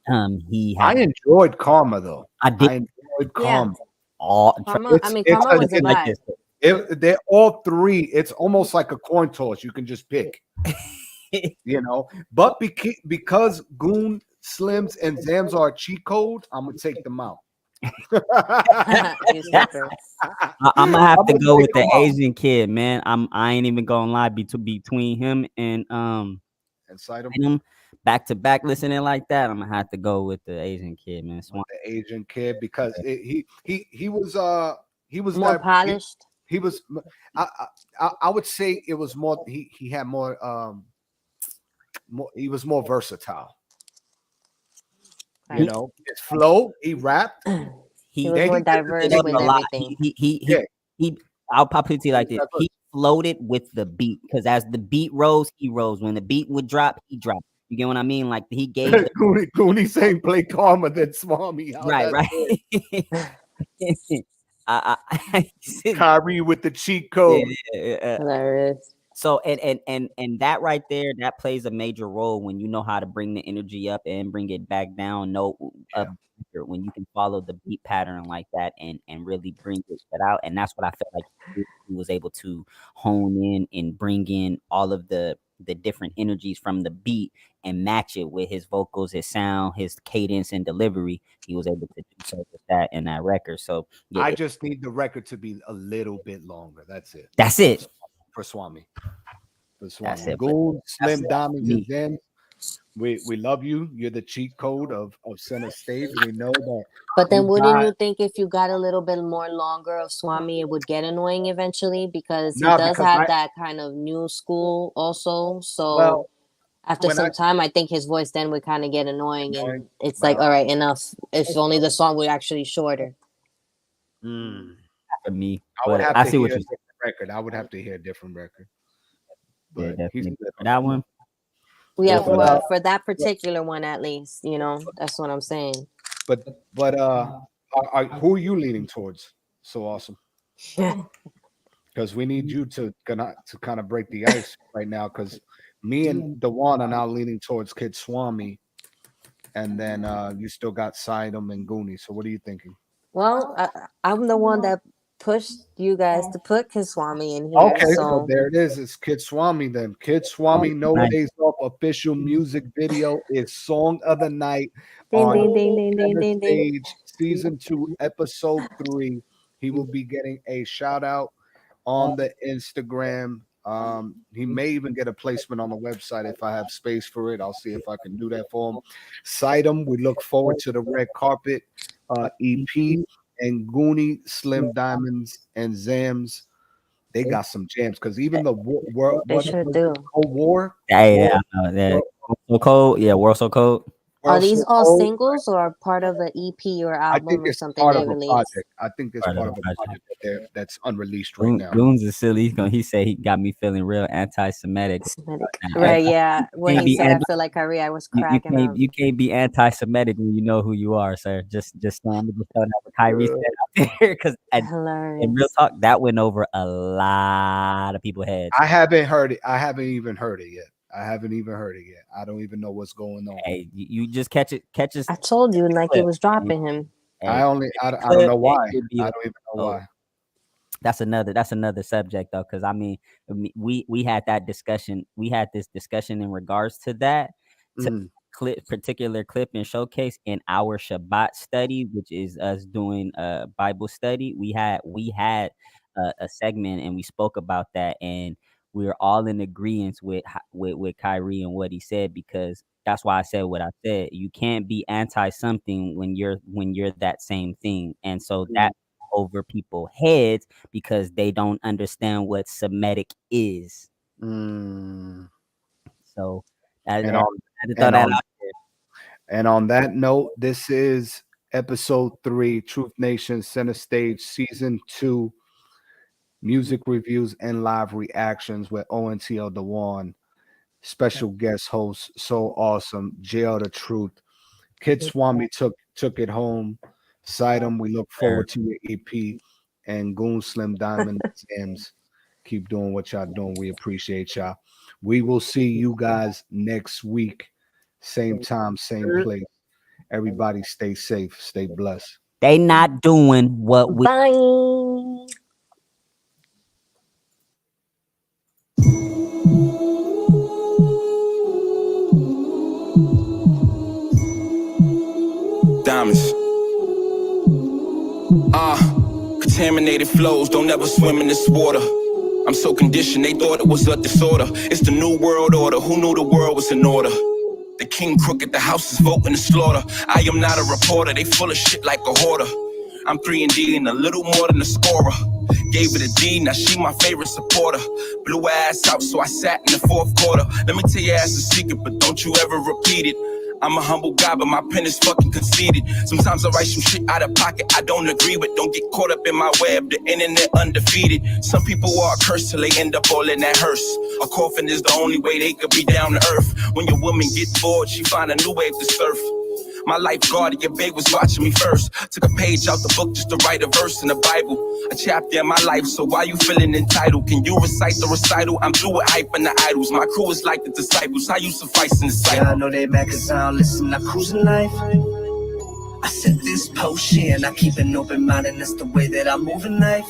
I enjoyed Karma though. I enjoyed Karma. Karma was a vibe. They're all three. It's almost like a coin toss. You can just pick. But because Goon, Slims, and Zams are a cheat code, I'm gonna take them out. I'm gonna have to go with the Asian kid, man. I ain't even gonna lie, between him and Cihtym, back to back listening like that, I'm gonna have to go with the Asian kid, man. The Asian kid, because he was more polished. He was. I would say it was more. He had more. He was more versatile. His flow. He rapped. He was more diverse with everything. I'll pop it to you like this. He floated with the beat, because as the beat rose, he rose. When the beat would drop, he dropped. You get what I mean? Like he gave Goonie saying play Karma than Swami. Right. Kyrie with the cheat code. Hilarious. So and that right there, that plays a major role when you know how to bring the energy up and bring it back down. When you can follow the beat pattern like that and really bring it out. And that's what I felt like he was able to hone in and bring in all of the different energies from the beat and match it with his vocals, his sound, his cadence and delivery. He was able to do so with that in that record. So I just need the record to be a little bit longer. That's it. That's it. For Swami. That's it. Gold, Slim, Dymondz, and Zams. We love you. You're the cheat code of center stage. We know that. But then wouldn't you think if you got a little bit more longer of Swami, it would get annoying eventually? Because he does have that kind of new school also. So after some time, I think his voice then would kind of get annoying. And it's like, all right, enough. If only the song were actually shorter. For me. I would have to hear a different record. I would have to hear a different record. But definitely. For that one. Yeah, for that particular one, at least, that's what I'm saying. But who are you leaning towards? So awesome. Because we need you to kind of break the ice right now. Because me and Dewan are now leaning towards Kid Swami, and then you still got Cihtym and Goonie. So what are you thinking? Well, I'm the one that pushed you guys to put Kid Swami in here. Okay, so there it is. It's Kid Swami then. Kid Swami, No Days Off official music video is Song of the Night on Center Stage, Season 2, Episode 3. He will be getting a shout out on the Instagram. He may even get a placement on the website if I have space for it. I'll see if I can do that for him. Cihtym, we look forward to the red carpet EP. And Goonie, Slim, Dymondz, and Zams. they got some jams. Because even the world, They sure do. Cold War, Yeah, so cold. Yeah, World So Cold. Are these all singles or part of an EP or I album think or it's something part they of a released? project. I think it's part of a project that's unreleased right now. Goons is silly. He said he got me feeling real anti-Semitic. Right, yeah. When he said, I feel like Kyrie, I was cracking up. You can't be anti-Semitic when you know who you are, sir. Just I'm just telling that what Kyrie said out there, because in real talk, that went over a lot of people's heads. I haven't heard it. I haven't even heard it yet. I don't even know what's going on. Hey, you just catch it. I told you, Nike was dropping him. I don't know why. I don't even know why. That's another subject though, because I mean, we had that discussion. We had this discussion in regards to that particular clip and showcase in our Shabbat study, which is us doing a Bible study. We had a segment and we spoke about that, and we were all in agreement with Kyrie and what he said, because that's why I said what I said. You can't be anti something when you're that same thing, and so that over people's heads because they don't understand what Semitic is. So I had to throw that out there. And on that note, this is episode 3, Truth Nation Center Stage Season 2. Music reviews and live reactions with ONTL Dewan, special guest host, so awesome, JL the Truth, Kid Swami took it home, Cihtym, we look forward to your EP, and Goon Slim Dymondz Zams. Keep doing what y'all doing. We appreciate y'all. We will see you guys next week, same time, same place. Everybody stay safe, stay blessed. They not doing what we. Bye. Dymondz. Contaminated flows, don't ever swim in this water. I'm so conditioned, they thought it was a disorder. It's the new world order, who knew the world was in order? The king crooked, the house is voting to slaughter. I am not a reporter, they full of shit like a hoarder. I'm 3-and-D and a little more than a scorer. Gave it a D, now she my favorite supporter. Blew her ass out, so I sat in the 4th quarter. Let me tell your ass a secret, but don't you ever repeat it. I'm a humble guy, but my pen is fucking conceited. Sometimes I write some shit out of pocket I don't agree with. Don't get caught up in my web, the internet undefeated. Some people are cursed till they end up all in that hearse. A coffin is the only way they could be down to earth. When your woman gets bored, she find a new wave to surf. My lifeguard, your babe was watching me first. Took a page out the book just to write a verse in the Bible. A chapter in my life, so why you feeling entitled? Can you recite the recital? I'm through with hype and the idols. My crew is like the disciples. How you suffice in the cycle? Yeah, I know they mad cause I don't listen, I cruising life. I set this potion, I keep an open mind, and that's the way that I move in life.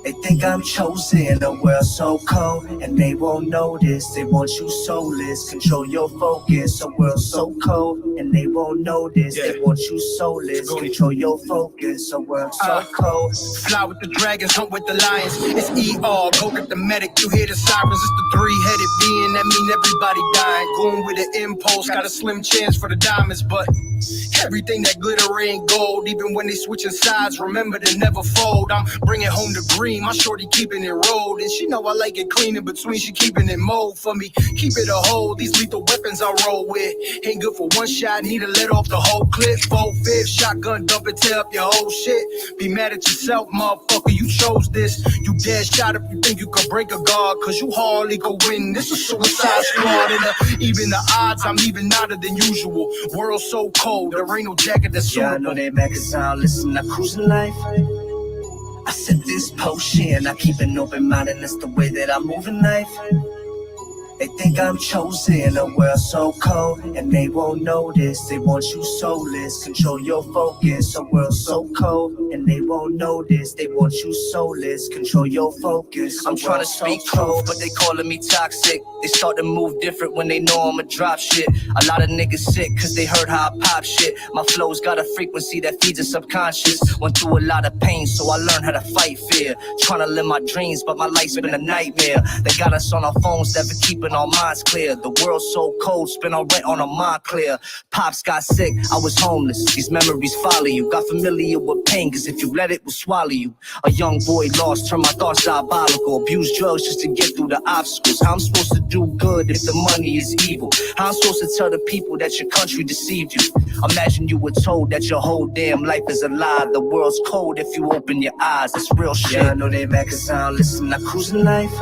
They think I'm chosen, the world so cold, and they won't notice. They want you soulless, control your focus. The world so cold, and they won't notice. They want you soulless, control your focus. The world so cold. Fly with the dragons, hunt with the lions. It's ER, go get the medic. You hear the sirens, it's the 3-headed being. That mean everybody dying. Going with an impulse, got a slim chance for the diamonds, but everything that glitter ain't gold. Even when they switching sides, remember to never fold. I'm bringing home the green. My shorty keeping it rolled, and she know I like it clean in between. She keeping it mold for me. Keep it a hold. These lethal weapons I roll with ain't good for one shot. Need to let off the whole clip. 4/5 shotgun, dump it, tear up your whole shit. Be mad at yourself, motherfucker. You chose this. You dead shot if you think you could break a guard, cause you hardly could win. This is Suicide Squad, and even the odds, I'm even odder than usual. World so cold, there ain't no jacket that's suitable. Yeah, I know they mad cause I don't listen, I cruising life. I set this potion, I keep an open mind, and that's the way that I move in life. They think I'm chosen, the world so cold, and they won't notice. They want you soulless, control your focus. The world so cold, and they won't notice. They want you soulless, control your focus. I'm trying to speak truth, but they calling me toxic. They start to move different when they know I'ma drop shit. A lot of niggas sick cause they heard how I pop shit. My flow's got a frequency that feeds the subconscious. Went through a lot of pain, so I learned how to fight fear. Trying to live my dreams, but my life's been a nightmare. They got us on our phones, never keeping keeping our minds clear. The world's so cold, spend our rent on a mind clear. Pops got sick, I was homeless. These memories follow you. Got familiar with pain, cause if you let it, will swallow you. A young boy lost, turned my thoughts diabolical. Abused drugs just to get through the obstacles. How I'm supposed to do good if the money is evil? How I'm supposed to tell the people that your country deceived you? Imagine you were told that your whole damn life is a lie. The world's cold if you open your eyes. It's real shit. Yeah, I know they mad cause I don't listen, I cruising life.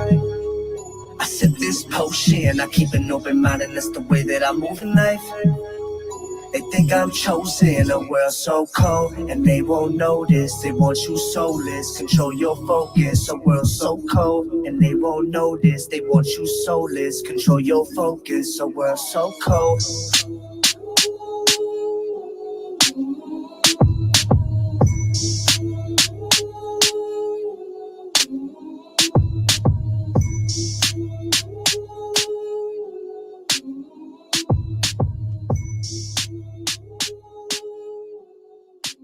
I sip this potion, I keep an open mind, and that's the way that I move in life. They think I'm chosen, a world so cold, and they won't notice. They want you soulless, control your focus. A world so cold, and they won't notice. They want you soulless, control your focus. A world so cold.